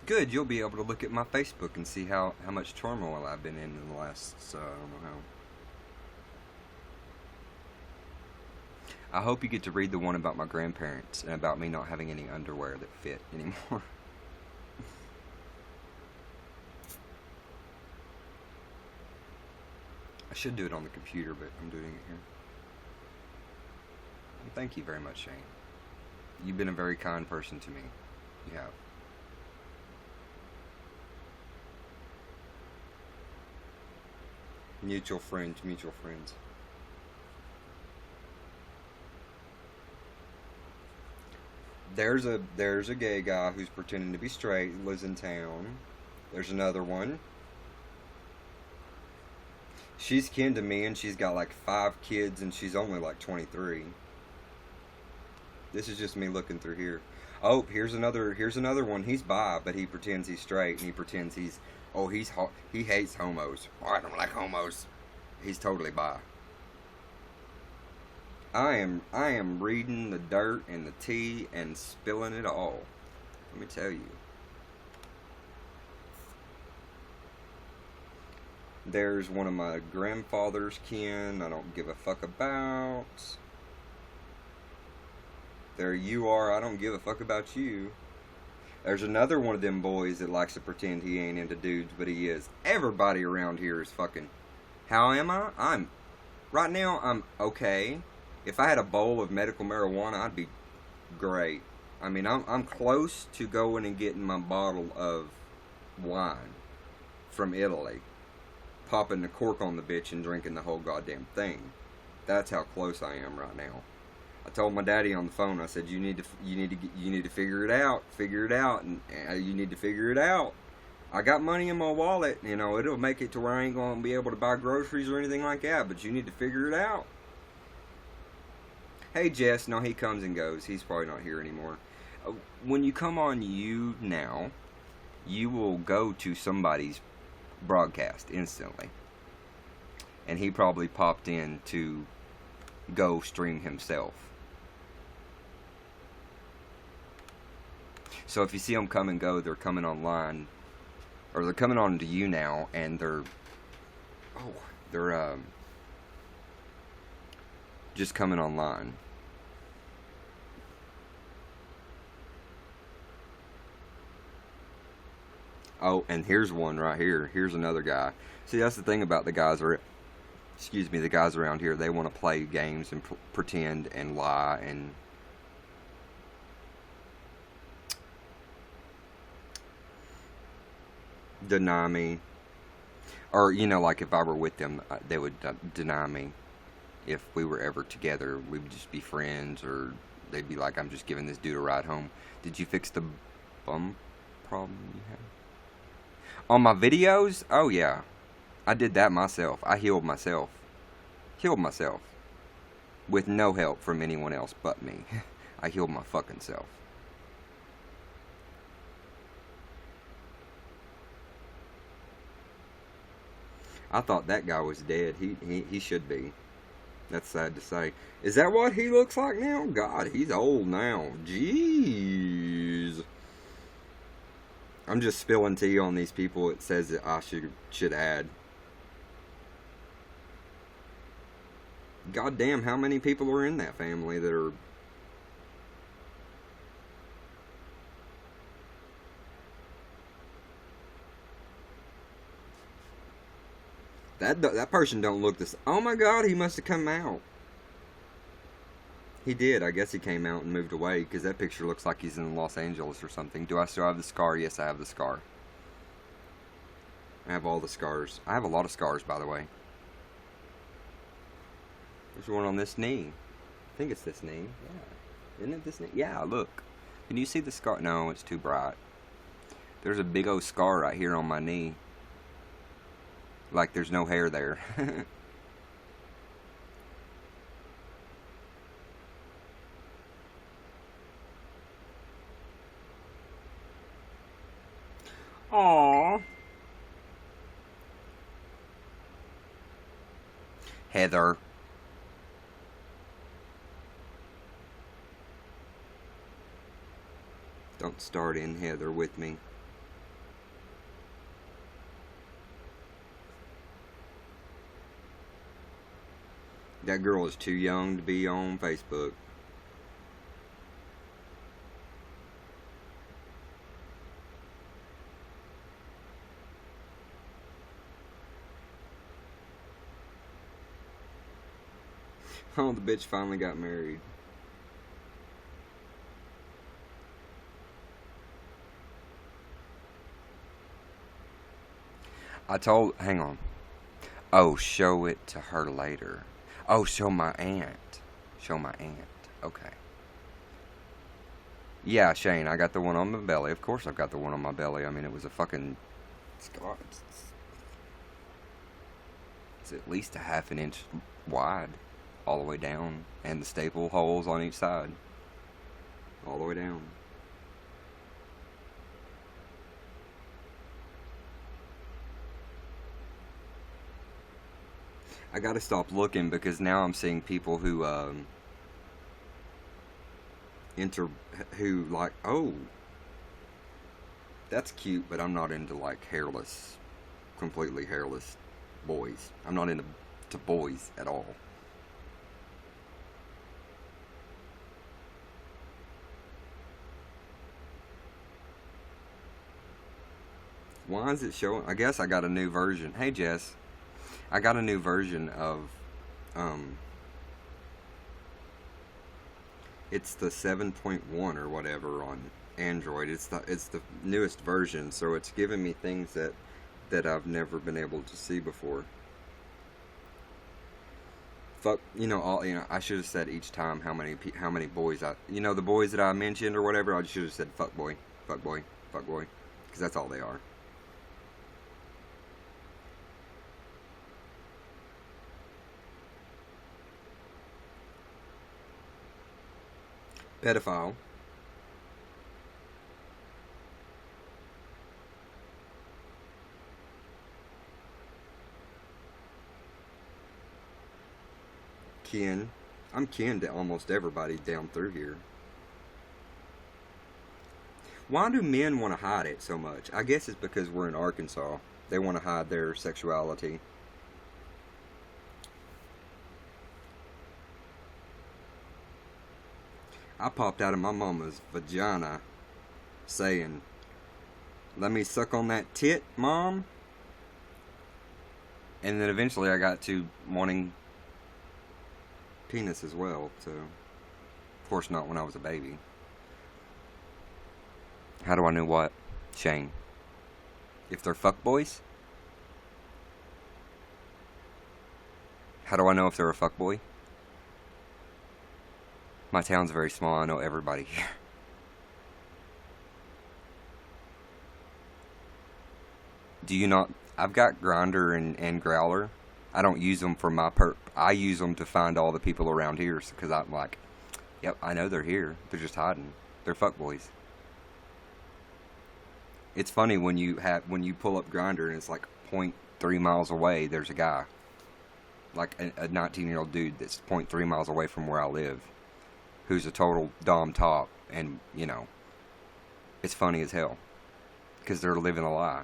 Good, you'll be able to look at my Facebook and see how much turmoil I've been in the last, I don't know how. I hope you get to read the one about my grandparents and about me not having any underwear that fit anymore. I should do it on the computer, but I'm doing it here. And thank you very much, Shane. You've been a very kind person to me. You have. Mutual friends. There's a gay guy who's pretending to be straight, lives in town. There's another one. She's kin to me, and she's got like 5 kids, and she's only like 23. This is just me looking through here. Oh, here's another one. He's bi, but he pretends he's straight, and he pretends he hates homos. Oh, I don't like homos. He's totally bi. I am reading the dirt and the tea and spilling it all. Let me tell you. There's one of my grandfather's kin I don't give a fuck about. There you are, I don't give a fuck about you. There's another one of them boys that likes to pretend he ain't into dudes, but he is. Everybody around here is fucking... How am I? Right now, I'm okay. If I had a bowl of medical marijuana, I'd be great. I mean, I'm close to going and getting my bottle of wine from Italy. Popping the cork on the bitch and drinking the whole goddamn thing. That's how close I am right now. I told my daddy on the phone. I said, you need to figure it out, and you need to figure it out. I got money in my wallet, you know, it'll make it to where I ain't gonna be able to buy groceries or anything like that. But you need to figure it out. Hey Jess, no, he comes and goes. He's probably not here anymore. When you come on YouNow, you will go to somebody's broadcast instantly, and he probably popped in to go stream himself. So if you see them come and go, they're coming online, or they're coming on to YouNow, and they're just coming online. Oh, and here's one right here. Here's another guy. See, that's the thing about the guys around here. They want to play games and pretend and lie and deny me. Or, you know, like if I were with them, they would deny me. If we were ever together, we would just be friends, or they'd be like, I'm just giving this dude a ride home. Did you fix the bum problem you had? On my videos? Oh, yeah. I did that myself. I healed myself. Healed myself. With no help from anyone else but me. I healed my fucking self. I thought that guy was dead. He should be. That's sad to say. Is that what he looks like now? God, he's old now. Jeez. I'm just spilling tea on these people it says that I should add. God damn, how many people are in that family that are... That person don't look this... Oh my God, he must have come out. He did. I guess he came out and moved away, because that picture looks like he's in Los Angeles or something. Do I still have the scar? Yes, I have the scar. I have all the scars. I have a lot of scars, by the way. There's one on this knee. I think it's this knee. Yeah. Isn't it this knee? Yeah, look. Can you see the scar? No, it's too bright. There's a big old scar right here on my knee. Like there's no hair there. Aww. Heather. Don't start in, Heather, with me. That girl is too young to be on Facebook. Oh, the bitch finally got married. Hang on. Oh, show it to her later. Oh, show my aunt. Show my aunt. Okay. Yeah, Shane, I got the one on my belly. Of course I've got the one on my belly. I mean, it was a fucking... It's at least a half an inch wide. All the way down. And the staple holes on each side. All the way down. I gotta stop looking because now I'm seeing people who who like, oh, that's cute, but I'm not into like hairless, completely hairless boys. I'm not into boys at all. Why is it showing? I guess I got a new version. Hey, Jess. I got a new version of, it's the 7.1 or whatever on Android. It's the newest version, so it's giving me things that I've never been able to see before. Fuck, I should have said each time how many boys the boys that I mentioned or whatever. I should have said fuck boy, fuck boy, fuck boy, because that's all they are. Pedophile. Kin. I'm kin to almost everybody down through here. Why do men want to hide it so much? I guess it's because we're in Arkansas. They want to hide their sexuality. I popped out of my mama's vagina saying, "Let me suck on that tit, Mom." And then eventually I got to wanting penis as well, so of course not when I was a baby. How do I know what? Shane. If they're fuckboys? How do I know if they're a fuckboy? My town's very small. I know everybody here. Do you not? I've got Grinder and Growler. I don't use them for my I use them to find all the people around here because I'm like, yep, I know they're here. They're just hiding. They're fuckboys. It's funny when you pull up Grinder and it's like .3 miles away. There's a guy, like a 19-year-old dude that's .3 miles away from where I live, who's a total dom top, and you know, it's funny as hell because they're living a lie.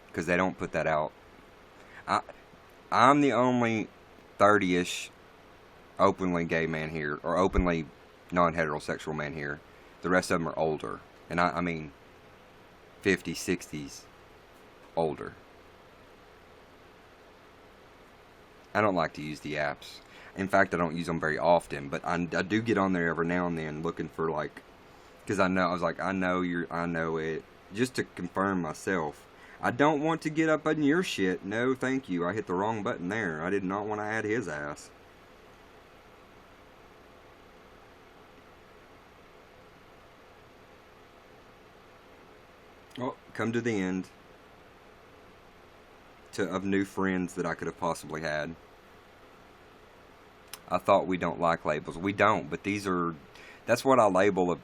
Because they don't put that out. I'm the only 30-ish openly gay man here, or openly non-heterosexual man here. The rest of them are older. And I mean 50s, 60s, older. I don't like to use the apps. In fact, I don't use them very often, but I do get on there every now and then looking for, like, because I know it, just to confirm myself. I don't want to get up on your shit. No, thank you. I hit the wrong button there. I did not want to add his ass. Oh, come to the end of new friends that I could have possibly had. I thought we don't like labels. We don't, but that's what I label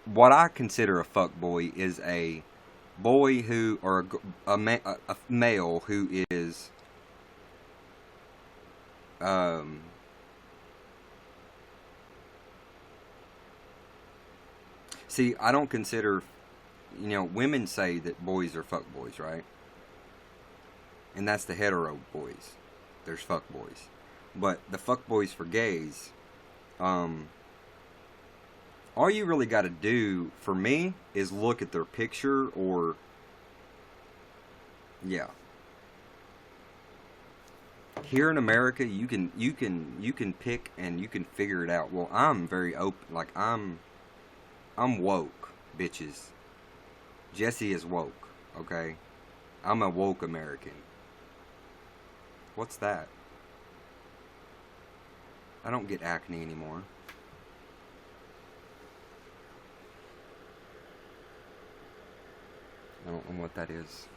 what I consider a fuckboy is a boy who, or a male who is see, I don't consider, women say that boys are fuckboys, right? And that's the hetero boys. There's fuckboys. But the fuckboys for gays, all you really got to do, for me, is look at their picture, or, yeah. Here in America, you can pick and you can figure it out. Well, I'm very open, like, I'm woke, bitches. Jesse is woke, okay? I'm a woke American. What's that? I don't get acne anymore. I don't know what that is.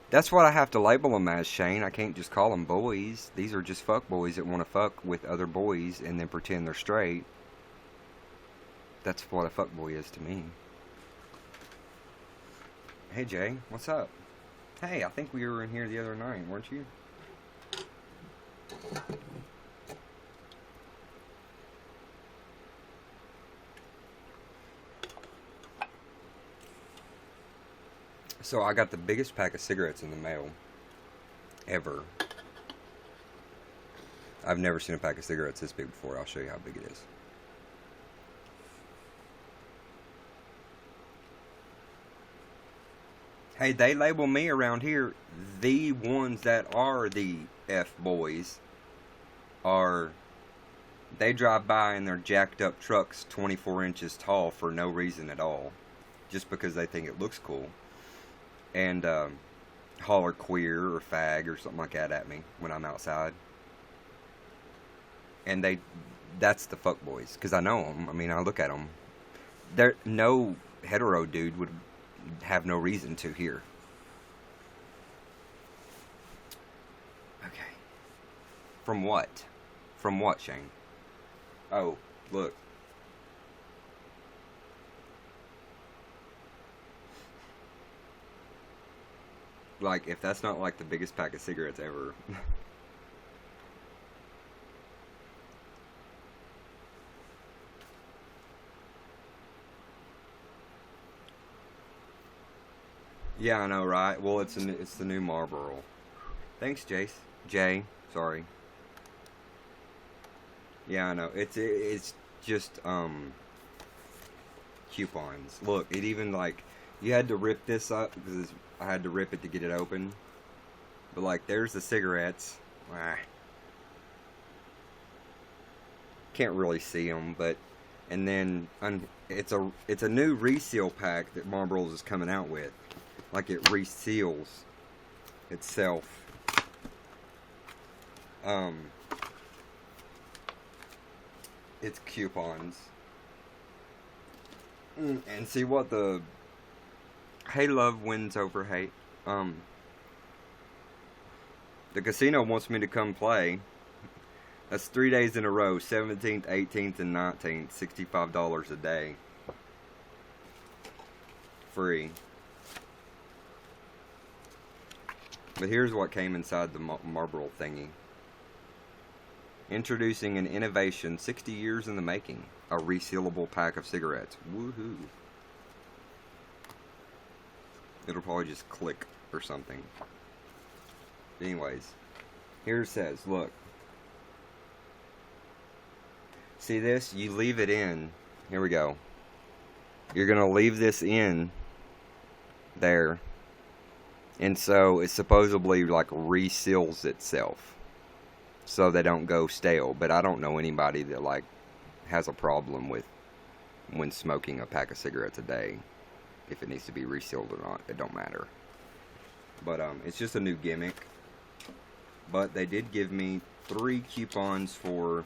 That's what I have to label them as, Shane. I can't just call them boys. These are just fuck boys that want to fuck with other boys and then pretend they're straight. That's what a fuck boy is to me. Hey, Jay, what's up? Hey, I think we were in here the other night, weren't you? So I got the biggest pack of cigarettes in the mail ever. I've never seen a pack of cigarettes this big before. I'll show you how big it is. Hey, they label me around here, the ones that are the F-boys they drive by in their jacked up trucks 24 inches tall for no reason at all. Just because they think it looks cool. And holler queer or fag or something like that at me when I'm outside. And that's the fuckboys, because I know them. I mean, I look at them. No hetero dude would have no reason to here. Okay. From what? From what, Shane? Oh, look. Like, if that's not like the biggest pack of cigarettes ever. Yeah, I know, right? Well, it's the new Marlboro. Thanks, Jace. Jay, sorry. Yeah, I know. It's just coupons. Look, it even like you had to rip this up because I had to rip it to get it open. But like, there's the cigarettes. Can't really see them, but and then it's a new reseal pack that Marlboro's is coming out with. Like it reseals itself. It's coupons. And see what the Hey love wins over hate. The casino wants me to come play. That's 3 days in a row, 17th, 18th, and 19th, $65 a day. Free. But here's what came inside the Marlboro thingy. Introducing an innovation 60 years in the making. A resealable pack of cigarettes. Woohoo. It'll probably just click or something. Anyways, here it says, look. See this? You leave it in. Here we go. You're going to leave this in there. And so it supposedly like reseals itself. So they don't go stale. But I don't know anybody that like has a problem with when smoking a pack of cigarettes a day. If it needs to be resealed or not. It don't matter. But it's just a new gimmick. But they did give me 3 coupons for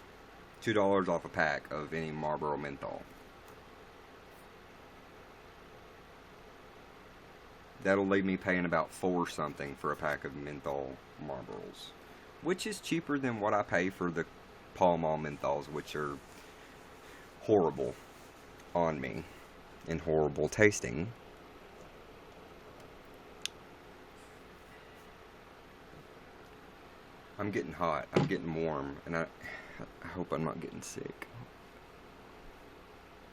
$2 off a pack of any Marlboro menthol. That'll leave me paying about $4 something for a pack of menthol Marlboros, which is cheaper than what I pay for the Pall Mall menthols, which are horrible on me and horrible tasting. I'm getting hot. I'm getting warm, and I hope I'm not getting sick.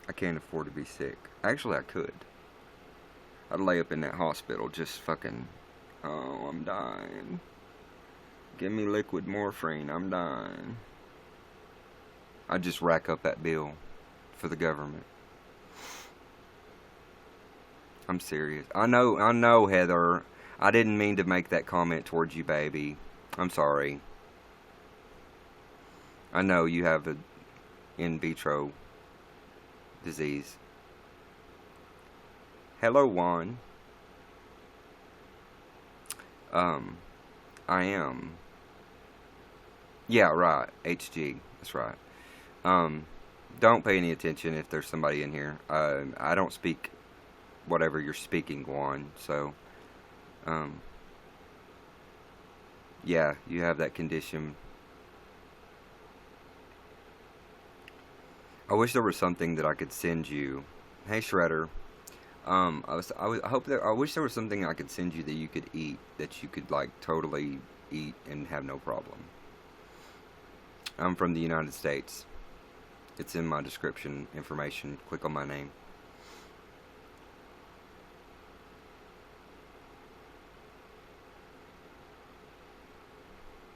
I can't afford to be sick. Actually, I could. I'd lay up in that hospital just fucking, oh, I'm dying. Give me liquid morphine, I'm dying. I'd just rack up that bill for the government. I'm serious. I know, Heather. I didn't mean to make that comment towards you, baby. I'm sorry. I know you have a in vitro disease. Hello, Juan. I am. Yeah, right. HG. That's right. Don't pay any attention if there's somebody in here. I don't speak whatever you're speaking, Juan. So, yeah, you have that condition. I wish there was something that I could send you. Hey, Shredder. I wish there was something I could send you that you could eat, that you could like totally eat and have no problem. I'm from the United States. It's in my description information. Click on my name.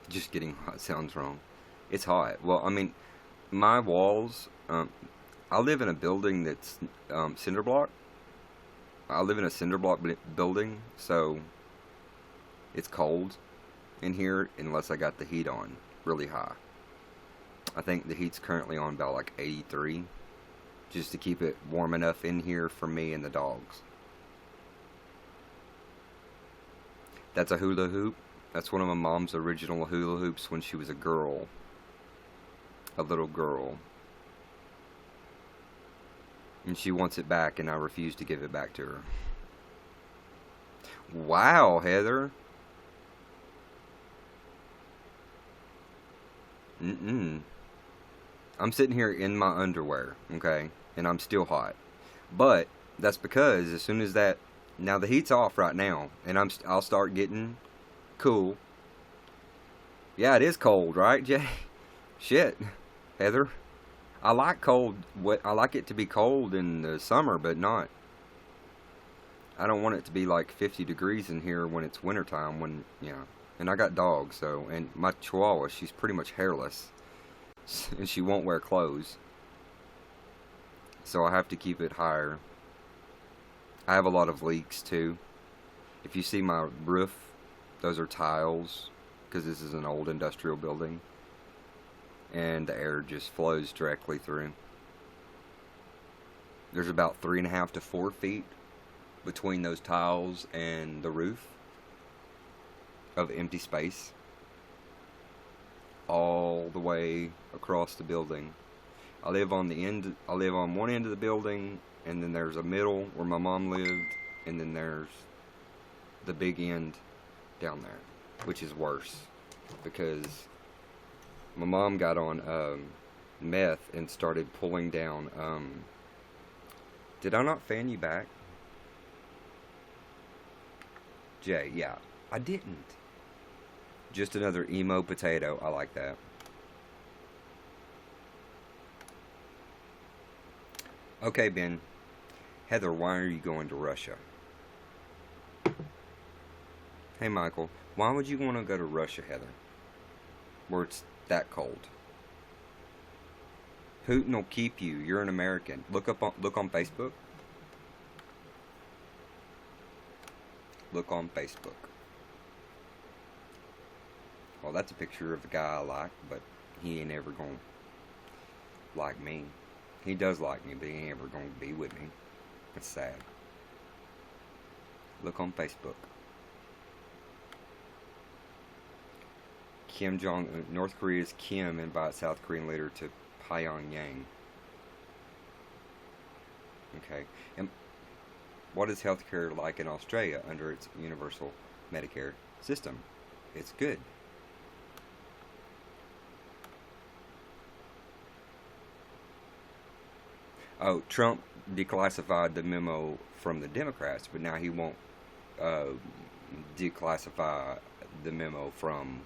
Just getting hot sounds wrong. It's hot. Well, I mean, my walls. I live in a building that's cinder block. I live in a cinder block building, so it's cold in here unless I got the heat on really high. I think the heat's currently on about like 83, just to keep it warm enough in here for me and the dogs. That's a hula hoop. That's one of my mom's original hula hoops when she was a girl. A little girl. And she wants it back, and I refuse to give it back to her. Wow, Heather. I'm sitting here in my underwear, okay? And I'm still hot. But that's because as soon as that... Now, the heat's off right now, and I'll start getting cool. Yeah, it is cold, right, Jay? Shit, Heather. I like cold. I like it to be cold in the summer, but not. I don't want it to be like 50 degrees in here when it's wintertime. When and I got dogs, so and my Chihuahua, she's pretty much hairless, and she won't wear clothes. So I have to keep it higher. I have a lot of leaks too. If you see my roof, those are tiles, because this is an old industrial building. And the air just flows directly through. There's about 3.5 to 4 feet between those tiles and the roof of empty space, all the way across the building. I live on one end of the building, and then there's a middle where my mom lived, and then there's the big end down there, which is worse because my mom got on meth and started pulling down. Did I not fan you back? Jay, yeah, I didn't. Just another emo potato. I like that. Okay, Ben. Heather, why are you going to Russia? Hey, Michael, why would you want to go to Russia, Heather? Where it's that cold. Putin will keep you. You're an American. Look on Facebook. Look on Facebook. Well, that's a picture of a guy I like, but he ain't ever gonna like me. He does like me, but he ain't ever gonna be with me. It's sad. Look on Facebook. Kim Jong-un, North Korea's Kim invites South Korean leader to Pyongyang. Okay. And what is healthcare like in Australia under its universal Medicare system? It's good. Oh, Trump declassified the memo from the Democrats, but now he won't declassify the memo from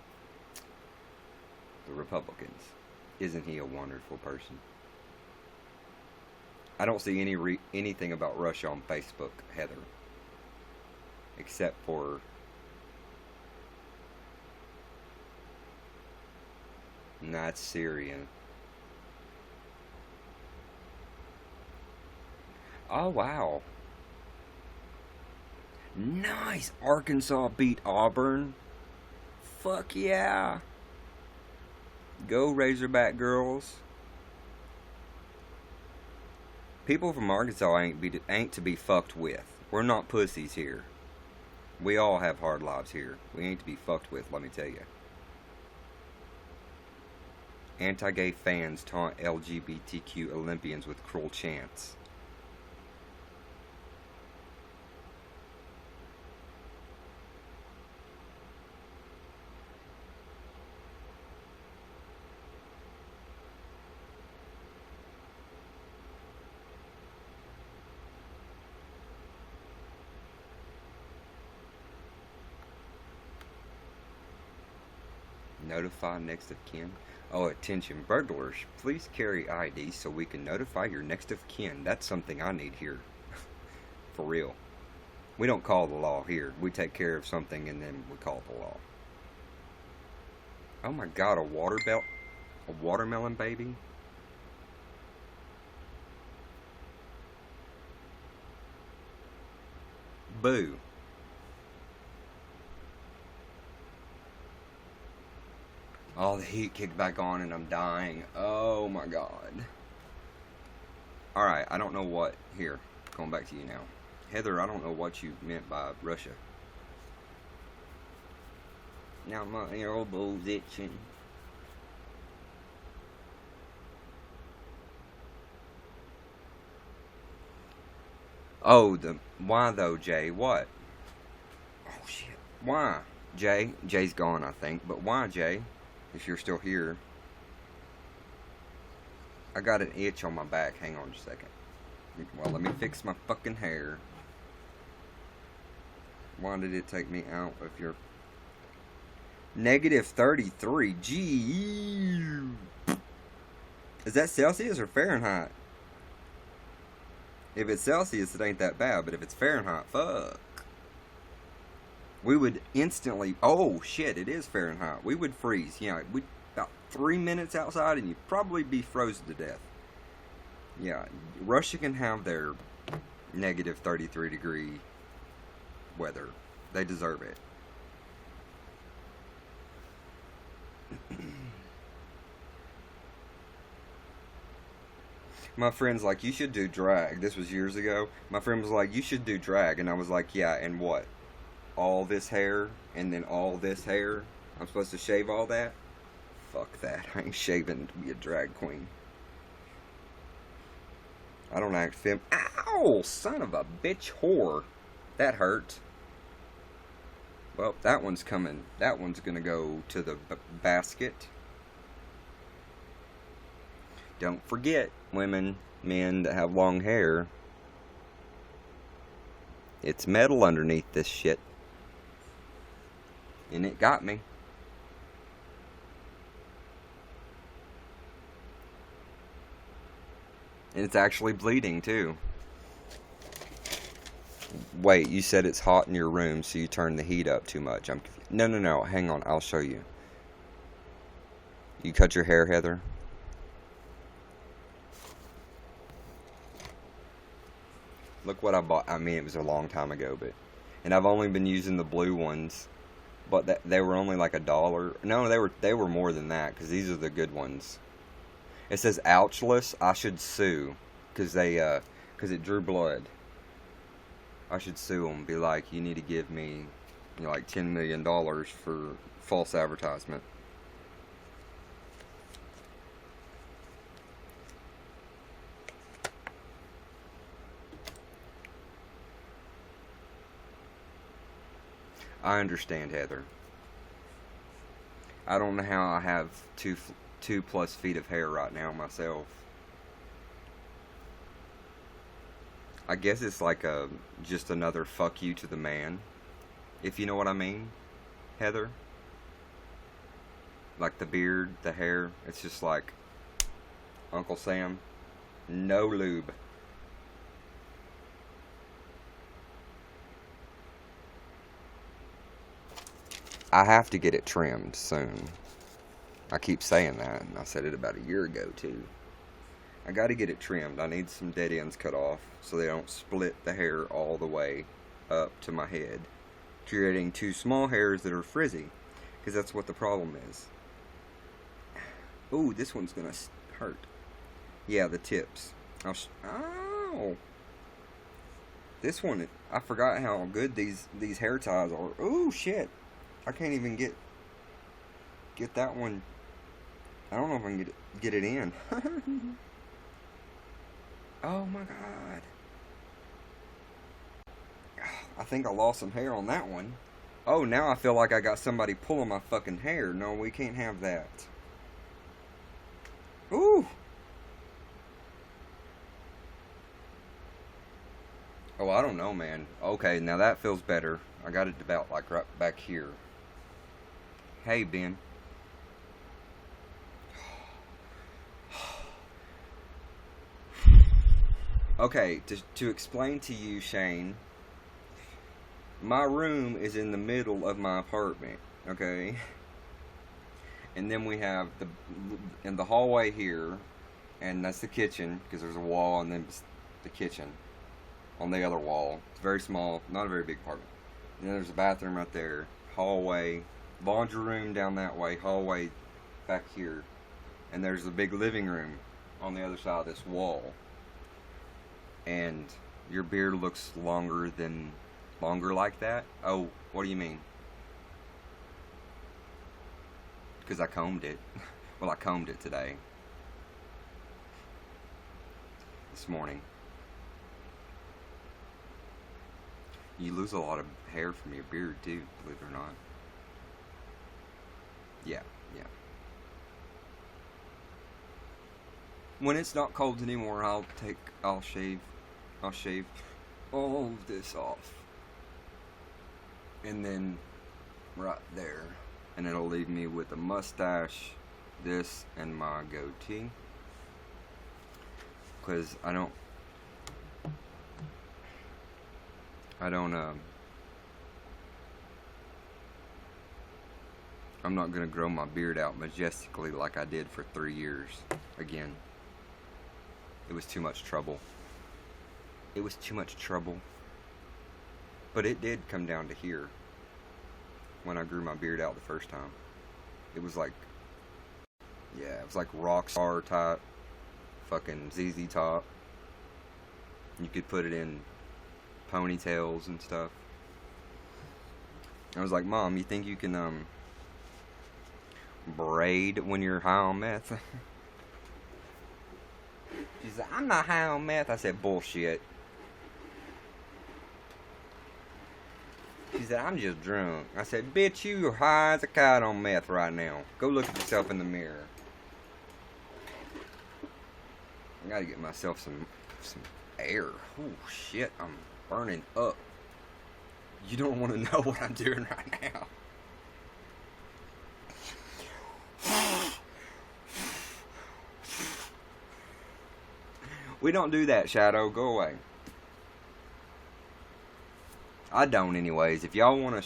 the Republicans. Isn't he a wonderful person? I don't see anything about Russia on Facebook, Heather, except for not Syria. Oh, wow. Nice. Arkansas beat Auburn. Fuck yeah. Go Razorback girls. People from Arkansas ain't to be fucked with. We're not pussies here. We all have hard lives here. We ain't to be fucked with, let me tell you. Anti-gay fans taunt LGBTQ Olympians with cruel chants. Notify next of kin. Oh, attention burglars. Please carry ID so we can notify your next of kin. That's something I need here. For real. We don't call the law here. We take care of something and then we call the law. Oh my god, a watermelon baby? Boo. All the heat kicked back on and I'm dying. Oh my god. Alright, I don't know what... Here, going back to you now. Heather, I don't know what you meant by Russia. Now my elbow's itching. Oh, why though, Jay? What? Oh shit. Why? Jay? Jay's gone, I think. But why, Jay? If you're still here. I got an itch on my back. Hang on just a second. Well, let me fix my fucking hair. Why did it take me out of your... -33. Gee. Is that Celsius or Fahrenheit? If it's Celsius, it ain't that bad. But if it's Fahrenheit, fuck. We would instantly... Oh, shit, it is Fahrenheit. We would freeze. Yeah, we'd about 3 minutes outside and you'd probably be frozen to death. Yeah, Russia can have their -33 degree weather. They deserve it. My friend's like, you should do drag. This was years ago. My friend was like, you should do drag. And I was like, yeah, and what? All this hair and then all this hair? I'm supposed to shave all that? Fuck that. I ain't shaving to be a drag queen. I don't act fem. Ow! Son of a bitch whore. That hurt. Well, that one's coming. That one's gonna go to the basket. Don't forget, women, men that have long hair, it's metal underneath this shit. And it got me. And it's actually bleeding, too. Wait, you said it's hot in your room, so you turned the heat up too much. No. Hang on, I'll show you. You cut your hair, Heather? Look what I bought. I mean, it was a long time ago, but... And I've only been using the blue ones. But they were only like $1. No, they were more than that, because these are the good ones. It says ouchless. I should sue, because it drew blood. I should sue them. Be like, you need to give me, like $10 million for false advertisement. I understand, Heather. I don't know how I have two plus feet of hair right now myself. I guess it's like just another fuck you to the man, if you know what I mean, Heather. Like the beard, the hair, it's just like Uncle Sam, no lube. I have to get it trimmed soon. I keep saying that, and I said it about a year ago too. I gotta get it trimmed. I need some dead ends cut off so they don't split the hair all the way up to my head, creating two small hairs that are frizzy, because that's what the problem is. Ooh, this one's gonna hurt. Yeah, the tips. Ow! This one, I forgot how good these hair ties are. Ooh, shit! I can't even get that one. I don't know if I can get it in. Oh my god. I think I lost some hair on that one. Oh, now I feel like I got somebody pulling my fucking hair. No, we can't have that. Ooh. Oh, I don't know, man. Okay, now that feels better. I got it about like right back here. Hey, Ben. Okay, to explain to you, Shane, my room is in the middle of my apartment, okay? And then we have in the hallway here, and that's the kitchen, because there's a wall, and then the kitchen on the other wall. It's very small, not a very big apartment. And then there's a bathroom right there, hallway, laundry room down that way, hallway back here, and there's a big living room on the other side of this wall. And your beard looks longer like that? Oh, what do you mean? Because I combed it. Well, I combed it today. This morning. You lose a lot of hair from your beard too, believe it or not. Yeah. When it's not cold anymore, I'll shave all of this off. And then right there. And it'll leave me with a mustache, this, and my goatee. Because I'm not going to grow my beard out majestically like I did for 3 years. Again. It was too much trouble. But it did come down to here when I grew my beard out the first time. It was like, yeah, it was like rock star type fucking ZZ Top. You could put it in ponytails and stuff. I was like, Mom, you think you can braid when you're high on meth? She said, I'm not high on meth. I said, bullshit. She said, I'm just drunk. I said, bitch, you are high as a kite on meth right now. Go look at yourself in the mirror. I gotta get myself some air. Oh shit, I'm burning up. You don't want to know what I'm doing right now. We don't do that, Shadow. Go away. I don't anyways. If y'all want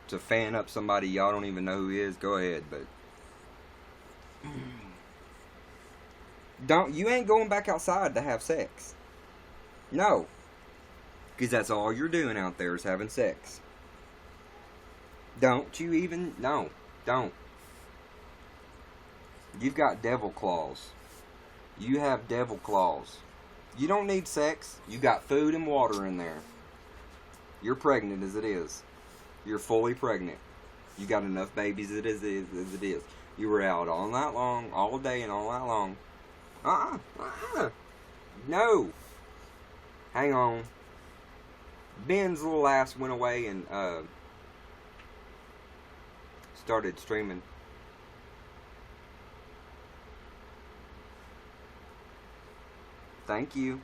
to fan up somebody y'all don't even know who he is, go ahead, but you ain't going back outside to have sex. No. Because that's all you're doing out there is having sex. Don't you even... No. Don't. You've got devil claws. You have devil claws. You don't need sex. You got food and water in there. You're pregnant as it is. You're fully pregnant. You got enough babies as it is. You were out all night long, all day and all night long. No. Hang on. Ben's little ass went away and started streaming. Thank you.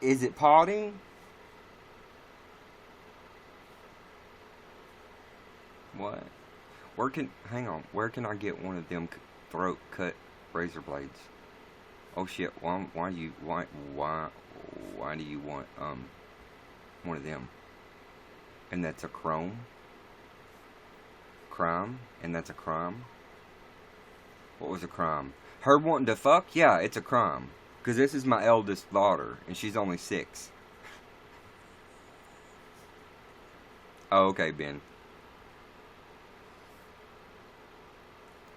Is it potting? What? Hang on. Where can I get one of them throat cut razor blades? Oh shit! Why do you want one of them? And that's a crime. And that's a crime. What was a crime? Her wanting to fuck? Yeah, it's a crime. Because this is my eldest daughter, and she's only 6. Oh, okay, Ben.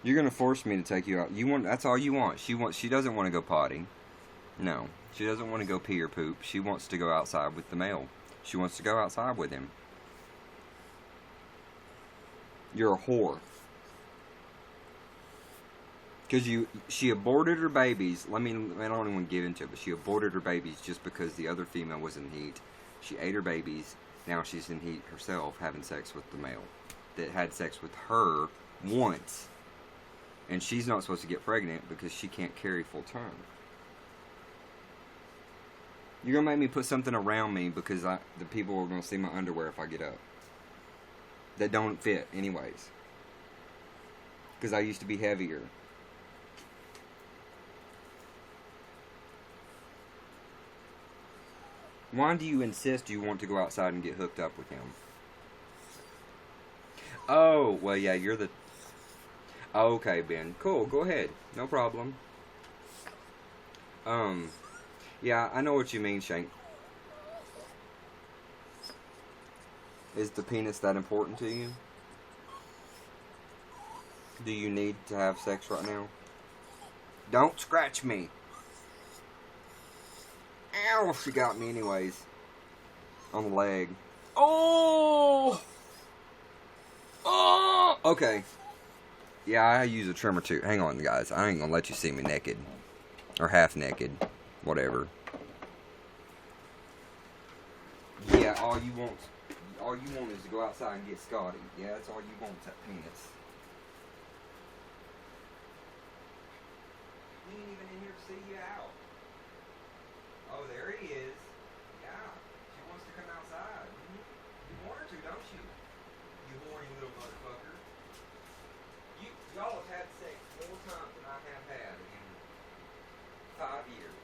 You're gonna force me to take you out. That's all you want. She doesn't want to go potty. No. She doesn't want to go pee or poop. She wants to go outside with the male. She wants to go outside with him. You're a whore. Because she aborted her babies. I don't even want to get into it, but she aborted her babies just because the other female was in heat. She ate her babies. Now she's in heat herself, having sex with the male that had sex with her once. And she's not supposed to get pregnant because she can't carry full term. You're going to make me put something around me because the people are going to see my underwear if I get up. That don't fit anyways. Because I used to be heavier. Why do you insist you want to go outside and get hooked up with him? Oh, well, yeah, you're the... Oh, okay, Ben. Cool, go ahead. No problem. Yeah, I know what you mean, Shank. Is the penis that important to you? Do you need to have sex right now? Don't scratch me. Ow, she got me anyways. On the leg. Oh! Oh! Okay. Yeah, I use a trimmer too. Hang on, guys. I ain't gonna let you see me naked. Or half naked. Whatever. Yeah, all you want is to go outside and get Scotty. Yeah, that's all you want, that penis. He ain't even in here to see you out. Oh, there he is. Yeah, she wants to come outside. You want her to, don't you? You horny little motherfucker. Y'all have had sex more times than I have had in 5 years.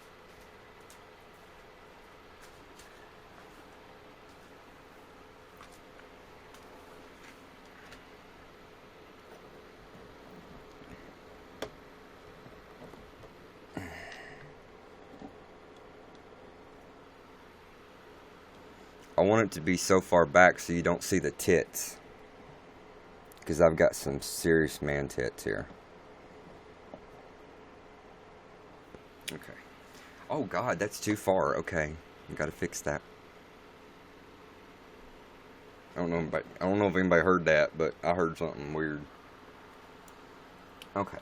I want it to be so far back so you don't see the tits. because I've got some serious man tits here. Okay. Oh God, that's too far. Okay, you gotta fix that. I don't know if anybody heard that, but I heard something weird. Okay.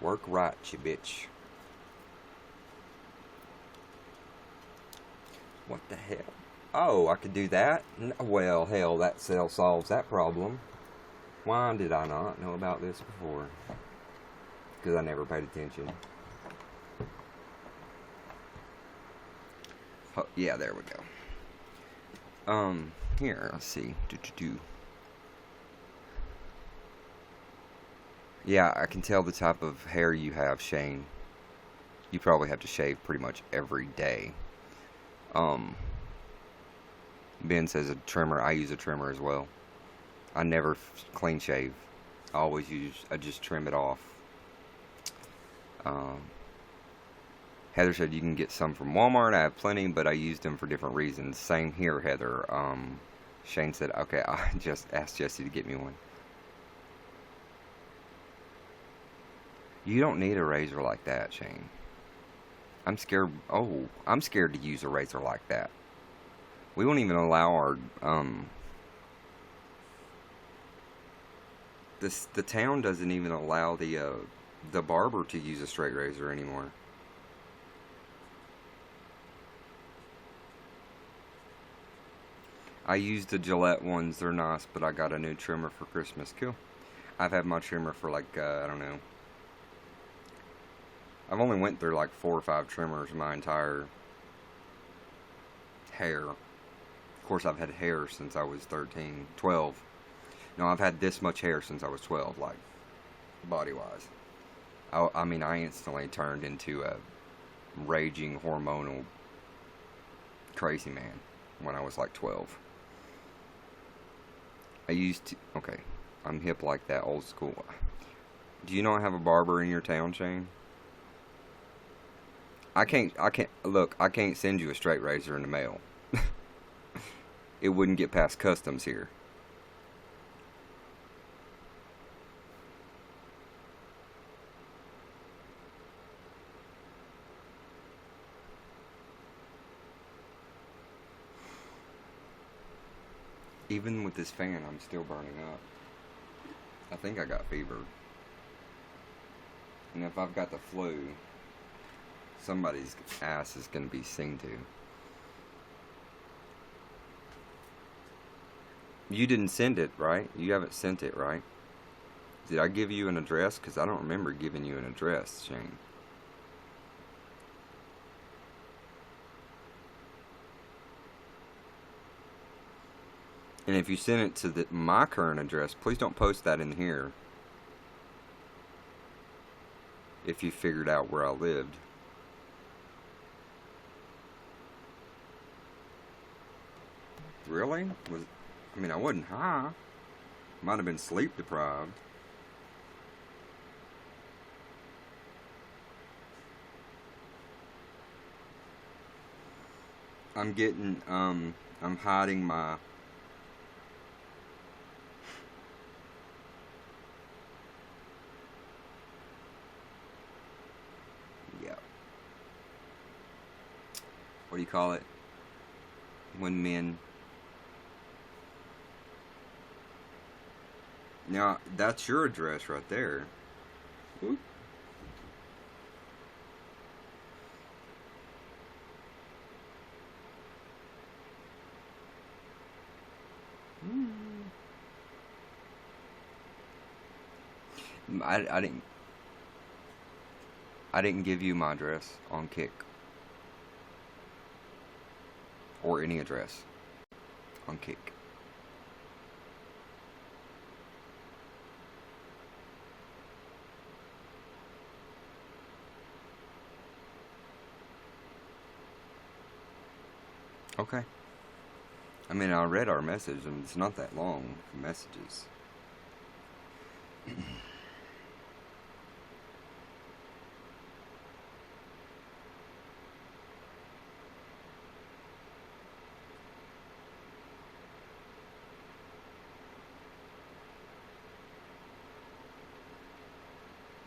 Work right, you bitch. What the hell? Oh, I could do that? Well, hell, that cell solves that problem. Why did I not know about this before? Because I never paid attention. Oh, yeah, there we go. Here, let's see. Yeah, I can tell the type of hair you have, Shane. You probably have to shave pretty much every day. Ben says a trimmer. I use a trimmer as well. I never clean shave. I just trim it off. Heather said you can get some from Walmart. I have plenty, but I used them for different reasons. Same here, Heather. Shane said, okay, I just asked Jesse to get me one. You don't need a razor like that, Shane. I'm scared. Oh, I'm scared to use a razor like that. We won't even allow our the town doesn't even allow the barber to use a straight razor anymore. I used the Gillette ones. They're nice, but I got a new trimmer for Christmas. Cool. I've had my trimmer for like I don't know. I've only went through like 4 or 5 trimmers my entire hair. Of course, I've had hair since I was 13, 12. No, I've had this much hair since I was 12, like, body-wise. I mean, I instantly turned into a raging, hormonal, crazy man when I was like 12. Okay, I'm hip like that, old school. Do you not have a barber in your town, Shane? I can't send you a straight razor in the mail. It wouldn't get past customs here. Even with this fan, I'm still burning up. I think I got fever. And if I've got the flu, somebody's ass is going to be seen to. You didn't send it, right? You haven't sent it, right? Did I give you an address? Because I don't remember giving you an address, Shane. And if you send it to my current address, please don't post that in here. If you figured out where I lived. Really? I wasn't high. Might have been sleep deprived. I'm hiding my... Yeah. What do you call it? When men... Now, that's your address right there. Oop. I didn't give you my address on Kick. Or any address on Kick. Okay. I read our message, and it's not that long for messages.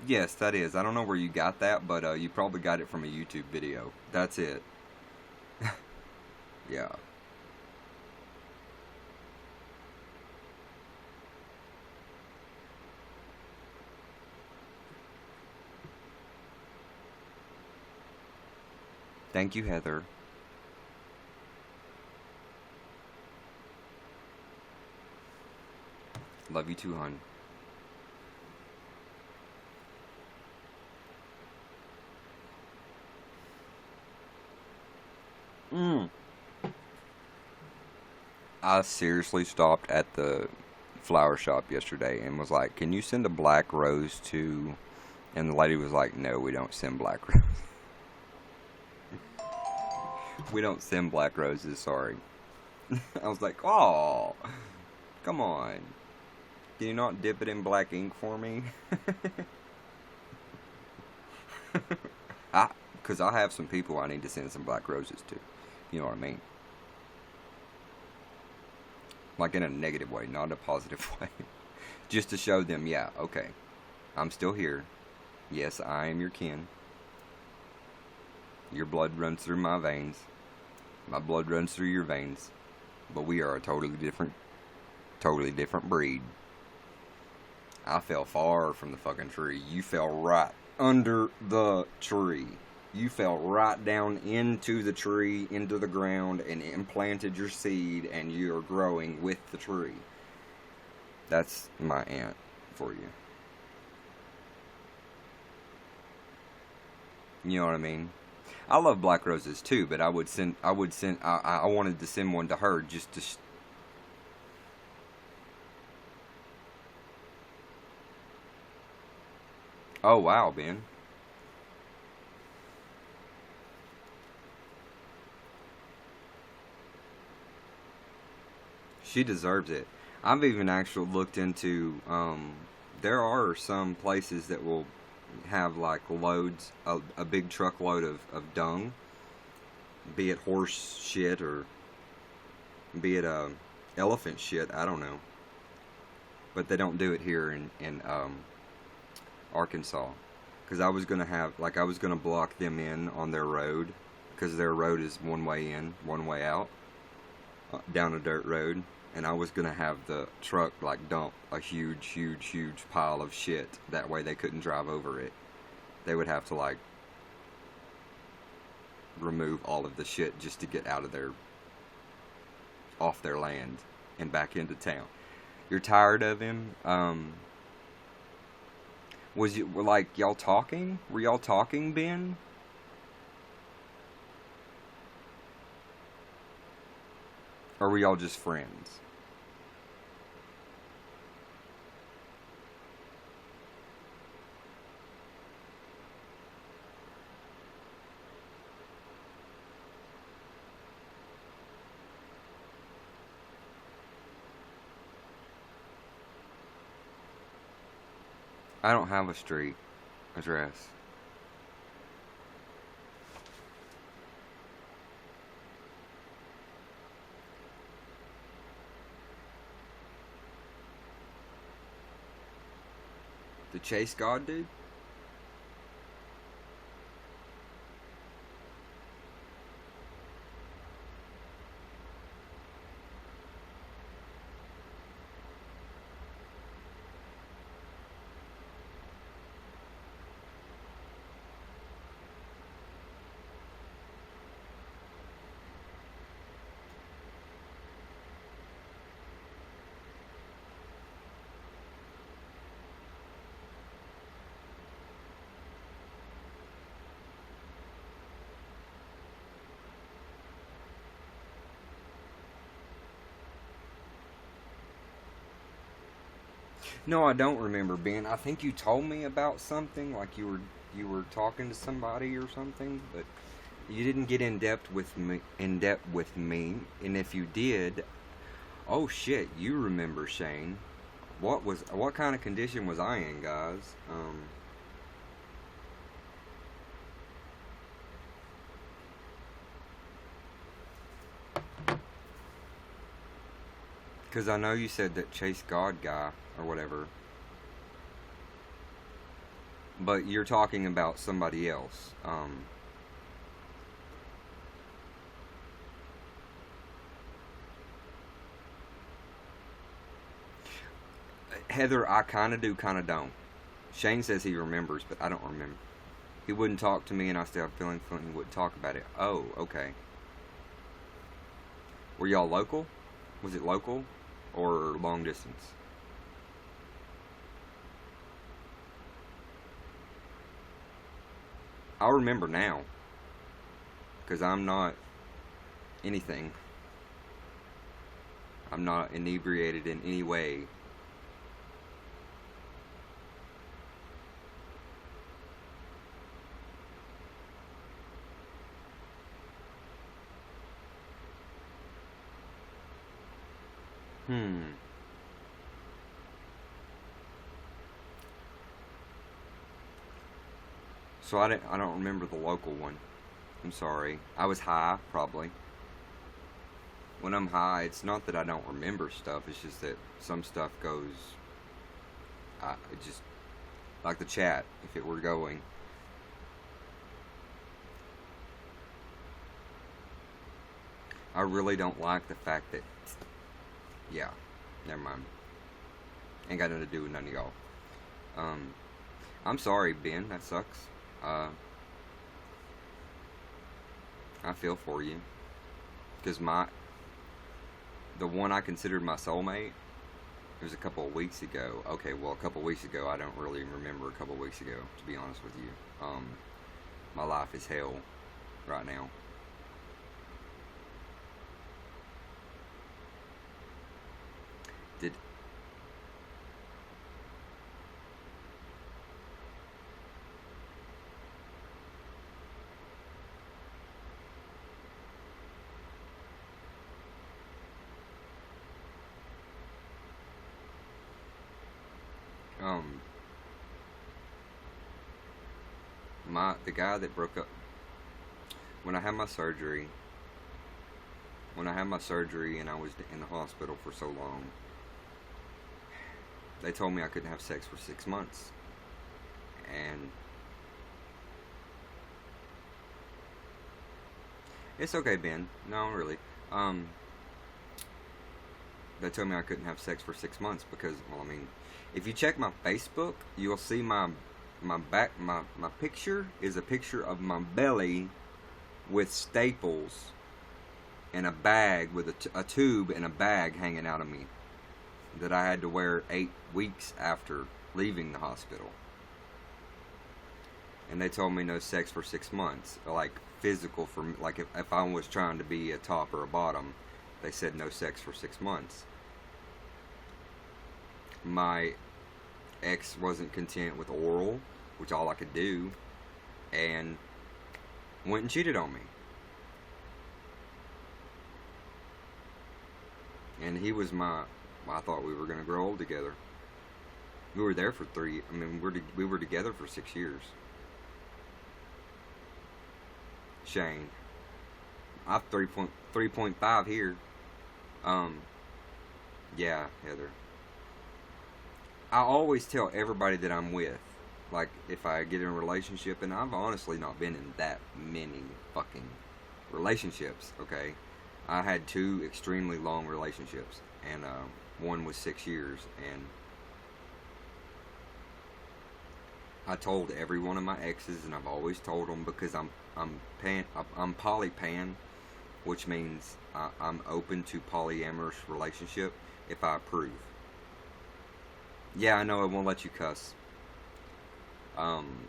Yes, that is. I don't know where you got that, but you probably got it from a YouTube video. That's it. Yeah. Thank you, Heather. Love you too, hon. Mm. I seriously stopped at the flower shop yesterday and was like, "Can you send a black rose to?" And the lady was like, "No, we don't send black roses. We don't send black roses. Sorry." I was like, "Oh, come on. Can you not dip it in black ink for me?" Because I have some people I need to send some black roses to. You know what I mean? Like in a negative way, not a positive way. Just to show them, yeah, okay, I'm still here. Yes, I am your kin. Your blood runs through my veins. My blood runs through your veins. But we are a totally different breed. I fell far from the fucking tree. You fell right under the tree. You fell right down into the tree, into the ground, and implanted your seed, and you're growing with the tree. That's my aunt for you. You know what I mean? I love black roses too, but I wanted to send one to her just to. Oh wow, Ben. She deserves it. I've even actually looked into. There are some places that will have like loads, a big truckload of dung, be it horse shit or be it elephant shit. I don't know, but they don't do it here in Arkansas. Because I was gonna block them in on their road, because their road is one way in, one way out, down a dirt road, and I was gonna have the truck like dump a huge pile of shit. That way they couldn't drive over it. They would have to like remove all of the shit just to get out of off their land and back into town. You're tired of him? Were like y'all talking? Were y'all talking, Ben? Or were y'all just friends? I don't have a street address. The Chase God dude? No, I don't remember, Ben. I think you told me about something, like you were talking to somebody or something, but you didn't get in depth with me. In depth with me, and if you did, oh shit, you remember, Shane? What kind of condition was I in, guys? Because I know you said that Chase God guy or whatever. But you're talking about somebody else. Heather, I kind of do, kind of don't. Shane says he remembers, but I don't remember. He wouldn't talk to me, and I still have a feeling he wouldn't talk about it. Oh, okay. Were y'all local? Was it local or long distance? I'll remember now, because I'm not anything. I'm not inebriated in any way. Hmm. So I don't remember the local one. I'm sorry. I was high, probably. When I'm high, it's not that I don't remember stuff. It's just that some stuff goes. It just like the chat. If it were going, I really don't like the fact that. Yeah, never mind. Ain't got nothing to do with none of y'all. Um, I'm sorry, Ben. That sucks. Uh, I feel for you, because the one I considered my soulmate, it was a couple of weeks ago. Okay, well, a couple of weeks ago, I don't really remember a couple of weeks ago, to be honest with you. My life is hell right now. Did um the guy that broke up when I had my surgery? When I had my surgery and I was in the hospital for so long, they told me I couldn't have sex for 6 months, and it's okay, Ben. No, really. Um, they told me I couldn't have sex for 6 months because, well, I mean, if you check my Facebook, you'll see my picture is a picture of my belly with staples and a bag with a tube and a bag hanging out of me that I had to wear 8 weeks after leaving the hospital. And they told me no sex for 6 months, like physical for like if I was trying to be a top or a bottom, they said no sex for 6 months. My ex wasn't content with oral, which all I could do, and went and cheated on me. And he was I thought we were gonna grow old together. We were there for three. I mean, we were together for 6 years. Shane, I've 3.5 here. Um, yeah, Heather. I always tell everybody that I'm with, like if I get in a relationship, and I've honestly not been in that many fucking relationships. Okay, I had two extremely long relationships, and one was 6 years, and I told every one of my exes, and I've always told them because I'm poly pan, which means I'm open to polyamorous relationship if I approve. Yeah, I know it won't let you cuss. Um,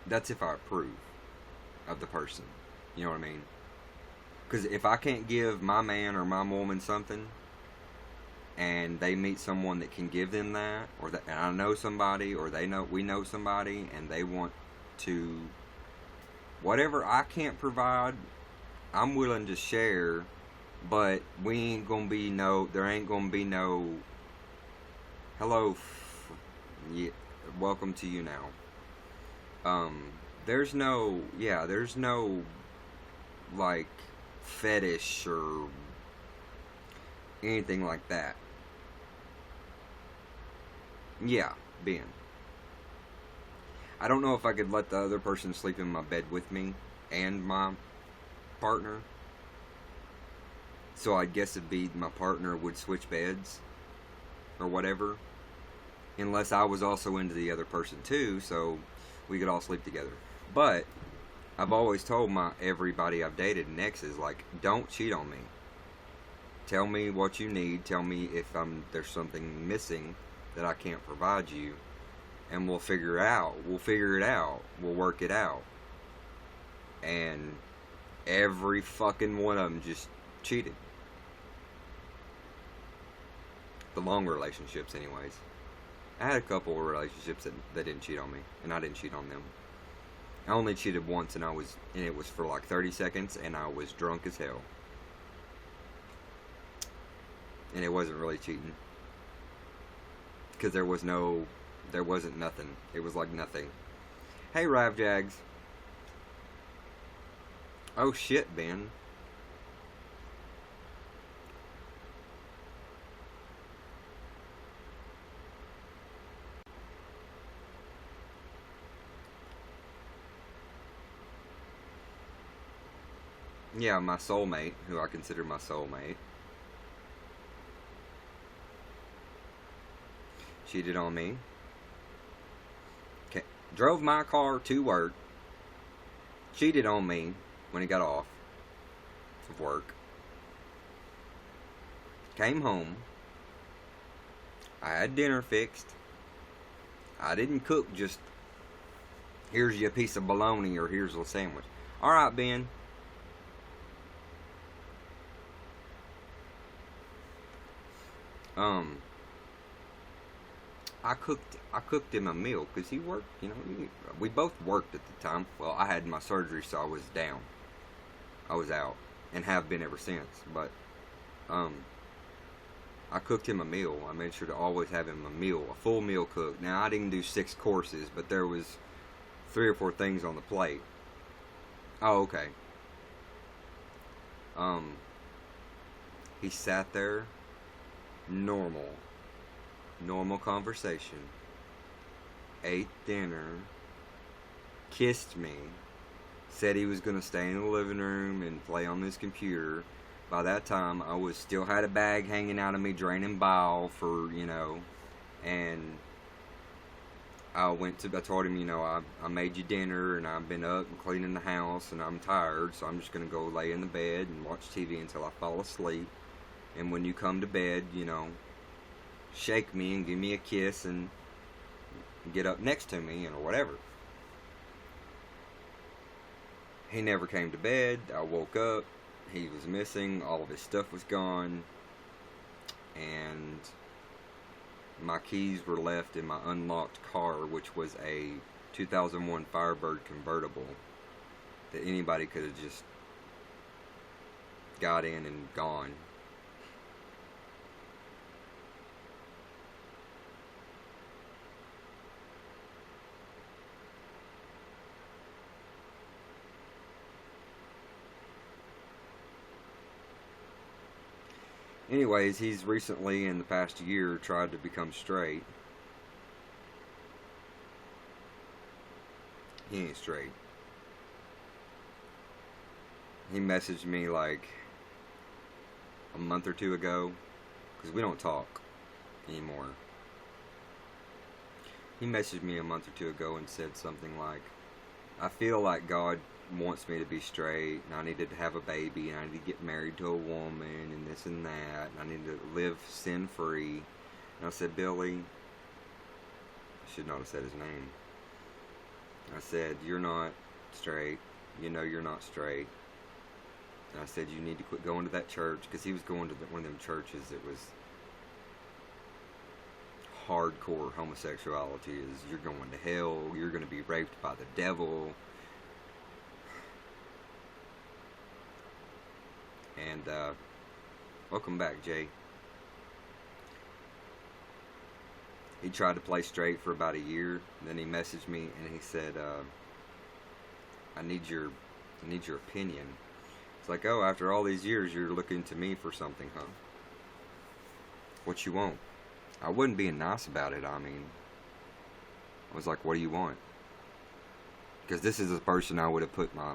that's if I approve of the person. You know what I mean? Because if I can't give my man or my woman something, and they meet someone that can give them that, or that, and I know somebody, or we know somebody, and they want to, whatever I can't provide, I'm willing to share, but we ain't gonna be there ain't gonna be no, hello, yeah, welcome to YouNow. There's no, like, fetish or anything like that. Yeah, Ben, I don't know if I could let the other person sleep in my bed with me and my partner. So I guess it'd be my partner would switch beds or whatever. Unless I was also into the other person too, so we could all sleep together. But I've always told everybody I've dated and exes, like, don't cheat on me. Tell me what you need. Tell me if there's something missing that I can't provide you, and we'll figure it out. We'll work it out. And every fucking one of them just cheated. The long relationships, anyways. I had a couple of relationships that didn't cheat on me, and I didn't cheat on them. I only cheated once, and it was for like 30 seconds, and I was drunk as hell. And it wasn't really cheating, because there wasn't nothing. It was like nothing. Hey, Rive Jags. Oh shit, Ben. Yeah, my soulmate, who I consider my soulmate, cheated on me. Drove my car to work. Cheated on me when he got off of work. Came home. I had dinner fixed. I didn't cook just, here's your piece of bologna or here's a sandwich. Alright, Ben. I cooked him a meal because he worked, we both worked at the time. Well, I had my surgery, so I was down. I was out and have been ever since. But I cooked him a meal. I made sure to always have him a meal, a full meal cooked. Now, I didn't do 6 courses, but there was 3 or 4 things on the plate. Oh, okay. He sat there, normal conversation, ate dinner, kissed me, said he was going to stay in the living room and play on this computer. By that time, I still had a bag hanging out of me, draining bile for, and I told him, I made you dinner, and I've been up and cleaning the house, and I'm tired, so I'm just going to go lay in the bed and watch TV until I fall asleep. And when you come to bed, shake me and give me a kiss and get up next to me, or whatever. He never came to bed. I woke up. He was missing. All of his stuff was gone. And my keys were left in my unlocked car, which was a 2001 Firebird convertible that anybody could have just got in and gone. Anyways, he's recently, in the past year, tried to become straight. He ain't straight. He messaged me like a month or 2 ago, because we don't talk anymore. He messaged me a month or 2 ago and said something like, I feel like God wants me to be straight, and I needed to have a baby, and I need to get married to a woman, and this and that, and I need to live sin-free. And I said, Billy, I should not have said his name. I said, you're not straight. You're not straight. And I said, you need to quit going to that church, because he was going to one of them churches that was hardcore homosexuality. Is you're going to hell, you're going to be raped by the devil. And welcome back, Jay. He tried to play straight for about a year. And then he messaged me and he said, I need your opinion. It's like, oh, after all these years, you're looking to me for something, huh? What you want? I wasn't being nice about it. I mean, I was like, what do you want? Because this is a person I would have put my,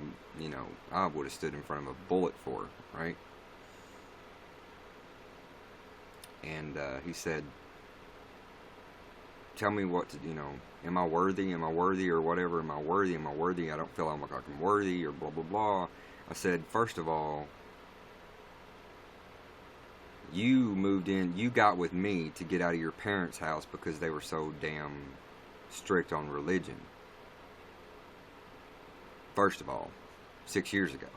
I would have stood in front of a bullet for, right? And he said, tell me what to, am I worthy? Am I worthy or whatever? Am I worthy? Am I worthy? I don't feel like I'm worthy or blah, blah, blah. I said, first of all, you moved in, you got with me to get out of your parents' house because they were so damn strict on religion. First of all, 6 years ago.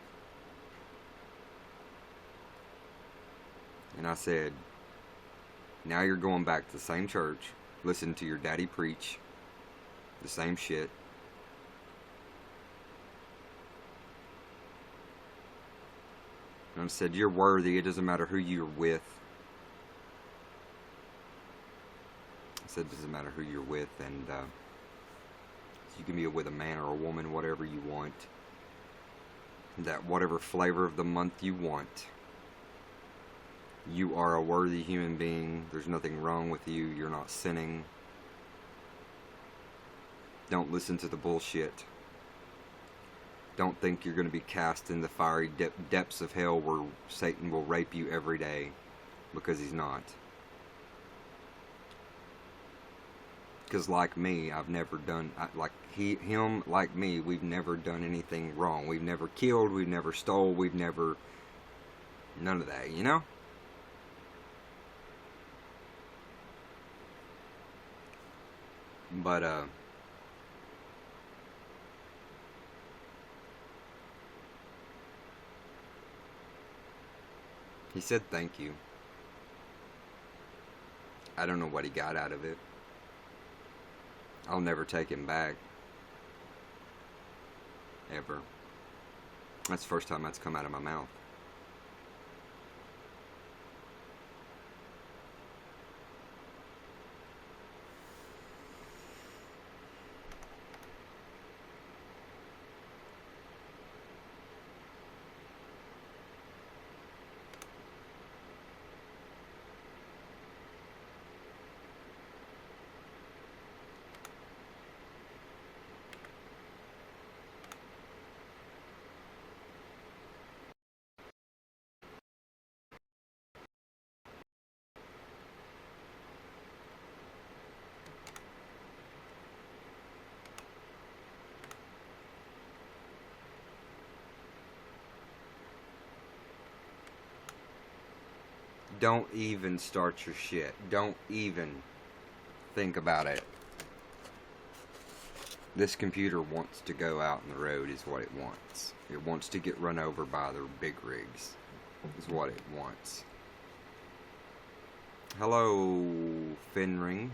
And I said, now you're going back to the same church, listen to your daddy preach the same shit. And I said, you're worthy, it doesn't matter who you're with. I said, it doesn't matter who you're with, and you can be with a man or a woman, whatever you want. That whatever flavor of the month you want. You are a worthy human being. There's nothing wrong with you. You're not sinning. Don't listen to the bullshit. Don't think you're going to be cast in the fiery depths of hell where Satan will rape you every day, because he's not. Because like me, I've never done, him, like me, we've never done anything wrong. We've never killed, we've never stole, we've never, none of that, But, he said thank you. I don't know what he got out of it. I'll never take him back. Ever. That's the first time that's come out of my mouth. Don't even start your shit. Don't even think about it. This computer wants to go out on the road is what it wants. It wants to get run over by the big rigs is what it wants. Hello, Finring.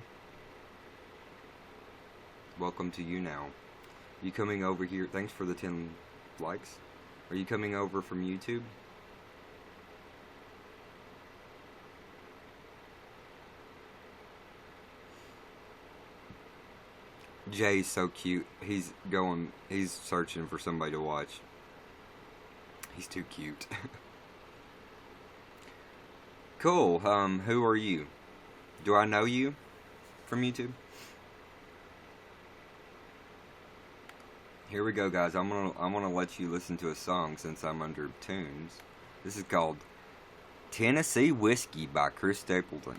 Welcome to YouNow. You coming over here? Thanks for the 10 likes. Are you coming over from YouTube? Jay's so cute. He's searching for somebody to watch. He's too cute. Cool. Who are you? Do I know you from YouTube? Here we go, guys. I'm gonna let you listen to a song since I'm under tunes. This is called Tennessee Whiskey by Chris Stapleton.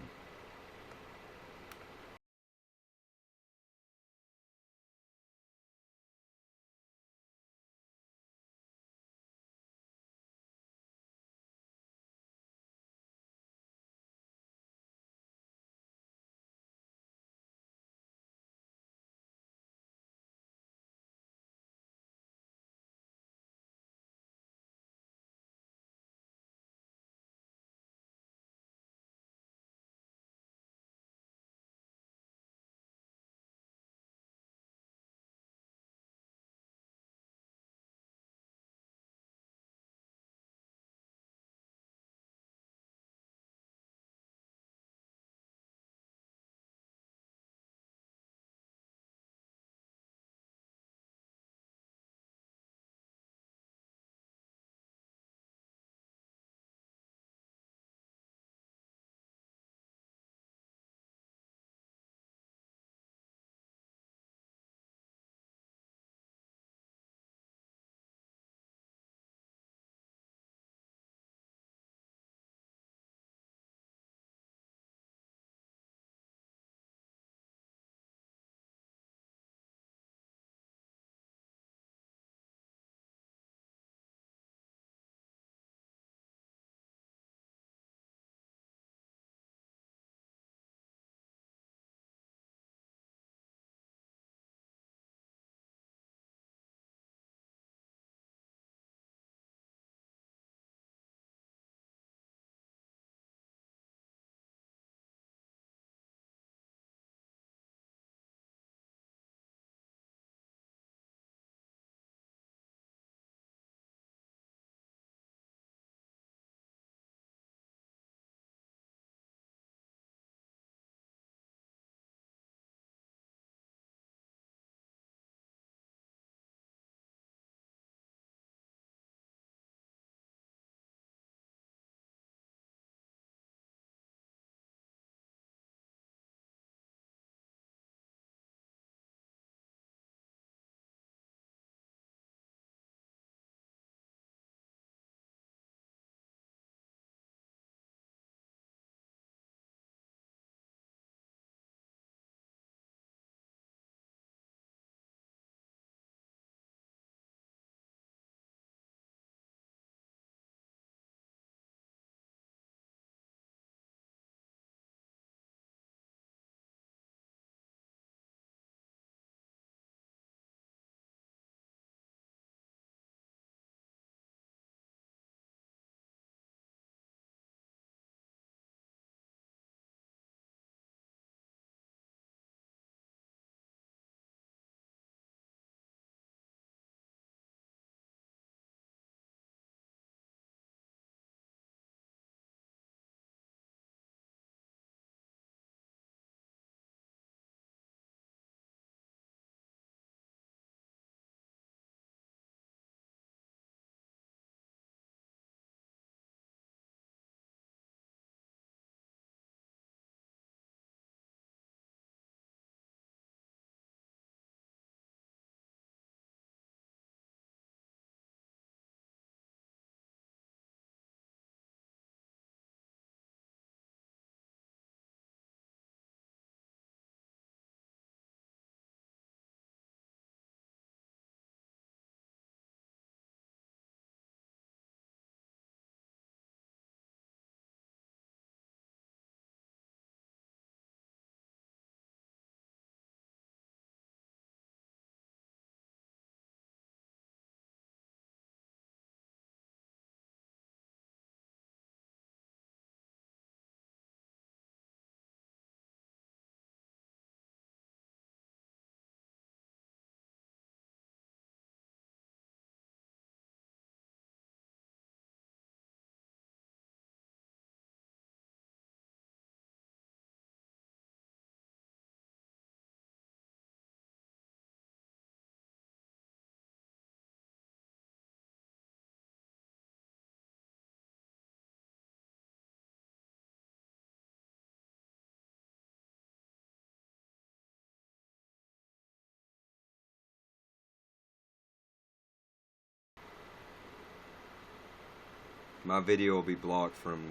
My video will be blocked from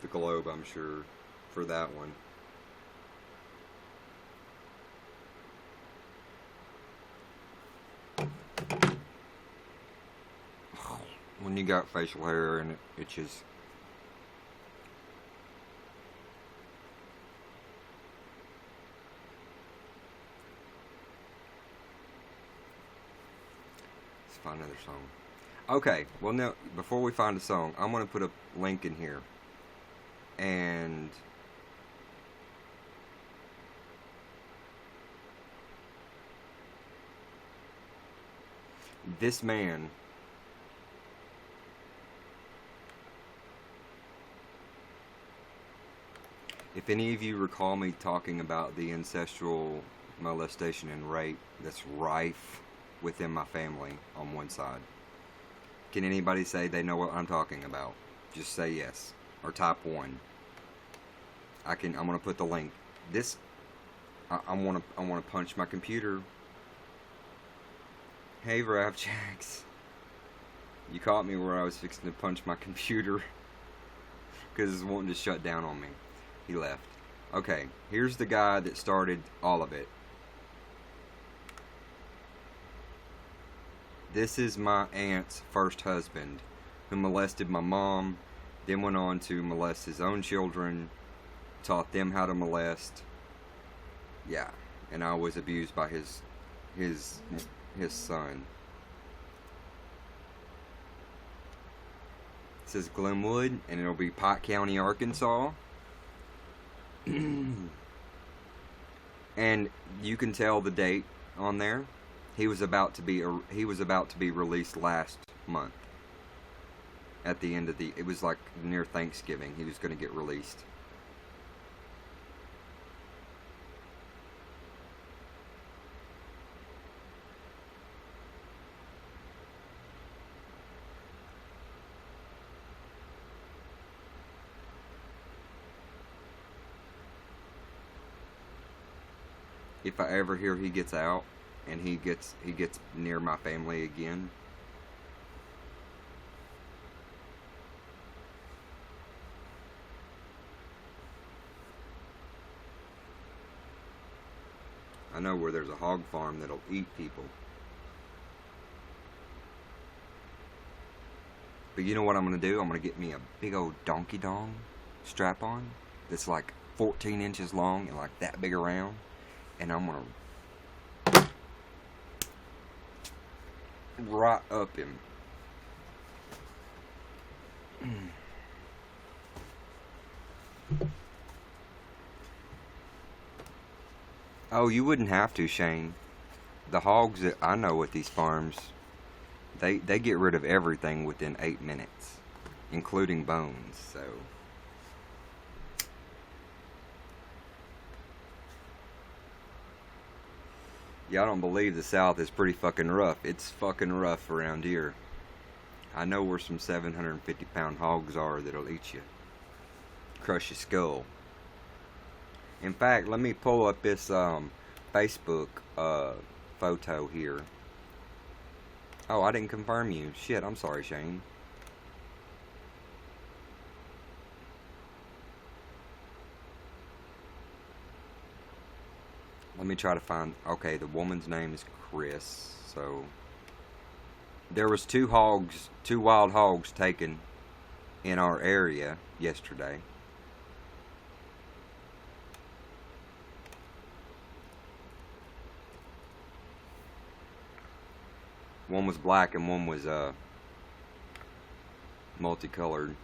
the globe, I'm sure, for that one. When you got facial hair and it itches. Let's find another song. Okay, well now, before we find a song, I'm going to put a link in here. And this man if any of you recall me talking about the ancestral molestation and rape that's rife within my family on one side, can anybody say they know what I'm talking about? Just say yes or type 1. I'm gonna put the link. This I wanna punch my computer. Hey Rav Jacks, you caught me where I was fixing to punch my computer because it's wanting to shut down on me. He left. Okay, here's the guy that started all of it. This is my aunt's first husband, who molested my mom, then went on to molest his own children, taught them how to molest. Yeah, and I was abused by his son. It says Glenwood, and it'll be Pike County, Arkansas. And you can tell the date on there. He was about to be released last month. At the end of it was like near Thanksgiving. He was going to get released. If I ever hear he gets out and he gets near my family again, I know where there's a hog farm that'll eat people. But you know what I'm going to do? I'm going to get me a big old donkey dong strap on that's like 14 inches long and like that big around. And I'm going to right up him. Oh, you wouldn't have to, Shane. The hogs that I know at these farms, they get rid of everything within 8 minutes, including bones, so... Y'all don't believe the South is pretty fucking rough. It's fucking rough around here. I know where some 750-pound hogs are that'll eat you. Crush your skull. In fact, let me pull up this Facebook photo here. Oh, I didn't confirm you. Shit, I'm sorry, Shane. Let me try to find... Okay, the woman's name is Chris, so... There was two wild hogs taken in our area yesterday. One was black and one was multicolored.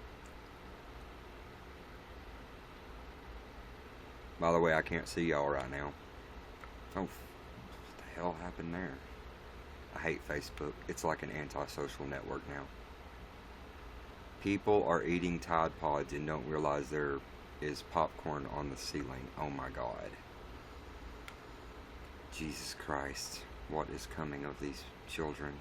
By the way, I can't see y'all right now. Oh, what the hell happened there? I hate Facebook. It's like an antisocial network now. People are eating Tide Pods and don't realize there is popcorn on the ceiling. Oh my God. Jesus Christ. What is coming of these children?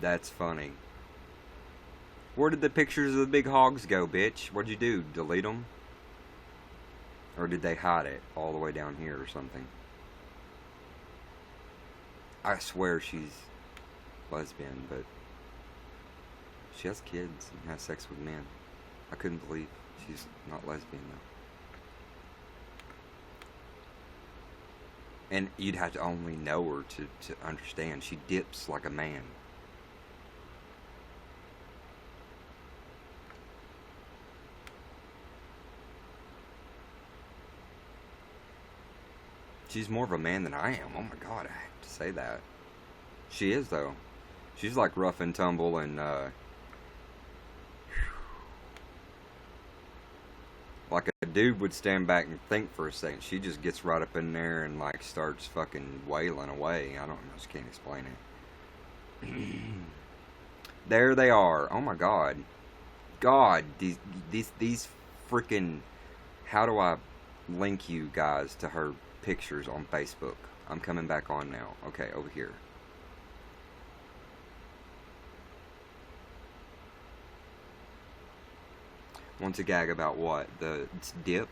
That's funny. Where did the pictures of the big hogs go, bitch? What'd you do? Delete them? Or did they hide it all the way down here or something? I swear she's lesbian, but she has kids and has sex with men. I couldn't believe she's not lesbian, though. And you'd have to only know her to understand. She dips like a man. She's more of a man than I am. Oh my god, I have to say that. She is, though. She's like rough and tumble and, like a dude would stand back and think for a second. She just gets right up in there and, like, starts fucking wailing away. I don't know. I just can't explain it. There they are. Oh my god. God, these freaking... How do I link you guys to her pictures on Facebook? I'm coming back on now. Okay, over here. Want to gag about what? The dip?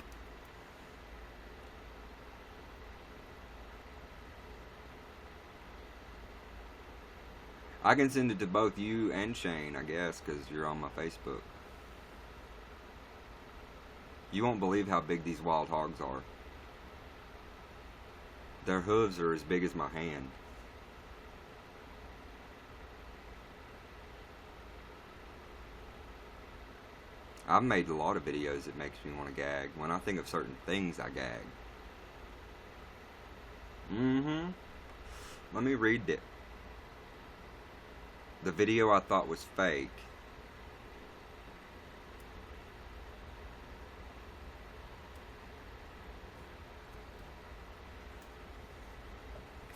I can send it to both you and Shane, I guess, because you're on my Facebook. You won't believe how big these wild hogs are. Their hooves are as big as my hand. I've made a lot of videos that makes me want to gag. When I think of certain things, I gag. Let me read it. The video I thought was fake.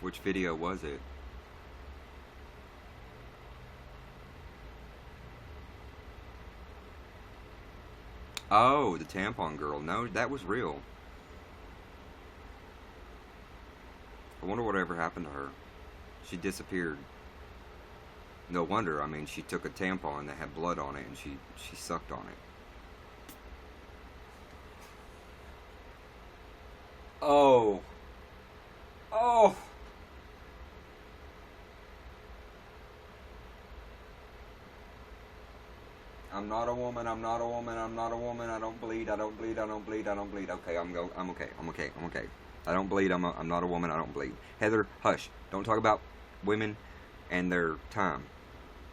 Which video was it? Oh, the tampon girl. No, that was real. I wonder whatever happened to her. She disappeared. No wonder. I mean, she took a tampon that had blood on it and she sucked on it. Oh. Oh. I'm not a woman, I'm not a woman, I'm not a woman, I don't bleed, I don't bleed, I don't bleed, I don't bleed. Okay, I'm okay, I'm okay, I'm okay. I don't bleed, I'm not a woman, I don't bleed. Heather, hush. Don't talk about women and their time.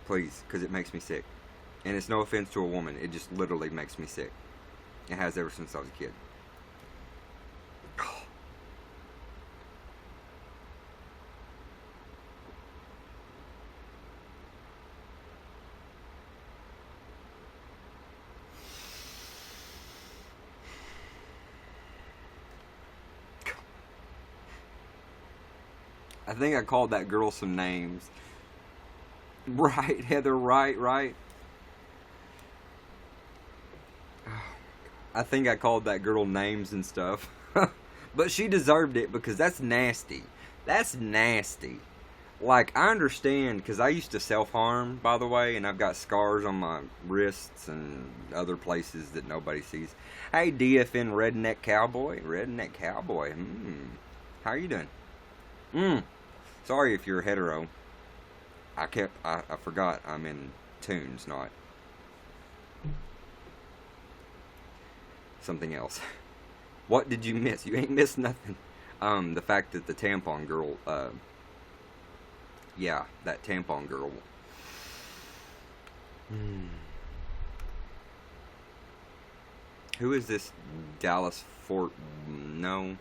Please, because it makes me sick. And it's no offense to a woman, it just literally makes me sick. It has ever since I was a kid. I think I called that girl some names. Right, Heather, right. I think I called that girl names and stuff. But she deserved it because that's nasty. That's nasty. Like, I understand, because I used to self-harm, by the way, and I've got scars on my wrists and other places that nobody sees. Hey, DFN Redneck Cowboy. Redneck Cowboy. How are you doing? Sorry if you're hetero. I forgot I'm in tunes, not something else. What did you miss? You ain't missed nothing. The fact that the tampon girl, yeah, that tampon girl. Who is this Dallas Fort? No.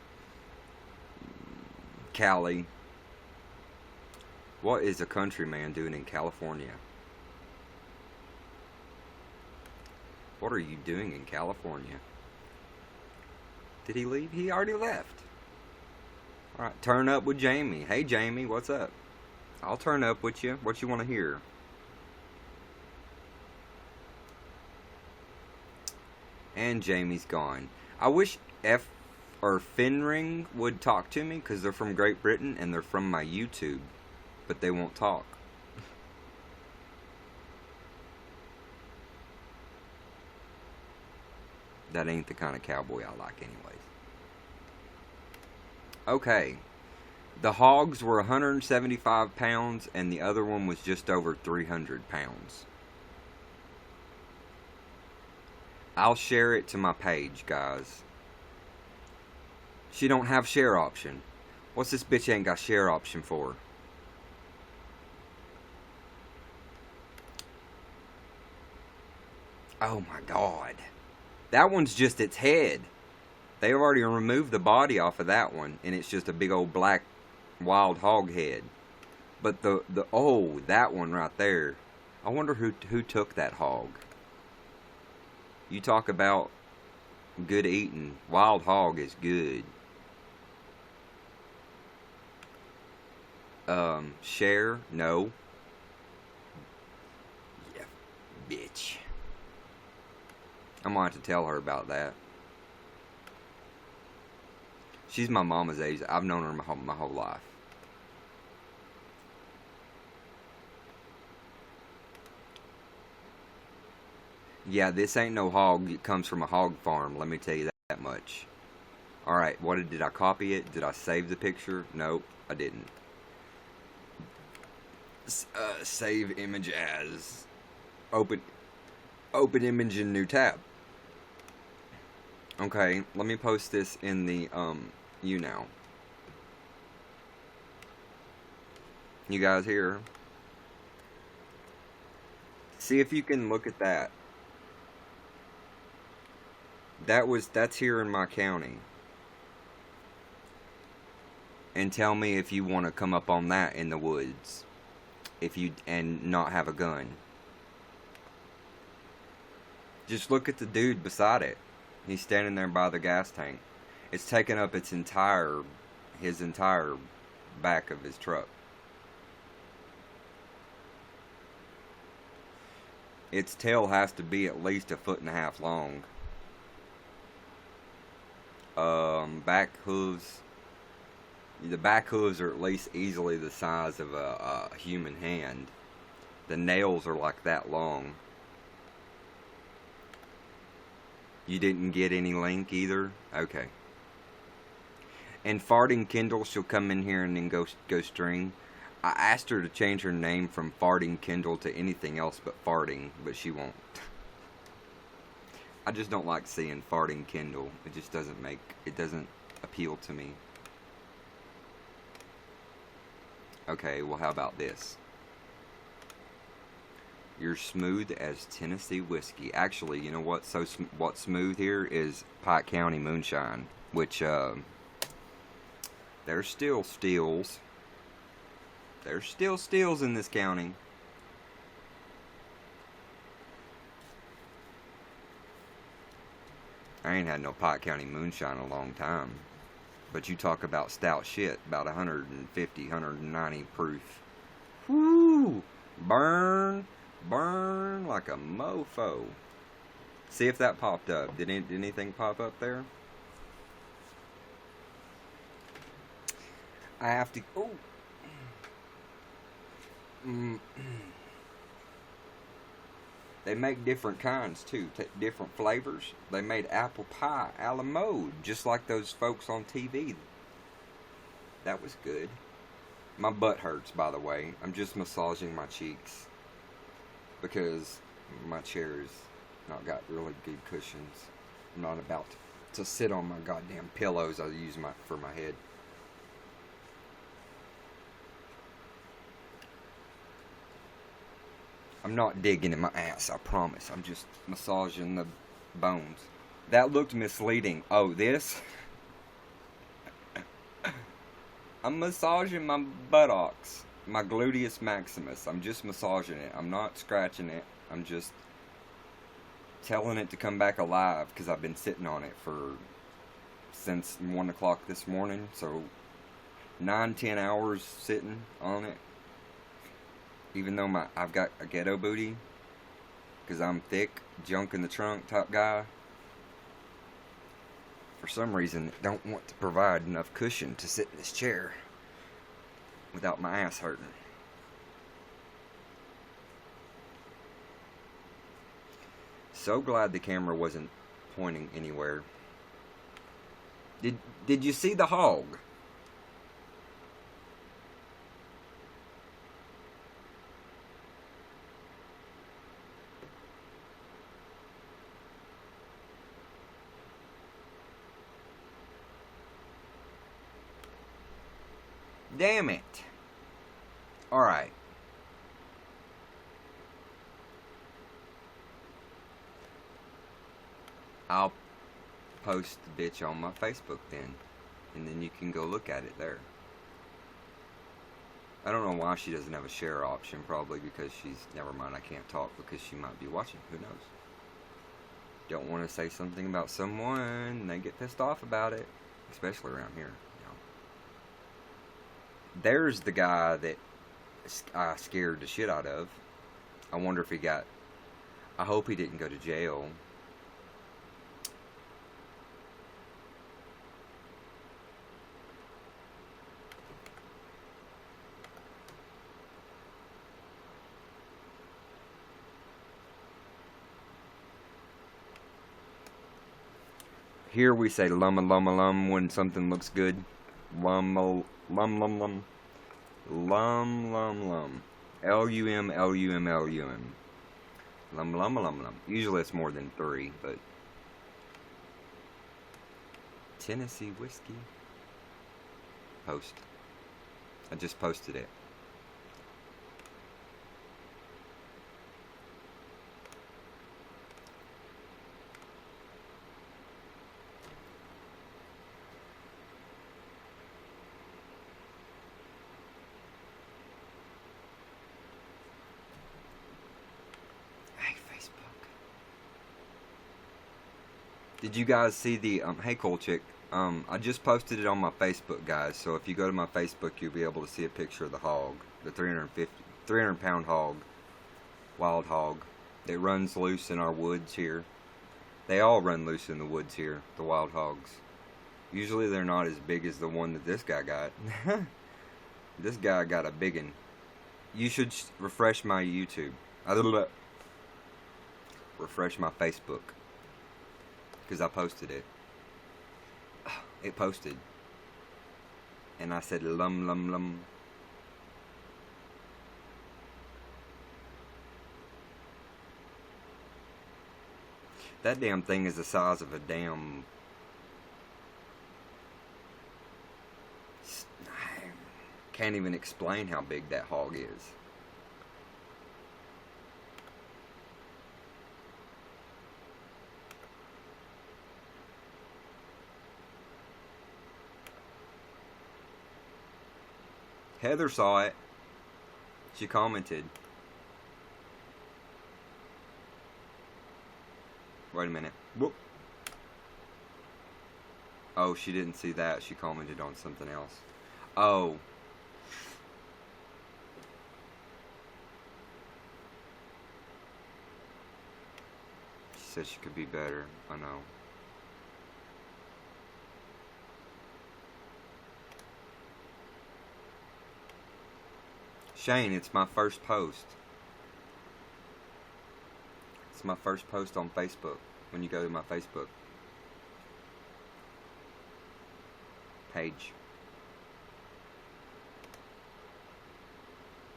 Cali. What is a countryman doing in California? What are you doing in California? Did he leave? He already left. Alright, turn up with Jamie. Hey Jamie, what's up? I'll turn up with you. What you want to hear? And Jamie's gone. I wish Finring would talk to me, because they're from Great Britain and they're from my YouTube. But they won't talk. That ain't the kind of cowboy I like anyways. Okay. The hogs were 175 pounds, and the other one was just over 300 pounds. I'll share it to my page, guys. She don't have share option. What's this bitch ain't got share option for? Oh my god. That one's just its head. They've already removed the body off of that one, and it's just a big old black wild hog head. But oh, that one right there. I wonder who took that hog. You talk about good eating. Wild hog is good. Share? No. Yeah, bitch. I'm gonna have to tell her about that. She's my mama's age. I've known her my whole life. Yeah, this ain't no hog. It comes from a hog farm. Let me tell you that much. Alright, did I copy it? Did I save the picture? Nope, I didn't. Save image as. Open image in new tab. Okay, let me post this in the, YouNow. You guys here? See if you can look at that. That's here in my county. And tell me if you want to come up on that in the woods. And not have a gun. Just look at the dude beside it. He's standing there by the gas tank. It's taking up his entire back of his truck. Its tail has to be at least 1.5 feet long. Back hooves. The back hooves are at least easily the size of a human hand. The nails are like that long. You didn't get any link either? Okay. And Farting Kindle, she'll come in here and then go string. I asked her to change her name from Farting Kindle to anything else but Farting, but she won't. I just don't like seeing Farting Kindle. It just doesn't appeal to me. Okay, well how about this? You're smooth as Tennessee whiskey. Actually, you know what? What's smooth here is Pike County moonshine, which there's still steals. There's still steals in this county. I ain't had no Pike County moonshine in a long time. But you talk about stout shit, about 150, 190 proof. Woo! Burn like a mofo. See if that popped up. Did anything pop up there? I have to. Oh. They make different kinds too, different flavors. They made apple pie a la mode, just like those folks on TV. That was good. My butt hurts, by the way. I'm just massaging my cheeks because my chair's not got really good cushions. I'm not about to sit on my goddamn pillows I use for my head. I'm not digging in my ass, I promise. I'm just massaging the bones. That looked misleading. Oh, this? I'm massaging my buttocks. My gluteus maximus. I'm just massaging it. I'm not scratching it. I'm just telling it to come back alive because I've been sitting on it since 1 o'clock this morning. So 9-10 hours sitting on it. Even though I've got a ghetto booty, because I'm thick, junk in the trunk type guy, for some reason don't want to provide enough cushion to sit in this chair without my ass hurting. So glad the camera wasn't pointing anywhere. Did you see the hog? Damn it. Alright. I'll post the bitch on my Facebook then. And then you can go look at it there. I don't know why she doesn't have a share option. Probably because she's... Never mind, I can't talk because she might be watching. Who knows? Don't want to say something about someone and they get pissed off about it. Especially around here. There's the guy that I scared the shit out of. I wonder if he got... I hope he didn't go to jail. Here we say lumma lumma lum when something looks good. Lumma lum lum lum. Lum lum lum. L-U-M L-U-M L-U-M. Lum lum lum lum. Usually it's more than 3, but... Tennessee whiskey. Post. I just posted it. Did you guys see the, hey Cool Chick, I just posted it on my Facebook, guys, so if you go to my Facebook, you'll be able to see a picture of the hog, the 300 pound hog, wild hog, that runs loose in our woods here. They all run loose in the woods here, the wild hogs. Usually they're not as big as the one that this guy got. This guy got a big one. You should refresh my YouTube. Refresh my Facebook. Because I posted it. It posted. And I said lum lum lum. That damn thing is the size of a damn... I can't even explain how big that hog is. Heather saw it. She commented. Wait a minute. Whoop. Oh, she didn't see that. She commented on something else. Oh. She said she could be better. I know. Shane, it's my first post. It's my first post on Facebook. When you go to my Facebook page.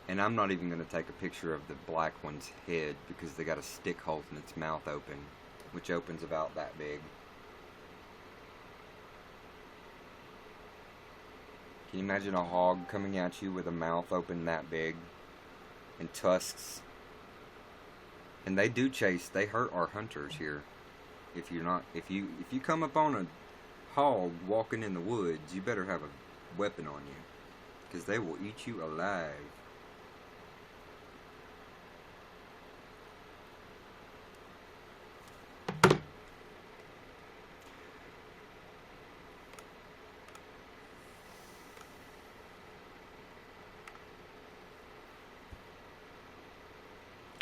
And I'm not even going to take a picture of the black one's head because they got a stick holding its mouth open, which opens about that big. Can you imagine a hog coming at you with a mouth open that big and tusks? And they do chase. They hurt our hunters here. If you come up on a hog walking in the woods, you better have a weapon on you, because they will eat you alive.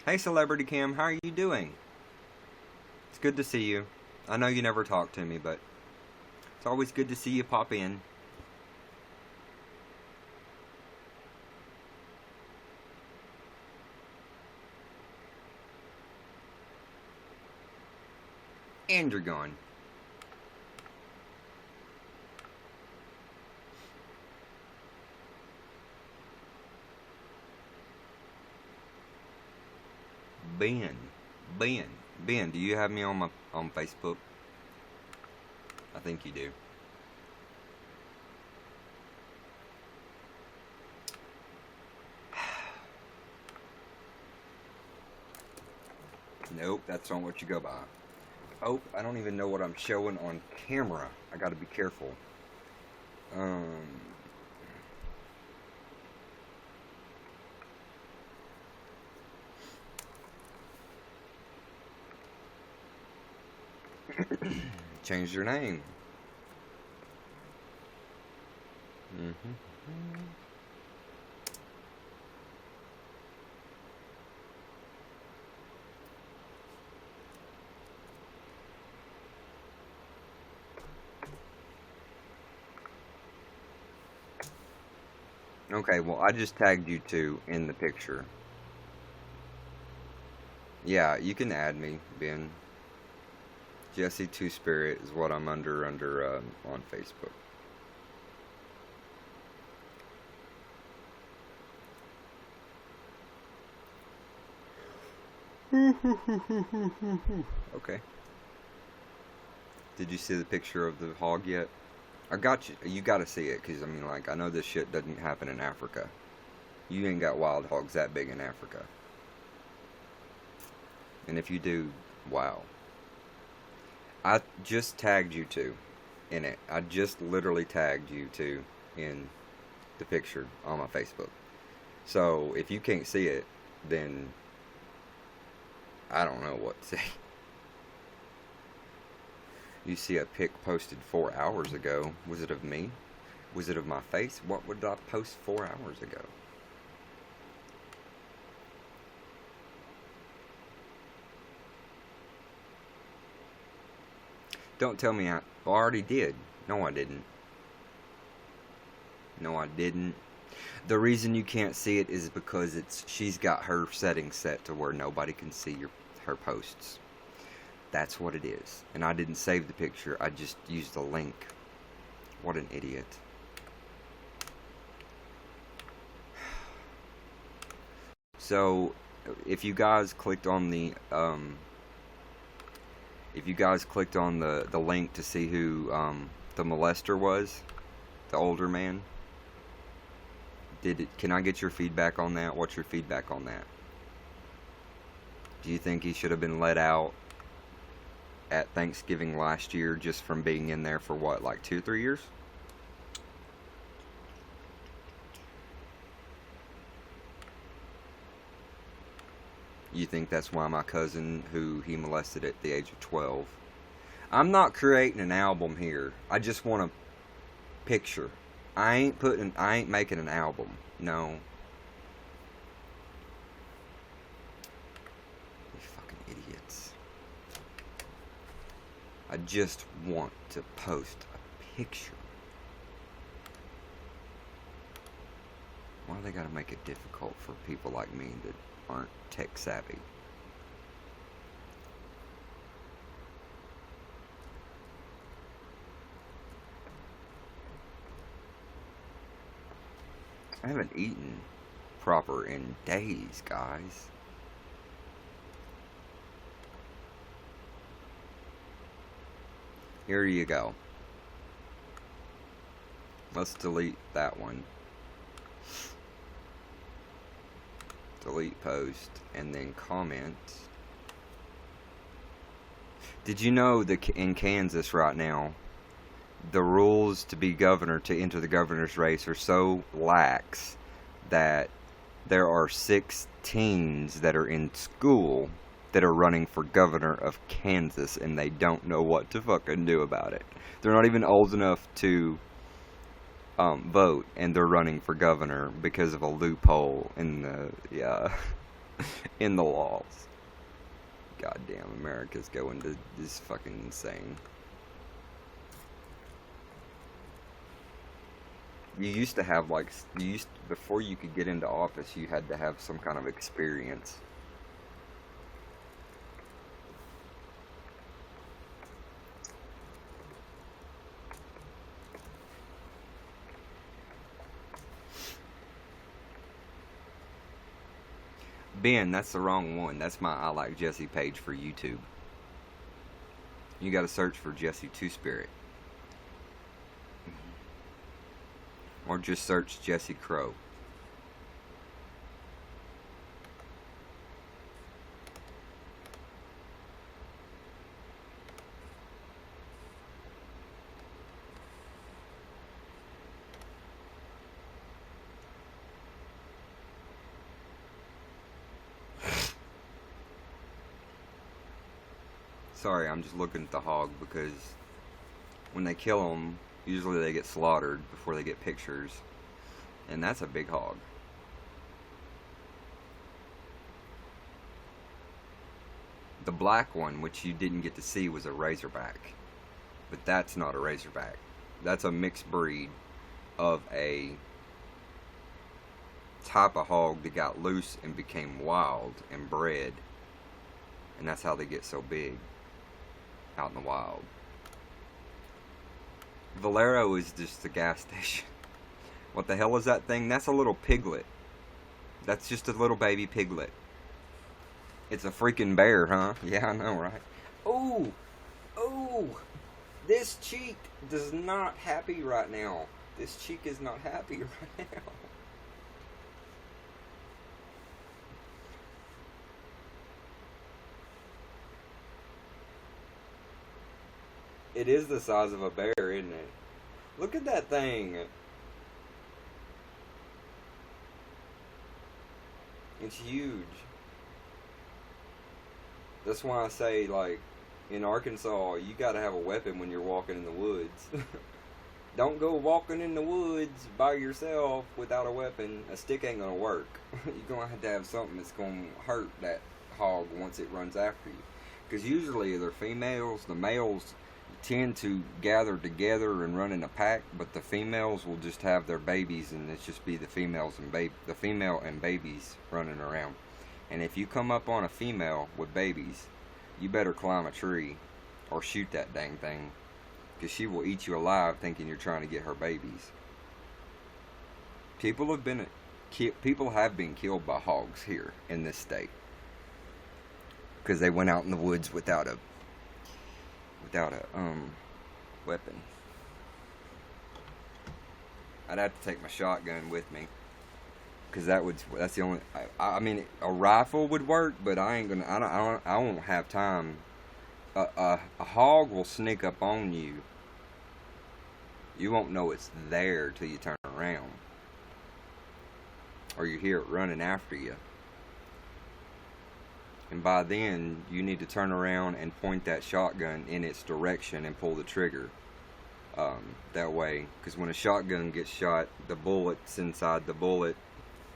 Hey Celebrity Cam, how are you doing? It's good to see you. I know you never talk to me, but it's always good to see you pop in. And you're gone. Ben, Ben, Ben, do you have me on Facebook? I think you do. Nope, that's not what you go by. Oh, I don't even know what I'm showing on camera. I gotta be careful. Change your name. Okay, well, I just tagged you two in the picture. Yeah, you can add me, Ben. Jesse Two Spirit is what I'm under on Facebook. Okay. Did you see the picture of the hog yet? I got you. You got to see it, because I mean, like, I know this shit doesn't happen in Africa. You ain't got wild hogs that big in Africa. And if you do, wow. I just tagged you two in it. I just literally tagged you two in the picture on my Facebook. So if you can't see it, then I don't know what to say. You see a pic posted 4 hours ago. Was it of me? Was it of my face? What would I post 4 hours ago? Don't tell me I already did. No, I didn't. No, I didn't. The reason you can't see it is because she's got her settings set to where nobody can see her posts. That's what it is. And I didn't save the picture. I just used the link. What an idiot. So, if you guys clicked on the link to see who the molester was, the older man, can I get your feedback on that? What's your feedback on that? Do you think he should have been let out at Thanksgiving last year just from being in there for what, like 2-3 years? You think that's why my cousin, who he molested at the age of 12? I'm not creating an album here. I just want a picture. I ain't making an album. No. You fucking idiots. I just want to post a picture. Why do they gotta make it difficult for people like me that aren't tech savvy? I haven't eaten proper in days, guys. Here you go. Let's delete that one. Delete post and then comment. Did you know that in Kansas right now, the rules to be governor, to enter the governor's race, are so lax that there are 6 teens that are in school that are running for governor of Kansas, and they don't know what to fucking do about it. They're not even old enough to vote, and they're running for governor because of a loophole in the in the laws. Goddamn, America's going to this fucking insane. You used to have before you could get into office, you had to have some kind of experience. Ben, that's the wrong one. That's my I Like Jesse page for YouTube. You gotta search for Jesse Two Spirit. Or just search Jesse Crow. Sorry, I'm just looking at the hog because when they kill them, usually they get slaughtered before they get pictures. And that's a big hog. The black one, which you didn't get to see, was a razorback. But that's not a razorback. That's a mixed breed of a type of hog that got loose and became wild and bred. And that's how they get so big out in the wild. Valero is just a gas station. What the hell is that thing? That's a little piglet. That's just a little baby piglet. It's a freaking bear, huh? Yeah, I know, right? Oh! Oh! This cheek is not happy right now. This cheek is not happy right now. It is the size of a bear, isn't it? Look at that thing. It's huge. That's why I say, like, in Arkansas, you gotta have a weapon when you're walking in the woods. Don't go walking in the woods by yourself without a weapon. A stick ain't gonna work. You're gonna have to have something that's gonna hurt that hog once it runs after you. Because usually they're females. The males tend to gather together and run in a pack, but the females will just have their babies, and it's just be the female and babies running around. And if you come up on a female with babies, you better climb a tree or shoot that dang thing, because she will eat you alive thinking you're trying to get her babies. People have been killed by hogs here in this state because they went out in the woods without a weapon. I'd have to take my shotgun with me, because that's the only. I mean, a rifle would work, but I won't have time. A hog will sneak up on you. You won't know it's there till you turn around, or you hear it running after you. And by then, you need to turn around and point that shotgun in its direction and pull the trigger. That way, because when a shotgun gets shot, the bullets inside the bullet,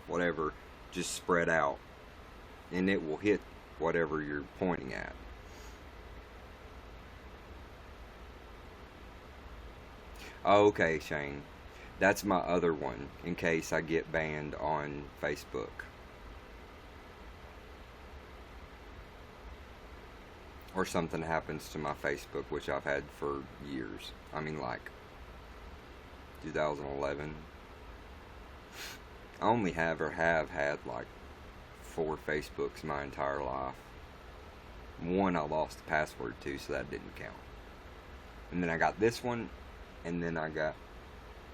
whatever, just spread out. And it will hit whatever you're pointing at. Okay, Shane. That's my other one, in case I get banned on Facebook. Or something happens to my Facebook, which I've had for years. I mean, like 2011. I only have had like 4 Facebooks my entire life. One I lost the password to, so that didn't count. And then I got this one, and then I got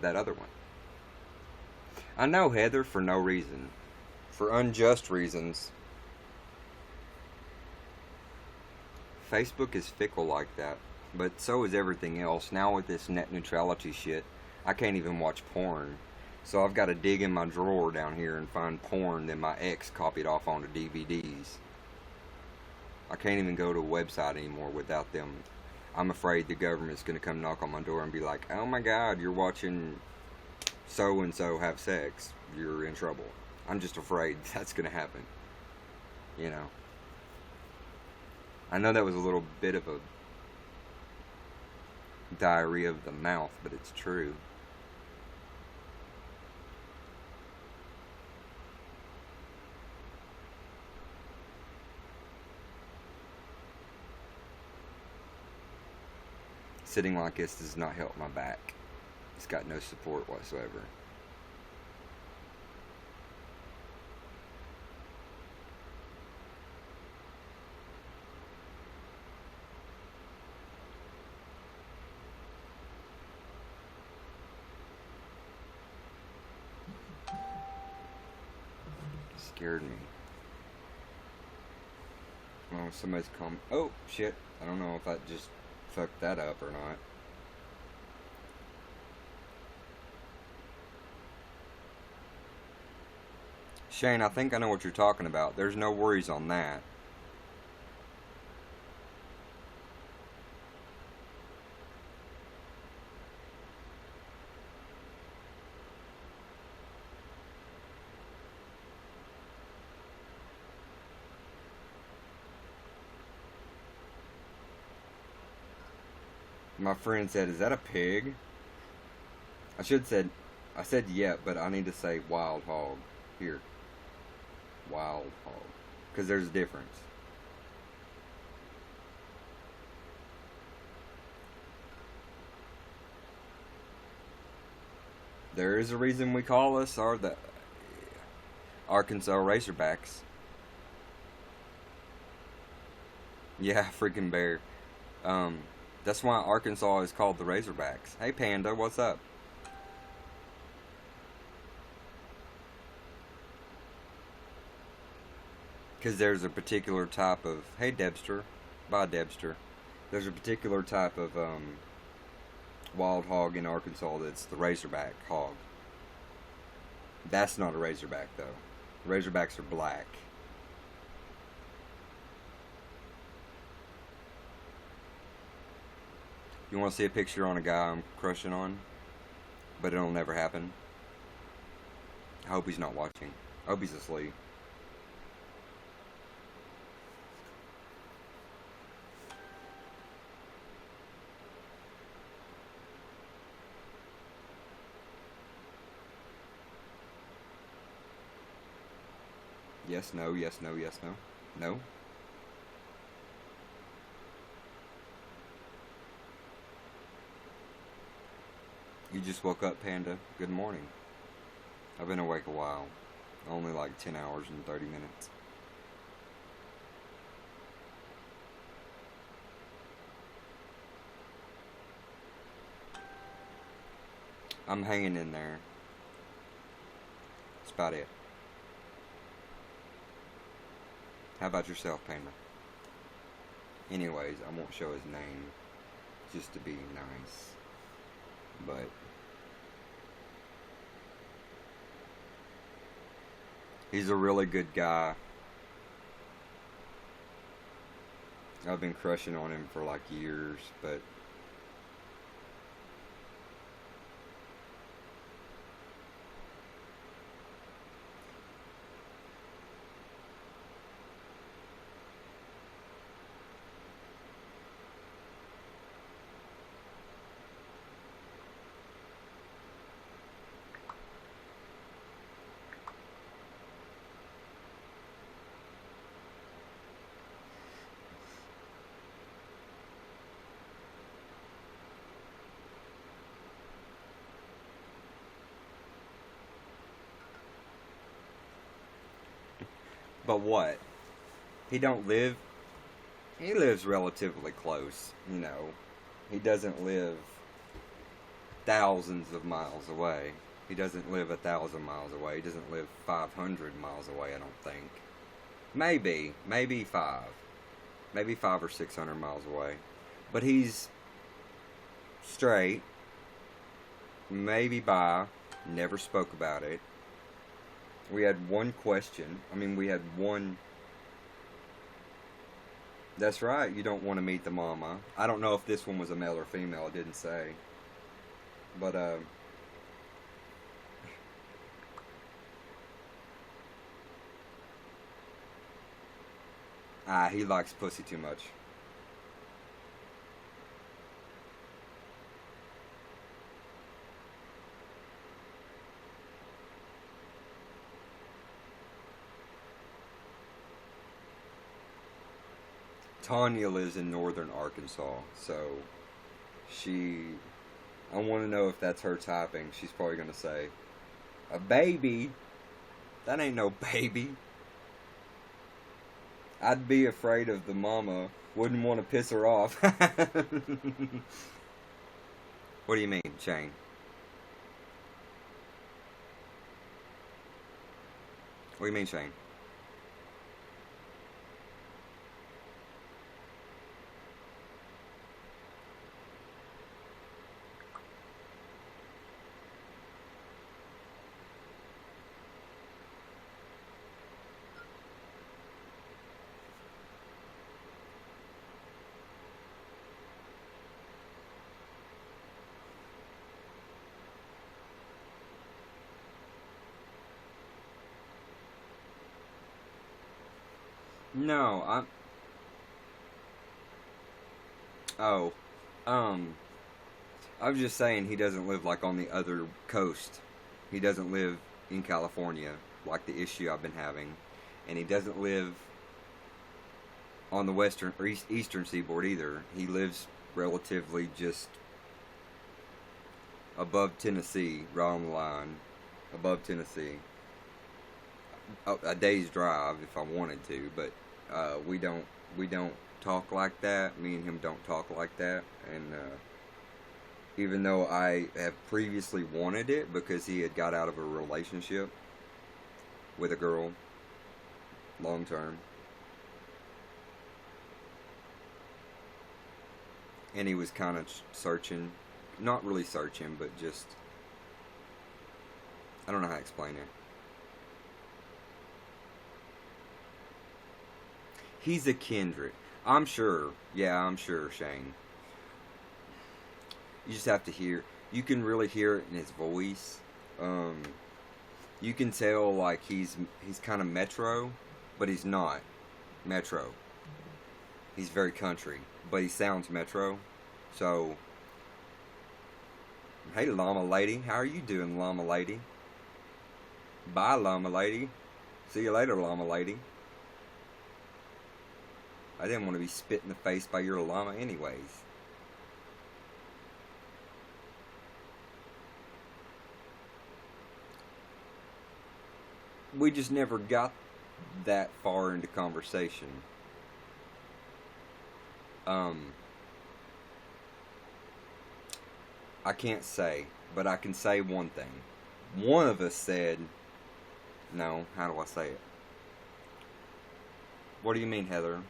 that other one. I know, Heather, for no reason. For unjust reasons. Facebook is fickle like that, but so is everything else. Now with this net neutrality shit, I can't even watch porn. So I've got to dig in my drawer down here and find porn that my ex copied off onto DVDs. I can't even go to a website anymore without them. I'm afraid the government's going to come knock on my door and be like, oh my god, you're watching so-and-so have sex. You're in trouble. I'm just afraid that's going to happen. You know. I know that was a little bit of a diarrhea of the mouth, but it's true. Sitting like this does not help my back. It's got no support whatsoever. scared me. Oh, somebody's come. Oh, shit. I don't know if I just fucked that up or not. Shane, I think I know what you're talking about. There's no worries on that. My friend said, "Is that a pig?" I said yeah, but I need to say wild hog. Here, wild hog. Because there's a difference. There is a reason we call us the Arkansas Razorbacks. Yeah, freaking bear. That's why Arkansas is called the Razorbacks. Hey Panda, what's up? Because there's a particular type of... Hey Debster. Bye Debster. There's a particular type of wild hog in Arkansas that's the Razorback hog. That's not a Razorback though. Razorbacks are black. You want to see a picture on a guy I'm crushing on? But it'll never happen. I hope he's not watching. I hope he's asleep. Yes, no, yes, no, yes, no. No? You just woke up, Panda. Good morning. I've been awake a while. Only like 10 hours and 30 minutes. I'm hanging in there. That's about it. How about yourself, Panda? Anyways, I won't show his name. Just to be nice. But... he's a really good guy. I've been crushing on him for like years, but... but what? He don't live... he lives relatively close, you know. He doesn't live thousands of miles away. He doesn't live 1,000 miles away. He doesn't live 500 miles away, I don't think. Maybe 5. Maybe 5 or 600 miles away. But he's straight. Maybe bi. Never spoke about it. We had one question. I mean, we had one... That's right, you don't want to meet the mama. I don't know if this one was a male or female, it didn't say. But, he likes pussy too much. Tanya lives in northern Arkansas, so I want to know if that's her typing. She's probably going to say, a baby? That ain't no baby. I'd be afraid of the mama. Wouldn't want to piss her off. What do you mean, Shane? What do you mean, Shane? No, I'm. Oh, um, I was just saying he doesn't live like on the other coast. He doesn't live in California like the issue I've been having, and he doesn't live on the western or eastern seaboard either. He lives relatively just above Tennessee, right on the line, above Tennessee. A day's drive if I wanted to, but we don't talk like that. Me and him don't talk like that, and even though I have previously wanted it because he had got out of a relationship with a girl, long term, and he was kind of searching, not really searching, but just I don't know how to explain it. He's a kindred. I'm sure. Yeah, I'm sure, Shane. You just have to hear. You can really hear it in his voice. Um, you can tell like he's kind of metro, but he's not metro. He's very country, but he sounds metro. So, hey, llama lady, how are you doing, llama lady? Bye, llama lady. See you later, llama lady. I didn't want to be spit in the face by your llama anyways. We just never got that far into conversation. Um, I can't say, but I can say one thing. One of us said, no, how do I say it? What do you mean, Heather?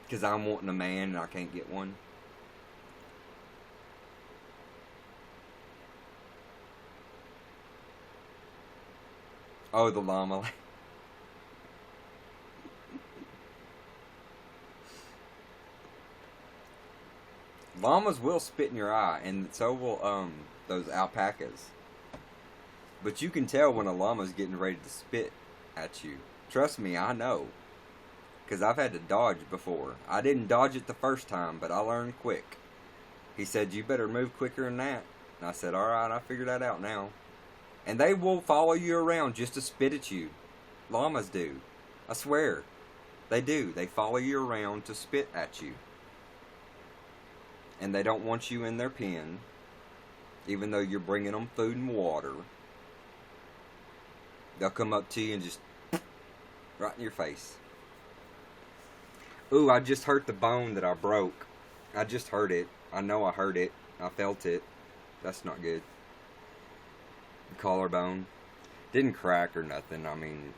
Because I'm wanting a man and I can't get one? Oh, the llama. Llamas will spit in your eye, and so will those alpacas. But you can tell when a llama's getting ready to spit at you. Trust me, I know. Because I've had to dodge before. I didn't dodge it the first time, but I learned quick. He said, you better move quicker than that. And I said, alright, I figured that out now. And they will follow you around just to spit at you. Llamas do. I swear. They do. They follow you around to spit at you. And they don't want you in their pen, even though you're bringing them food and water. They'll come up to you and just right in your face. Ooh, I just hurt the bone that I broke. I just hurt it. I know I hurt it. I felt it. That's not good. The collarbone didn't crack or nothing. I mean,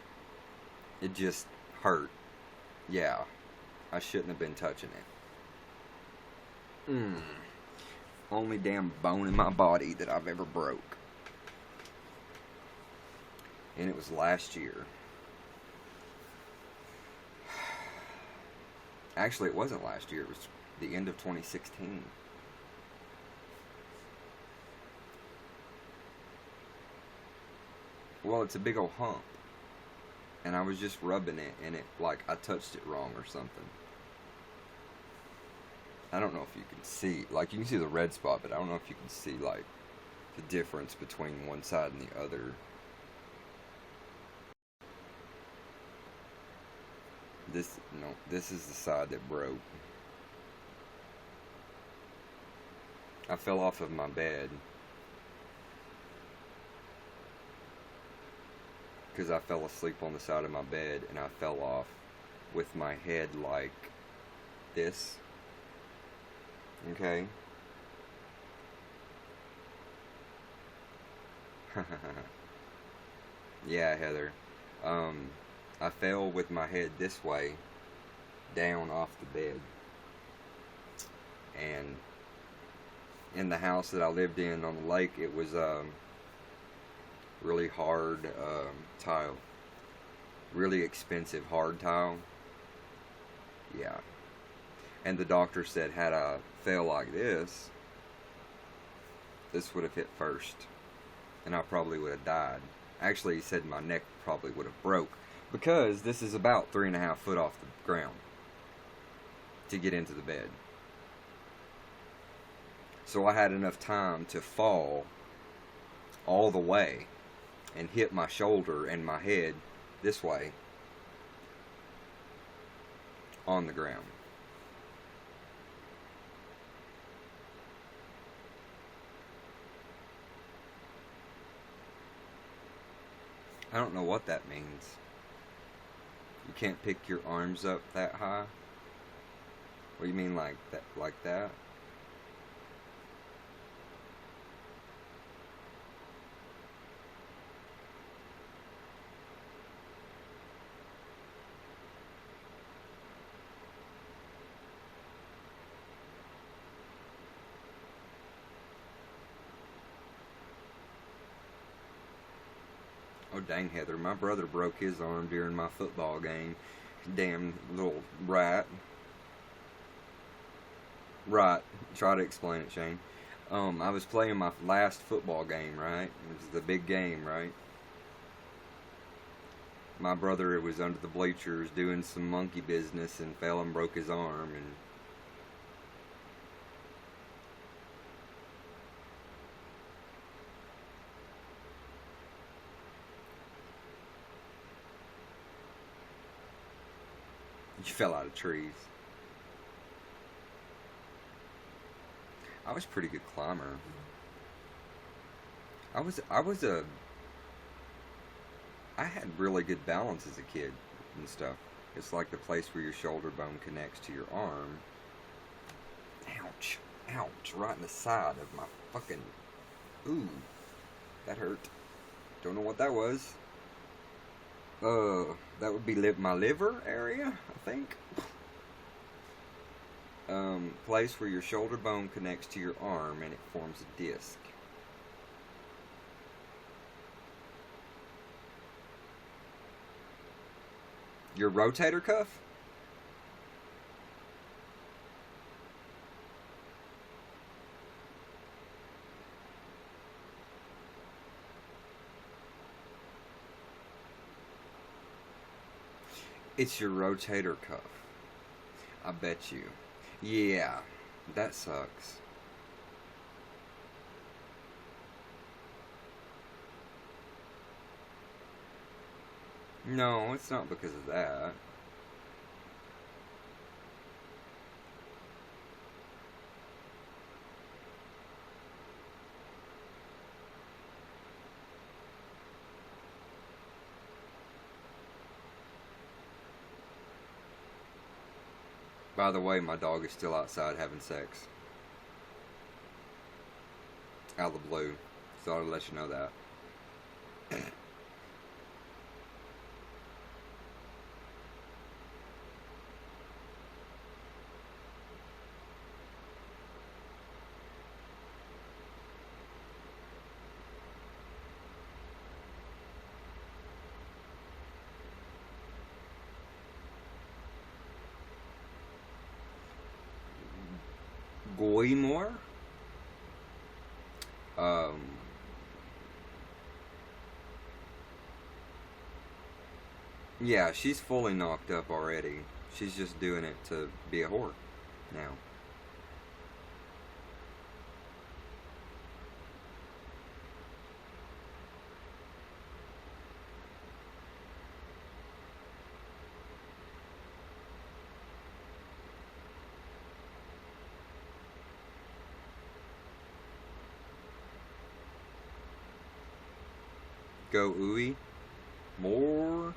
it just hurt. Yeah, I shouldn't have been touching it. Only damn bone in my body that I've ever broke. And it was last year. Actually, it wasn't last year. It was the end of 2016. Well, it's a big old hump. And I was just rubbing it, and it, like, I touched it wrong or something. I don't know if you can see, like, you can see the red spot, but I don't know if you can see, like, the difference between one side and the other. This is the side that broke. I fell off of my bed because I fell asleep on the side of my bed, and I fell off with my head like this. Okay? Yeah, Heather. I fell with my head this way, down off the bed. And in the house that I lived in on the lake, it was really hard tile. Really expensive hard tile. Yeah. And the doctor said had I fell like this would have hit first. And I probably would have died. Actually, he said my neck probably would have broke because this is about 3.5 foot off the ground to get into the bed. So I had enough time to fall all the way and hit my shoulder and my head this way on the ground. I don't know what that means. You can't pick your arms up that high? What do you mean like that? Like that? Oh dang, Heather, my brother broke his arm during my football game. Damn little rat. Right, try to explain it, Shane. I was playing my last football game, right? It was the big game, right? My brother was under the bleachers doing some monkey business and fell and broke his arm, and he fell out of trees. I was a pretty good climber. I had really good balance as a kid and stuff. It's like the place where your shoulder bone connects to your arm. Ouch. Ouch. Right in the side of my fucking... Ooh. That hurt. Don't know what that was. That would be my liver area, I think. Place where your shoulder bone connects to your arm and it forms a disc. Your rotator cuff? It's your rotator cuff. I bet you. Yeah, that sucks. No, it's not because of that. By the way, my dog is still outside having sex. Out of the blue. So I'll let you know that. Goymore? Um, yeah, she's fully knocked up already. She's just doing it to be a whore now. Go ooey. More.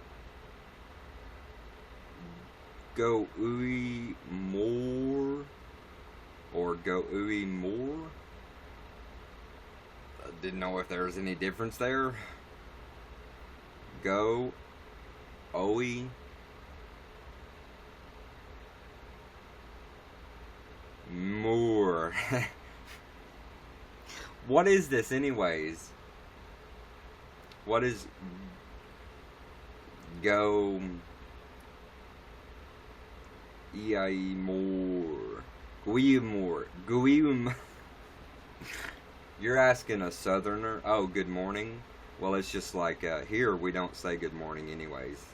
Go ooey more. Or go ooey more. I didn't know if there was any difference there. Go ooey more. What is this anyways? What is go EIE more? Guillemore. Guillem. You're asking a southerner? Oh, good morning. Well, it's just like here we don't say good morning anyways.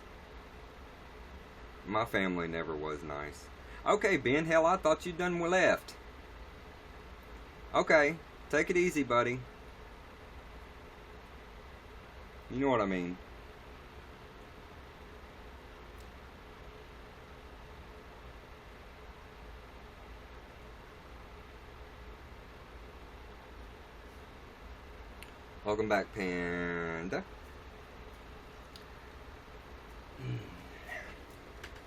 My family never was nice. Okay, Ben, hell, I thought you done left. Okay, take it easy, buddy. You know what I mean. Welcome back, Panda.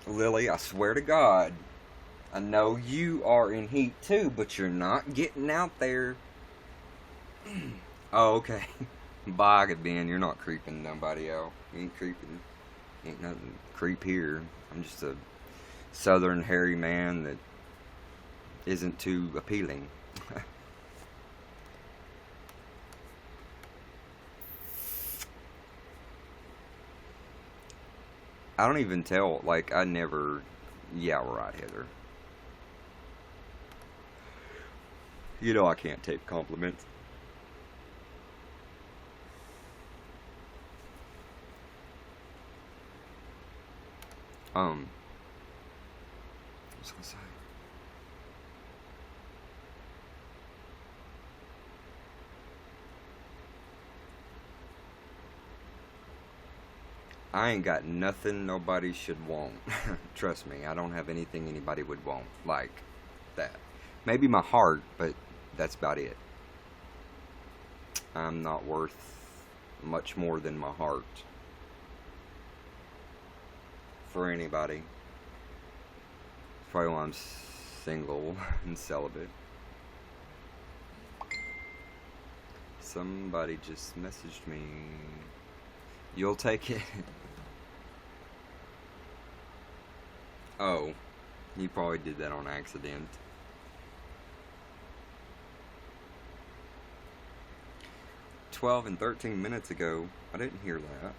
Lily, I swear to God, I know you are in heat too, but you're not getting out there. Oh, okay. Bye, Ben. You're not creeping nobody out. You ain't creeping. Ain't nothing creep here. I'm just a southern hairy man that isn't too appealing. I don't even tell, like, I never... Yeah, right, Heather. You know I can't take compliments. I was gonna say... I ain't got nothing nobody should want. Trust me, I don't have anything anybody would want like that. Maybe my heart, but that's about it. I'm not worth much more than my heart for anybody. That's probably why I'm single and celibate. Somebody just messaged me. You'll take it. Oh, you probably did that on accident. "12 and 13 minutes ago." I didn't hear that.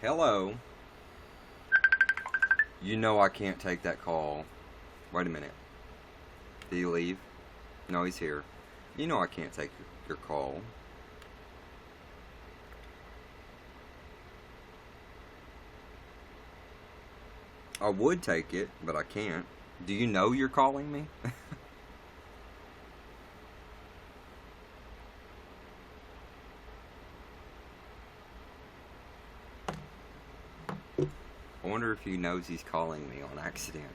Hello. You know I can't take that call. Wait a minute. Did he leave? No, he's here. You know I can't take your call. I would take it, but I can't. Do you know you're calling me? I wonder if he knows he's calling me on accident.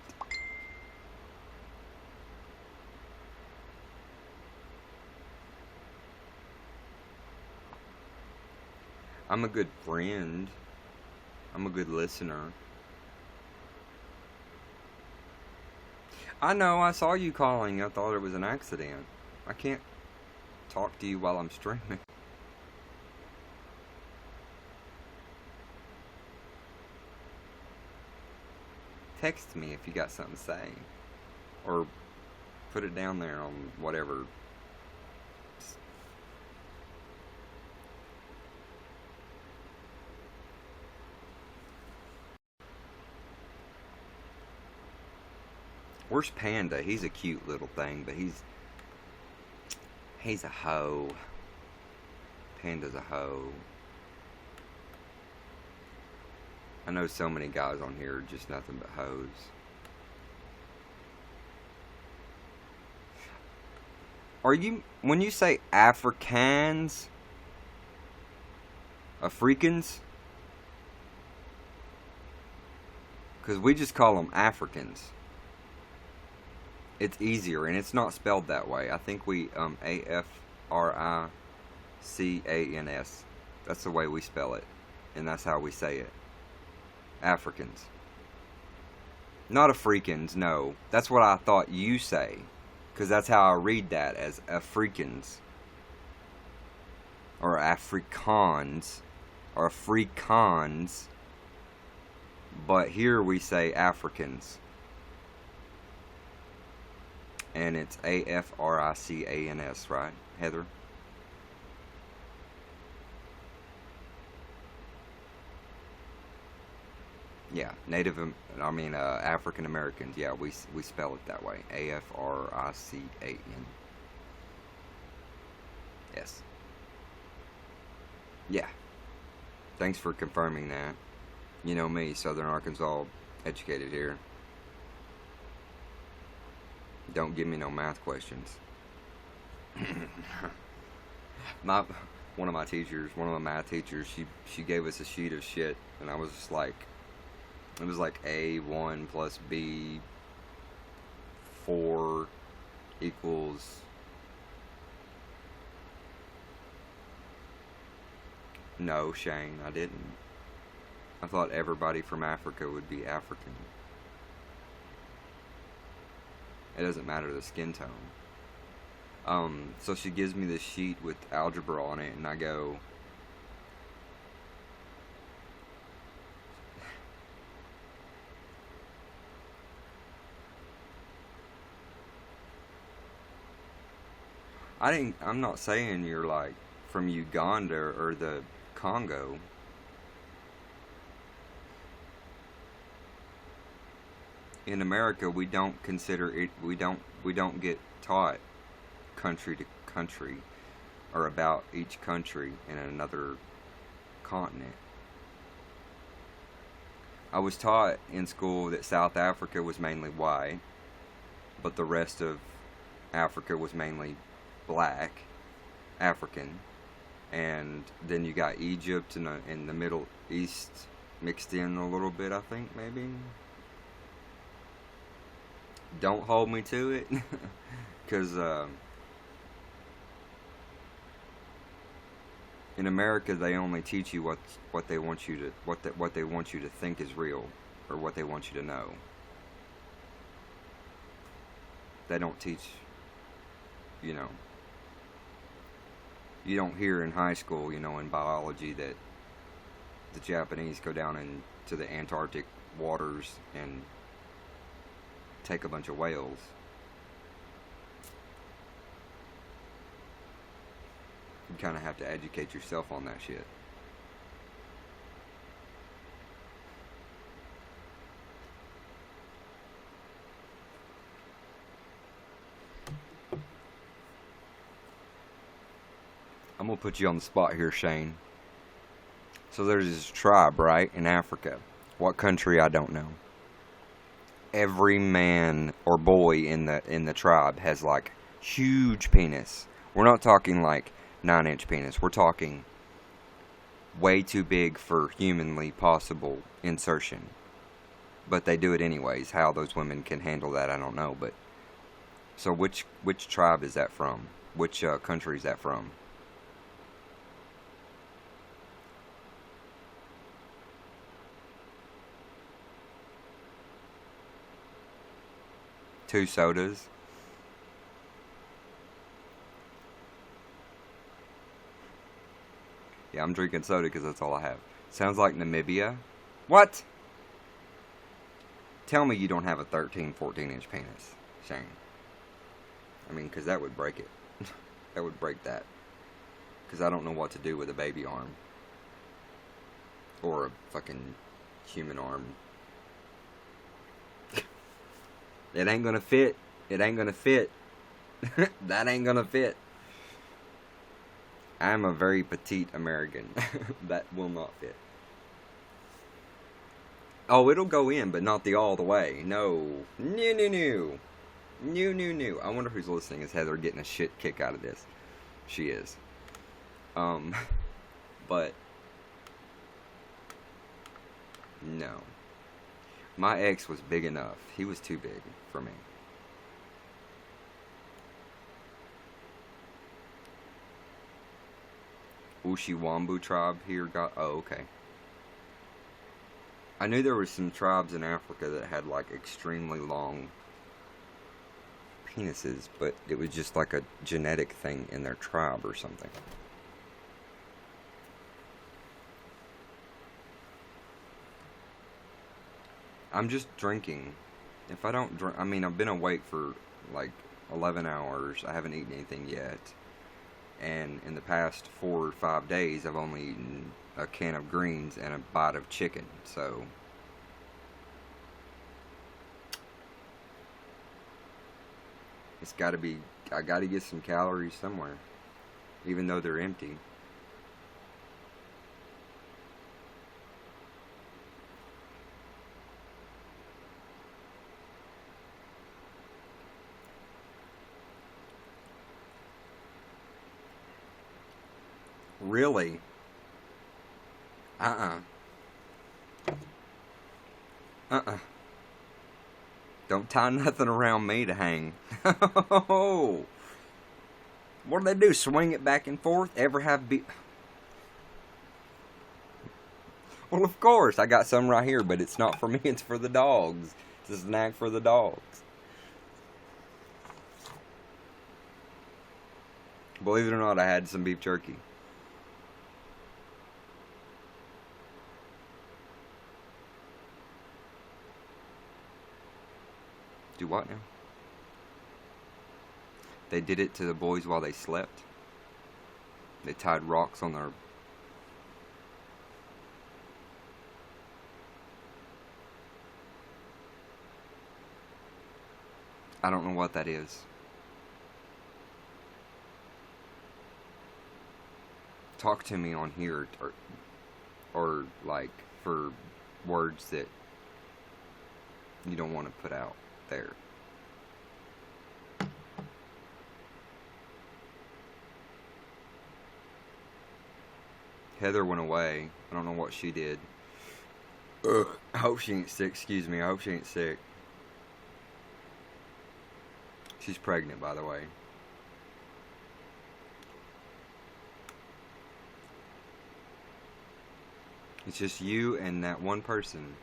I'm a good friend. I'm a good listener. I know, I saw you calling. I thought it was an accident. I can't talk to you while I'm streaming. Text me if you got something to say. Or put it down there on whatever. Where's Panda? He's a cute little thing, but he's a hoe. Panda's a hoe. I know so many guys on here are just nothing but hoes. Are you, when you say Africans, Africans? Because we just call them Africans. It's easier, and it's not spelled that way. I think we, A-F-R-I-C-A-N-S. That's the way we spell it, and that's how we say it. Africans. Not Africans, no. That's what I thought you say, because that's how I read that, as Africans. Or Afrikaans. Or Afrikaans. But here we say Africans. And it's A-F-R-I-C-A-N-S, right, Heather? Yeah, African Americans. Yeah, we spell it that way. African. Yes. Yeah. Thanks for confirming that. You know me, Southern Arkansas, educated here. Don't give me no math questions. my one of my math teachers, she gave us a sheet of shit, and I was just like, it was like A1 plus B4 equals. No, Shane, I didn't. I thought everybody from Africa would be African. It doesn't matter the skin tone. So she gives me this sheet with algebra on it, and I go, I'm not saying you're like from Uganda or the Congo. In America, we don't consider it. We don't get taught country to country or about each country in another continent. I was taught in school that South Africa was mainly white, but the rest of Africa was mainly black, African, and then you got Egypt and the Middle East mixed in a little bit, I think, maybe. Don't hold me to it, because in America they only teach you what they want you to what they want you to think is real, or what they want you to know. They don't teach, you know. You don't hear in high school, in biology, that the Japanese go down into the Antarctic waters and take a bunch of whales. You kind of have to educate yourself on that shit. I'm gonna put you on the spot here, Shane. So there's this tribe, right, in Africa. What country, I don't know. Every man or boy in the tribe has like huge penis. We're not talking like 9-inch penis. We're talking way too big for humanly possible insertion. But they do it anyways. How those women can handle that, I don't know. But so which tribe is that from? Which country is that from? Two sodas. Yeah, I'm drinking soda because that's all I have. Sounds like Namibia. What? Tell me you don't have a 13, 14-inch penis, Shane. I mean, because that would break it. That would break that. Because I don't know what to do with a baby arm. Or a fucking human arm. It ain't gonna fit. It ain't gonna fit. That ain't gonna fit. I'm a very petite American. That will not fit. Oh, it'll go in, but not all the way. No. No. No. I wonder who's listening. Is Heather getting a shit kick out of this? She is. But no. My ex was big enough. He was too big for me. Ushiwambu tribe here got... Oh, okay. I knew there were some tribes in Africa that had, like, extremely long penises, but it was just like a genetic thing in their tribe or something. I'm just drinking. If I don't drink... I mean, I've been awake for, like, 11 hours. I haven't eaten anything yet. And in the past 4 or 5 days, I've only eaten a can of greens and a bite of chicken. So, It's got to be. I got to get some calories somewhere, even though they're empty. Really? Uh-uh. Uh-uh. Don't tie nothing around me to hang. Oh, what do they do? Swing it back and forth? Ever have Well, of course. I got some right here, but it's not for me. It's for the dogs. It's a snack for the dogs. Believe it or not, I had some beef jerky. Do what now? They did it to the boys while they slept. They tied rocks on their... I don't know what that is. Talk to me on here, or like for words that you don't want to put out there. Heather went away. I don't know what she did. Ugh. I hope she ain't sick. Excuse me. I hope she ain't sick. She's pregnant, by the way. It's just you and that one person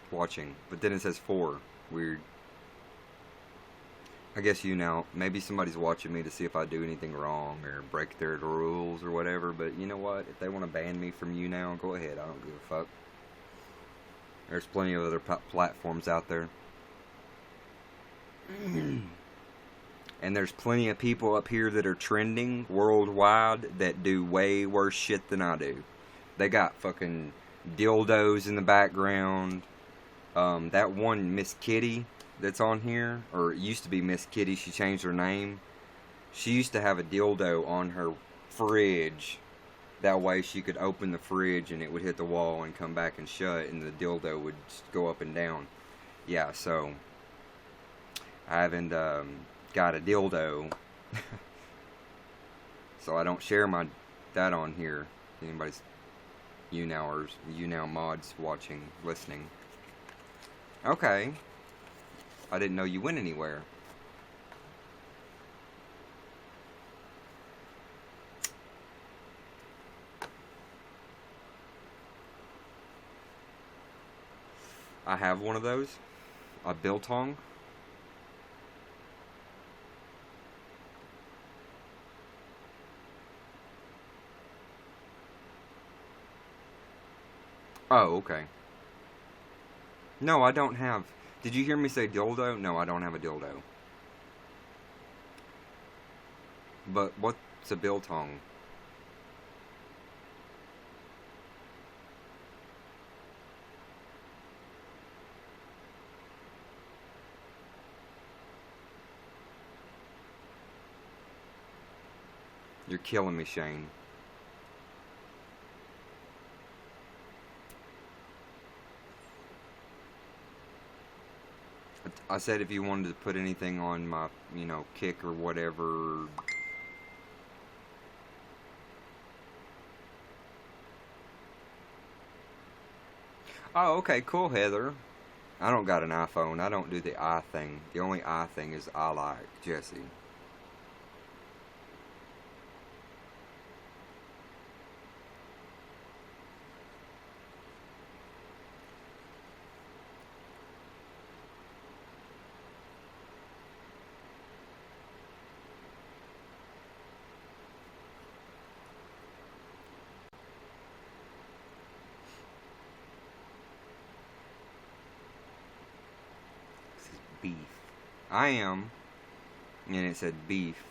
watching. But then it says 4. Weird. I guess YouNow. Maybe somebody's watching me to see if I do anything wrong or break their rules or whatever. But you know what? If they want to ban me from YouNow, go ahead. I don't give a fuck. There's plenty of other platforms out there. And there's plenty of people up here that are trending worldwide that do way worse shit than I do. They got fucking dildos in the background. That one Miss Kitty that's on here, or it used to be Miss Kitty, she changed her name. She used to have a dildo on her fridge. That way she could open the fridge and it would hit the wall and come back and shut, and the dildo would go up and down. Yeah, so I haven't got a dildo. So I don't share that on here. Anybody's YouNow mods watching, listening. Okay. I didn't know you went anywhere. I have one of those. A biltong. Oh, okay. No, I don't have... Did you hear me say dildo? No, I don't have a dildo. But what's a biltong? You're killing me, Shane. I said if you wanted to put anything on my, kick or whatever. Oh, okay, cool, Heather. I don't got an iPhone. I don't do the I thing. The only I thing is I like Jesse. Beef. I am. And it said beef.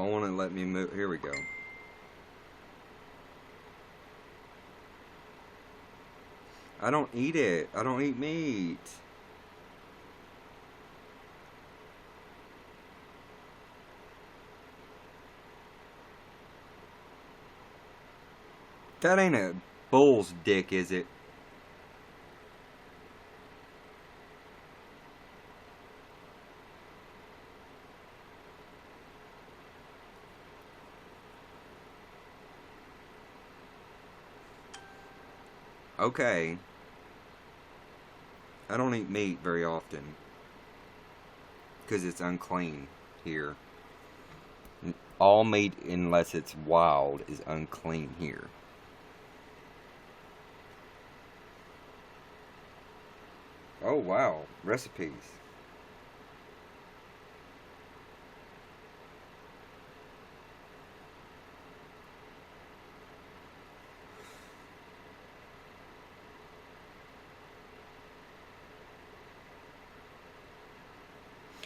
want to let me move. Here we go. I don't eat it. I don't eat meat. That ain't a bull's dick, is it? Okay. I don't eat meat very often. Because it's unclean here. All meat, unless it's wild, is unclean here. Oh, wow. Recipes.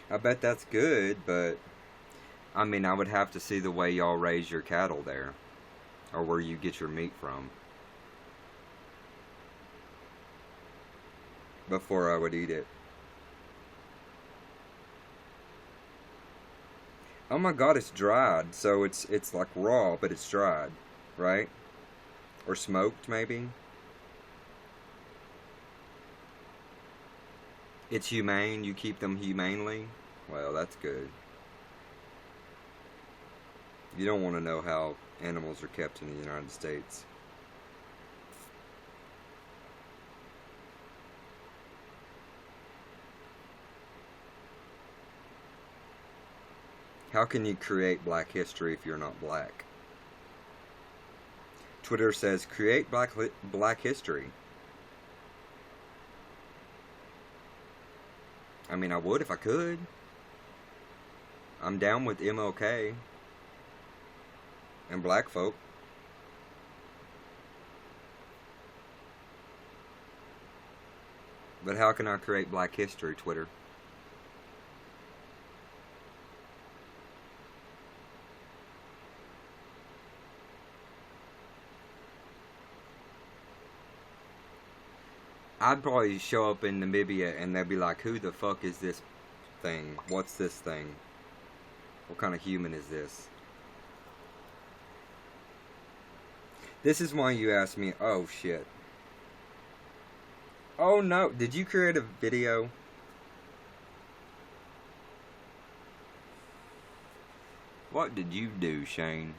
I bet that's good, but I mean, I would have to see the way y'all raise your cattle there, or where you get your meat from, before I would eat it. Oh my God, it's dried, so it's like raw, but it's dried, right? Or smoked, maybe. It's humane. You keep them humanely. Well, that's good. You don't want to know how animals are kept in the United States. How can you create black history if you're not black? Twitter says, create black history. I mean, I would if I could. I'm down with MLK and black folk. But how can I create black history, Twitter? I'd probably show up in Namibia and they'd be like, who the fuck is this thing? What's this thing? What kind of human is this? This is why you asked me, oh shit. Oh no, did you create a video? What did you do, Shane?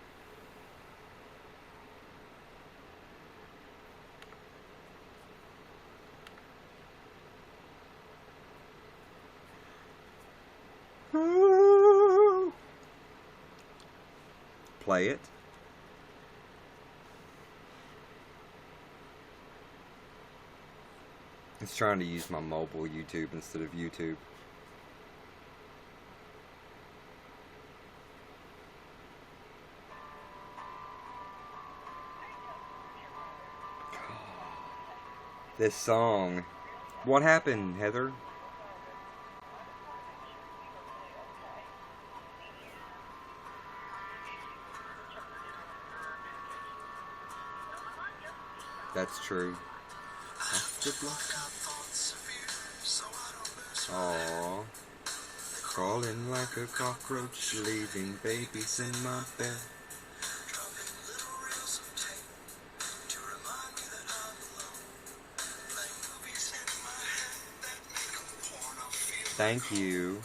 Play it. It's trying to use my mobile YouTube instead of YouTube. This song. What happened, Heather? That's true. Aww. Crawling like a cockroach, leaving babies in my bed. Thank you.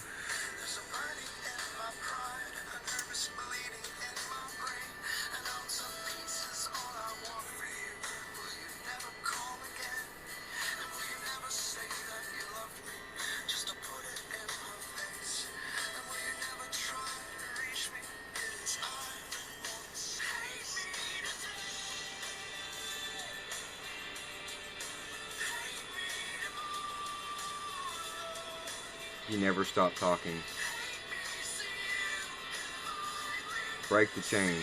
You never stop talking. Break the chain.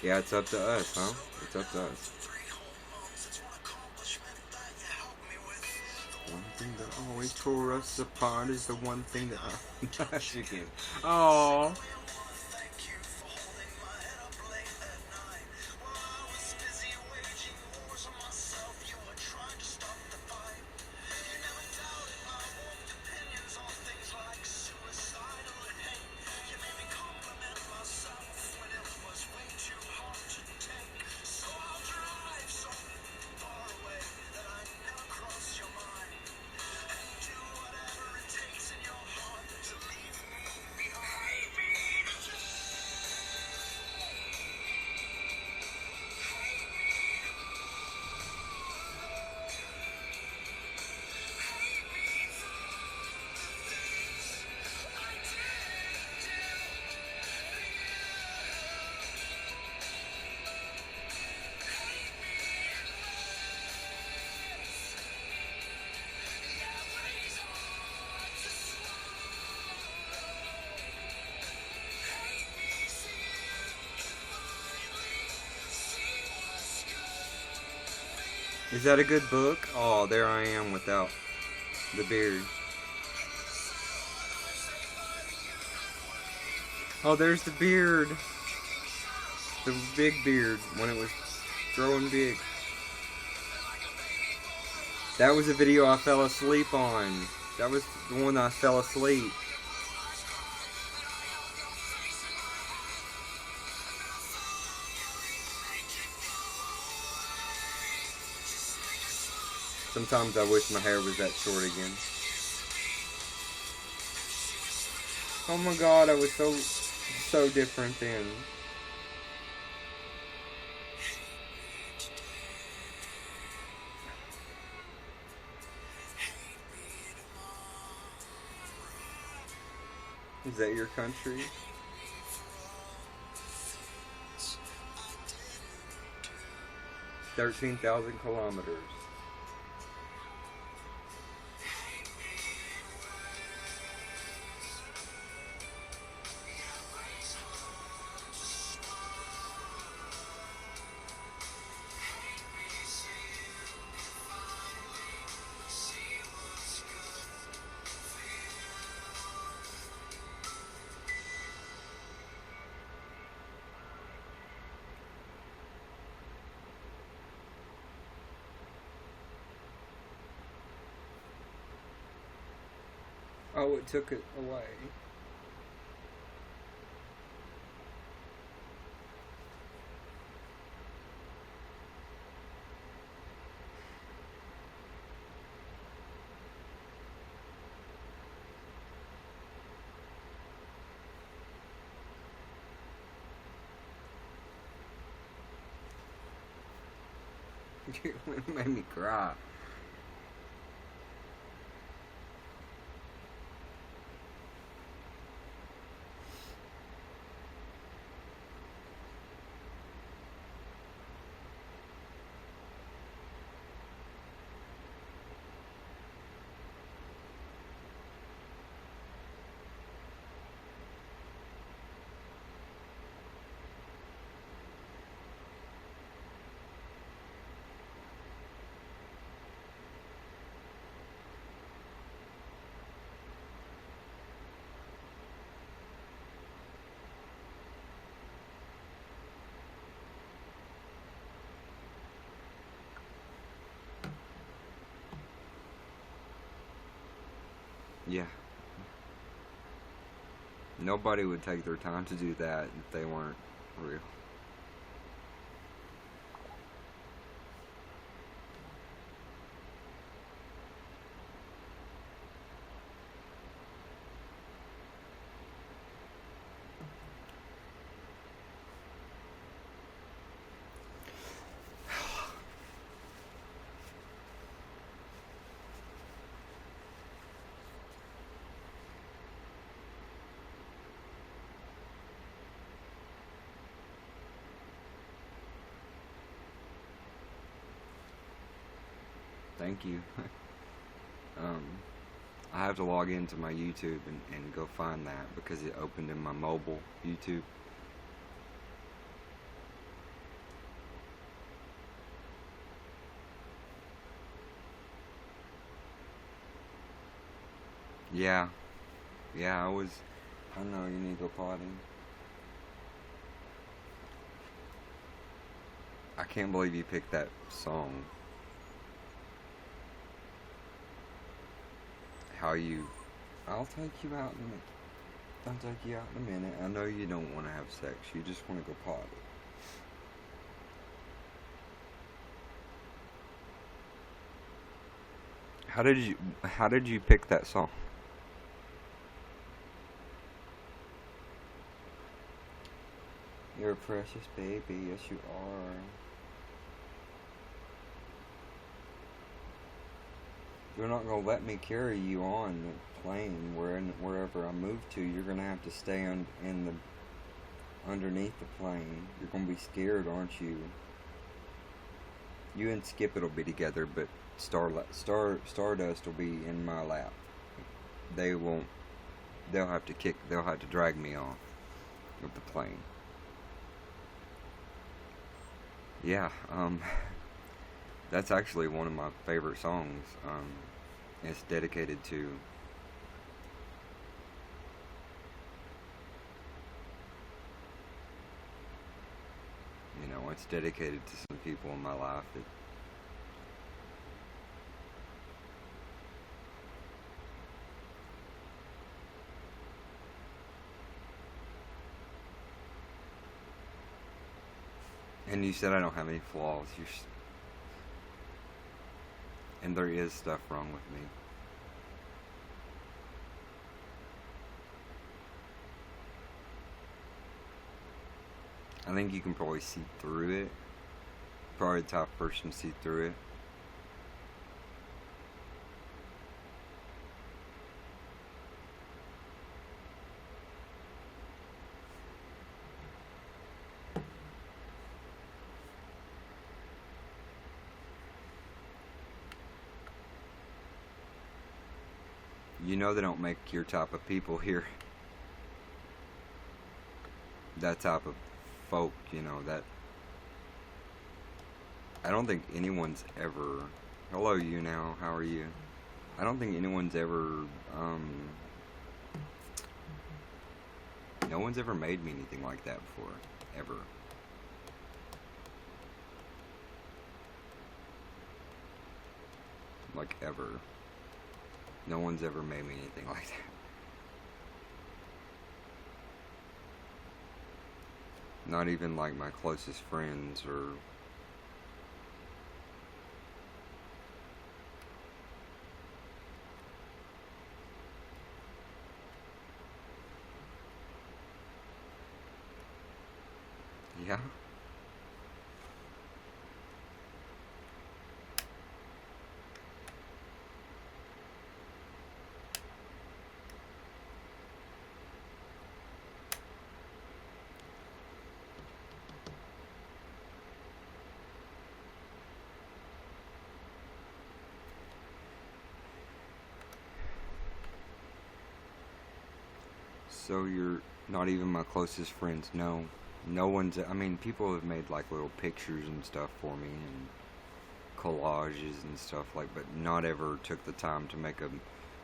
Yeah, it's up to us, huh? It's up to us. One thing that always always tore us apart is the one thing that I she can. Oh. Is that a good book? Oh, there I am without the beard. Oh, there's the beard. The big beard when it was growing big. That was a video I fell asleep on. That was the one I fell asleep. Sometimes I wish my hair was that short again. Oh my god, I was so different then. Is that your country? 13,000 kilometers. Oh, it took it away. It made me cry. Yeah. Nobody would take their time to do that if they weren't real. Thank you. I have to log into my YouTube and go find that because it opened in my mobile YouTube. Yeah. Yeah, I was. I know you need to go potty. I can't believe you picked that song. How you. I'll take you out in a minute. I'll take you out in a minute. I know you don't want to have sex. You just want to go potty. How did you pick that song? You're a precious baby, yes you are. You're not gonna let me carry you on the plane wherever I move to. You're gonna have to stay in the underneath the plane. You're gonna be scared, aren't you? You and Skip will be together, but Stardust will be in my lap. They won't. They'll have to kick. They'll have to drag me off of the plane. Yeah. That's actually one of my favorite songs. It's dedicated to. You know, it's dedicated to some people in my life that. And you said I don't have any flaws. And there is stuff wrong with me. I think you can probably see through it. Probably the type of person to see through it. You know they don't make your type of people here. That type of folk, you know, that I don't think anyone's ever. Hello, YouNow. How are you? I don't think anyone's ever. No one's ever made me anything like that before, ever. Like ever. No one's ever made me anything like that. Not even like my closest friends or. Yeah. So you're not even my closest friends. No. No one's. I mean, people have made like little pictures and stuff for me and collages and stuff like, but not ever took the time to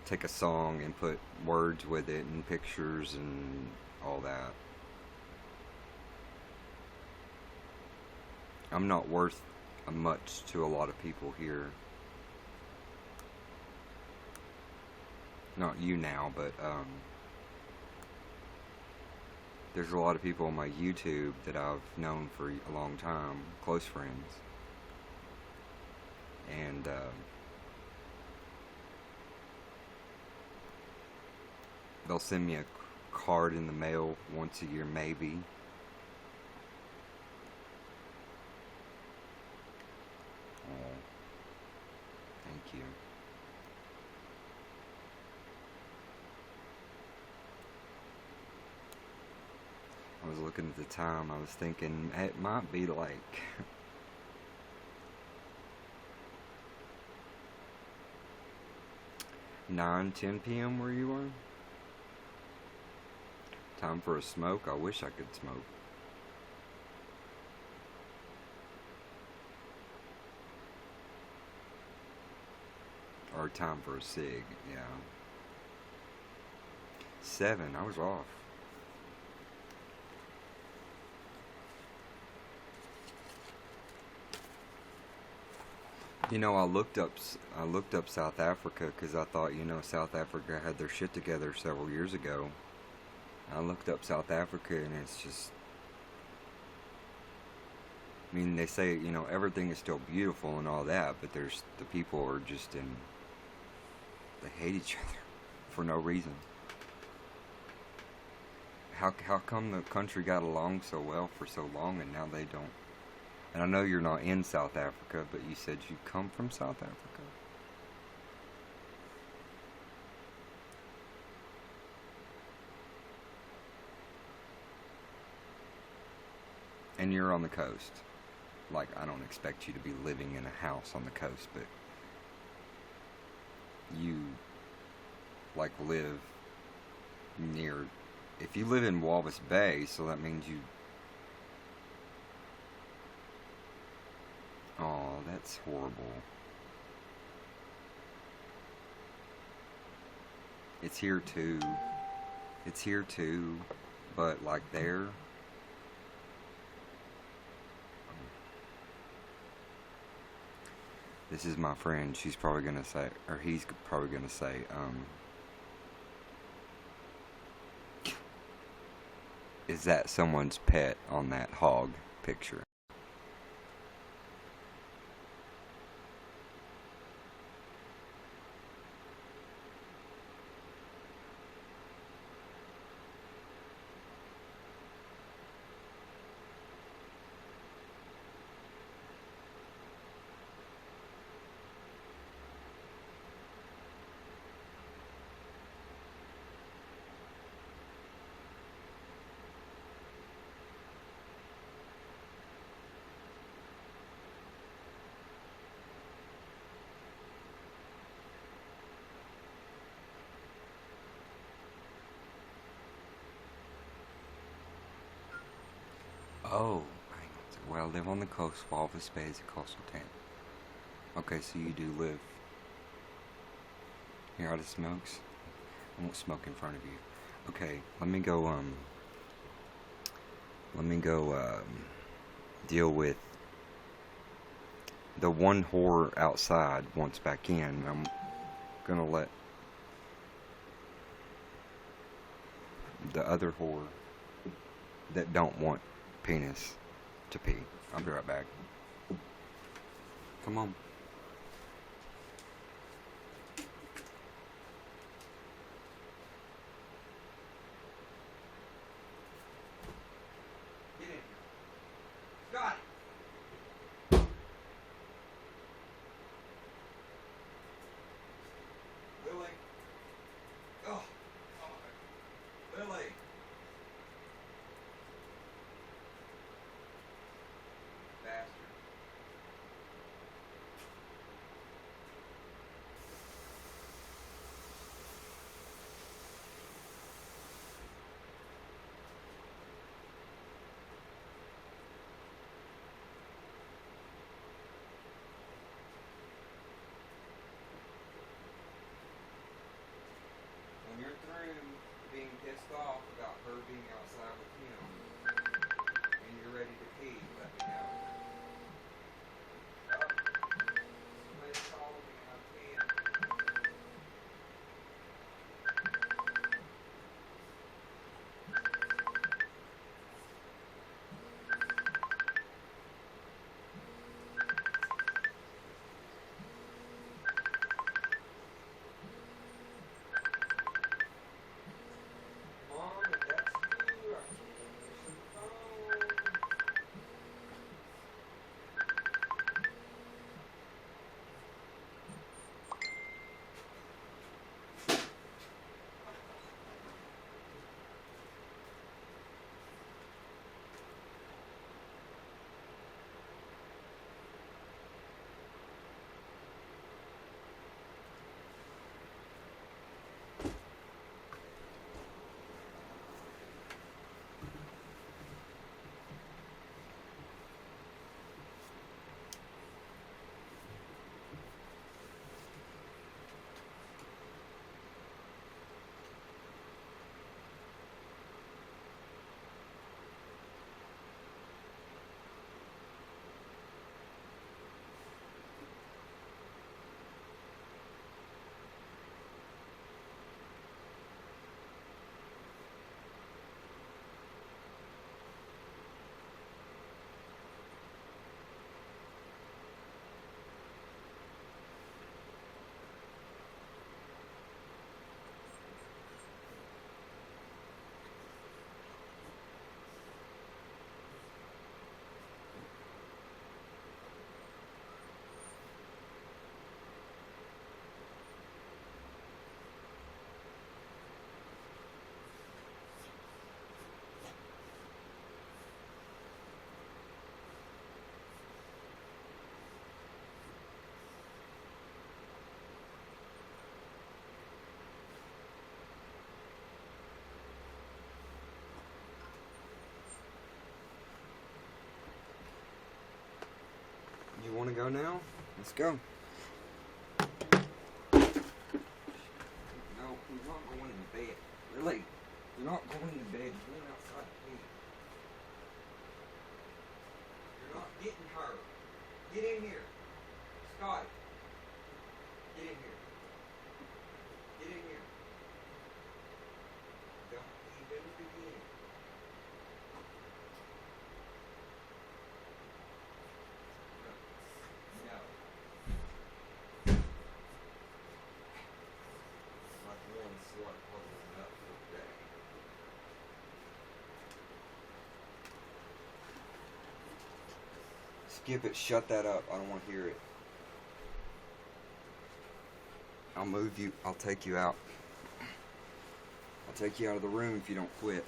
take a song and put words with it and pictures and all that. I'm not worth much to a lot of people here. Not you now, but there's a lot of people on my YouTube that I've known for a long time, close friends. And they'll send me a card in the mail once a year, maybe. Oh, thank you. I was looking at the time. I was thinking it might be like 9, 10 p.m. where you are. Time for a smoke. I wish I could smoke. Or time for a cig. Yeah. 7. I was off. You know, I looked up South Africa because I thought, you know, South Africa had their shit together several years ago. I looked up South Africa and it's just, I mean, they say, you know, everything is still beautiful and all that, but there's, the people are just in, they hate each other for no reason. How come the country got along so well for so long and now they don't? And I know you're not in South Africa, but you said you come from South Africa? And you're on the coast. Like, I don't expect you to be living in a house on the coast, but you, like, live near... If you live in Walvis Bay, so that means you... Oh, that's horrible. It's here too. It's here too, but like there... This is my friend. She's probably gonna say, or he's probably gonna say, is that someone's pet on that hog picture? Oh, well, live on the coast. Walvis Bay is a coastal town. Okay, so you do live here out of smokes. I won't smoke in front of you. Okay, let me go deal with the one whore outside once back in. I'm gonna let the other whore that don't want penis to pee. I'll be right back. Come on. Get in here. Got it. Lily. Oh. Lily. Bastard. When you're through being pissed off about her being outside with him, and you're ready to pee, let me know. Somebody's calling me and I'm peeing. Mom, if that's you, I can't answer the phone. want to go now? Let's go. No, we're not going to bed. Really? You're not going to bed. You're going outside to pee. You're not getting hurt. Get in here. Scotty. Get in here. Get in here. Don't even begin. No. Like one slut puzzling up for the day. Skip it. Shut that up. I don't want to hear it. I'll move you. I'll take you out. I'll take you out of the room if you don't quit.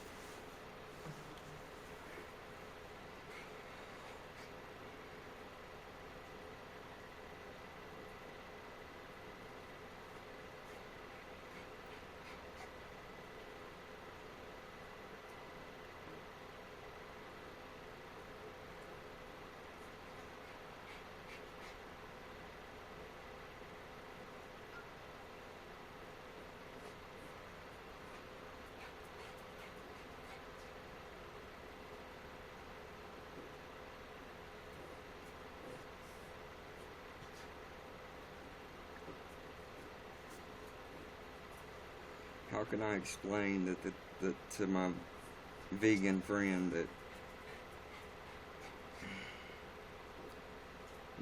How can I explain that to my vegan friend that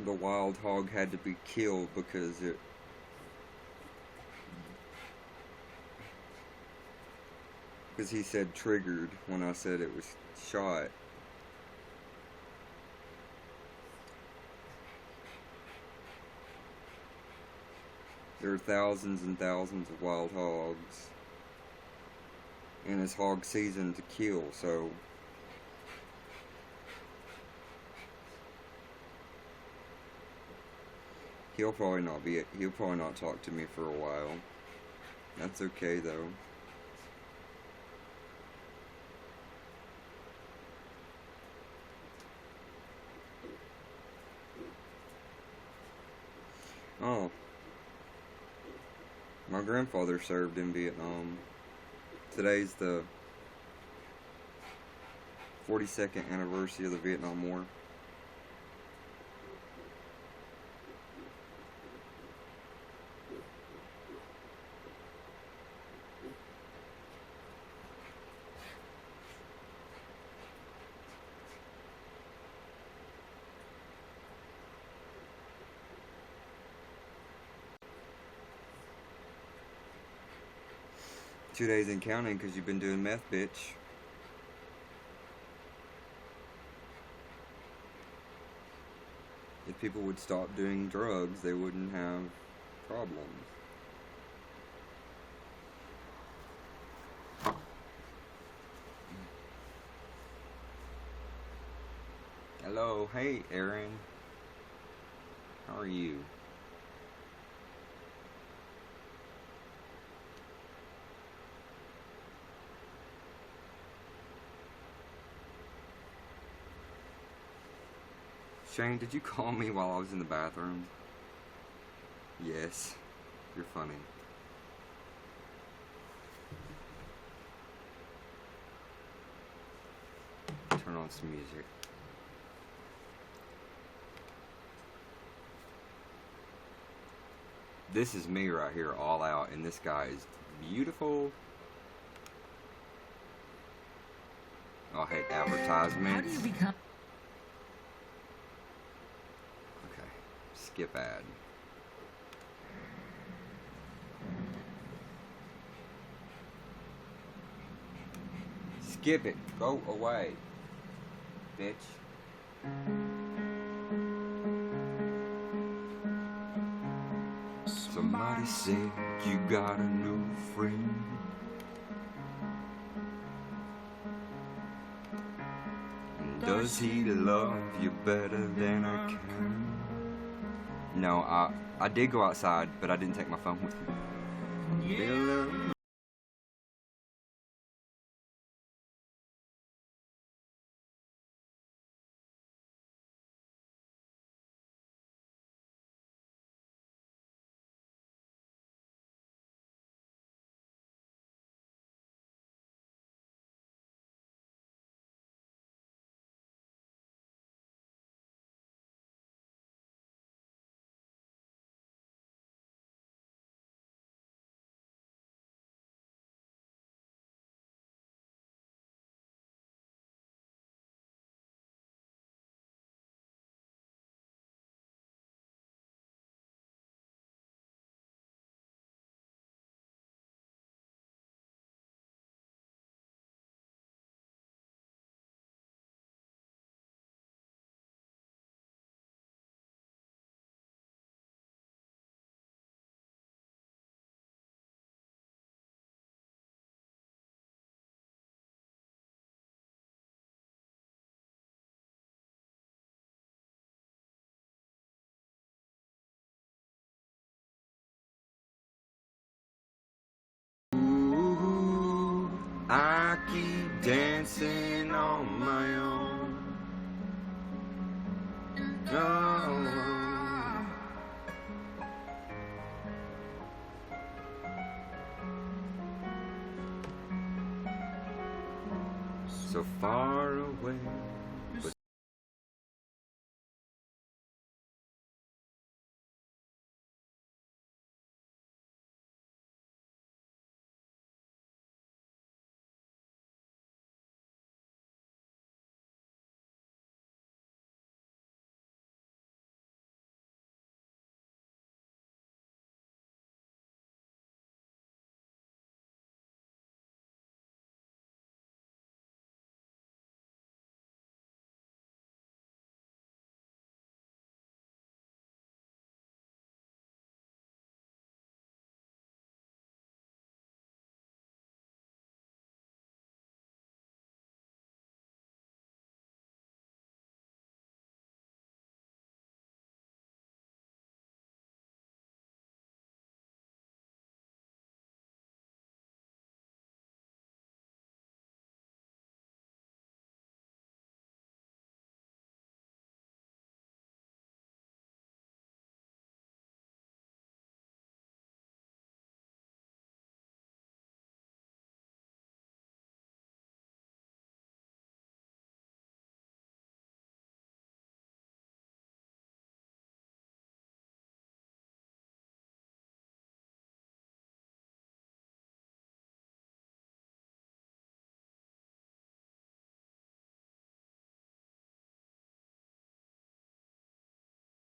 the wild hog had to be killed because he said triggered when I said it was shot. There are thousands and thousands of wild hogs. And it's hog season to kill, so he'll probably not talk to me for a while. That's okay though. Oh. My grandfather served in Vietnam. Today's the 42nd anniversary of the Vietnam War. Two days and counting because you've been doing meth, bitch. If people would stop doing drugs, they wouldn't have problems. Hello, hey Aaron. How are you? Shane, did you call me while I was in the bathroom? Yes. You're funny. Turn on some music. This is me right here, all out, and this guy is beautiful. I hate advertisements. How do you become? Okay, skip ad. Skip it. Go away, bitch. Somebody said you got a new friend. Does he love you better than I can? No, I did go outside, but I didn't take my phone with me. Yeah. dancing on my own. Oh. So far away.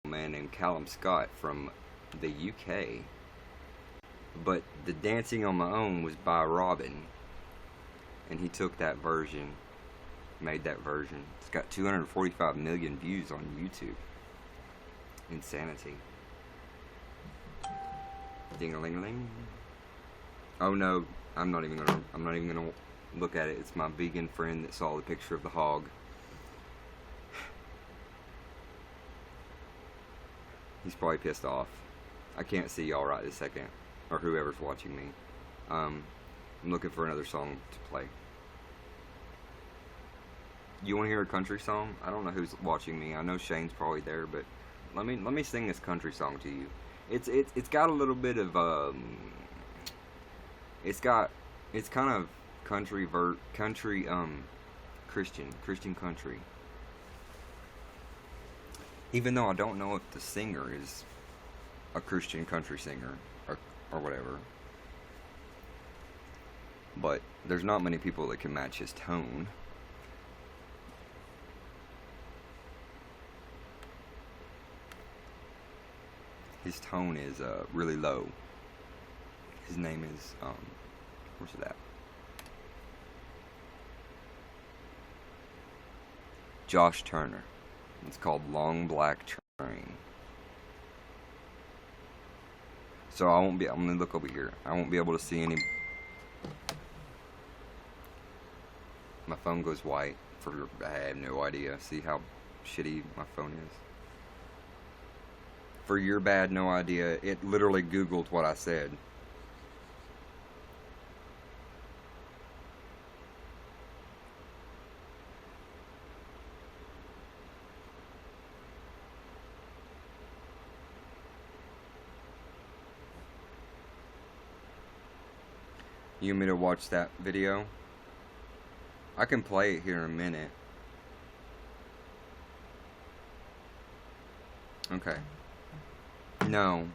A man named Callum Scott from the UK. But the Dancing on My Own was by Robin, and he took that version, made that version. It's got 245 million views on YouTube. Insanity. Ding-a-ling-a-ling. Oh no, I'm not even gonna look at it. It's my vegan friend that saw the picture of the hog. He's probably pissed off. I can't see y'all right this second, or whoever's watching me. I'm looking for another song to play. You want to hear a country song? I don't know who's watching me. I know Shane's probably there, but let me sing this country song to you. It's got a little bit of it's kind of country Christian country. Even though I don't know if the singer is a Christian country singer or whatever. But there's not many people that can match his tone. His tone is really low. His name is where's it at? Josh Turner. It's called Long Black Train. So I'm gonna look over here. I won't be able to see any. My phone goes white I have no idea. See how shitty my phone is? For your bad no idea, it literally Googled what I said. You want me to watch that video? I can play it here in a minute. Okay. No.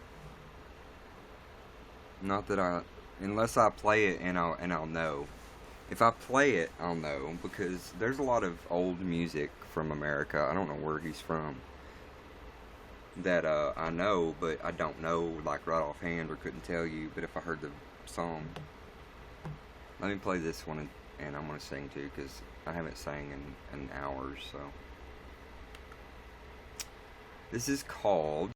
Not that unless I play it and I'll know. If I play it, I'll know, because there's a lot of old music from America. I don't know where he's from. That I know, but I don't know like right offhand or couldn't tell you. But if I heard the song. Let me play this one and I'm going to sing too, because I haven't sang in hours, so. This is called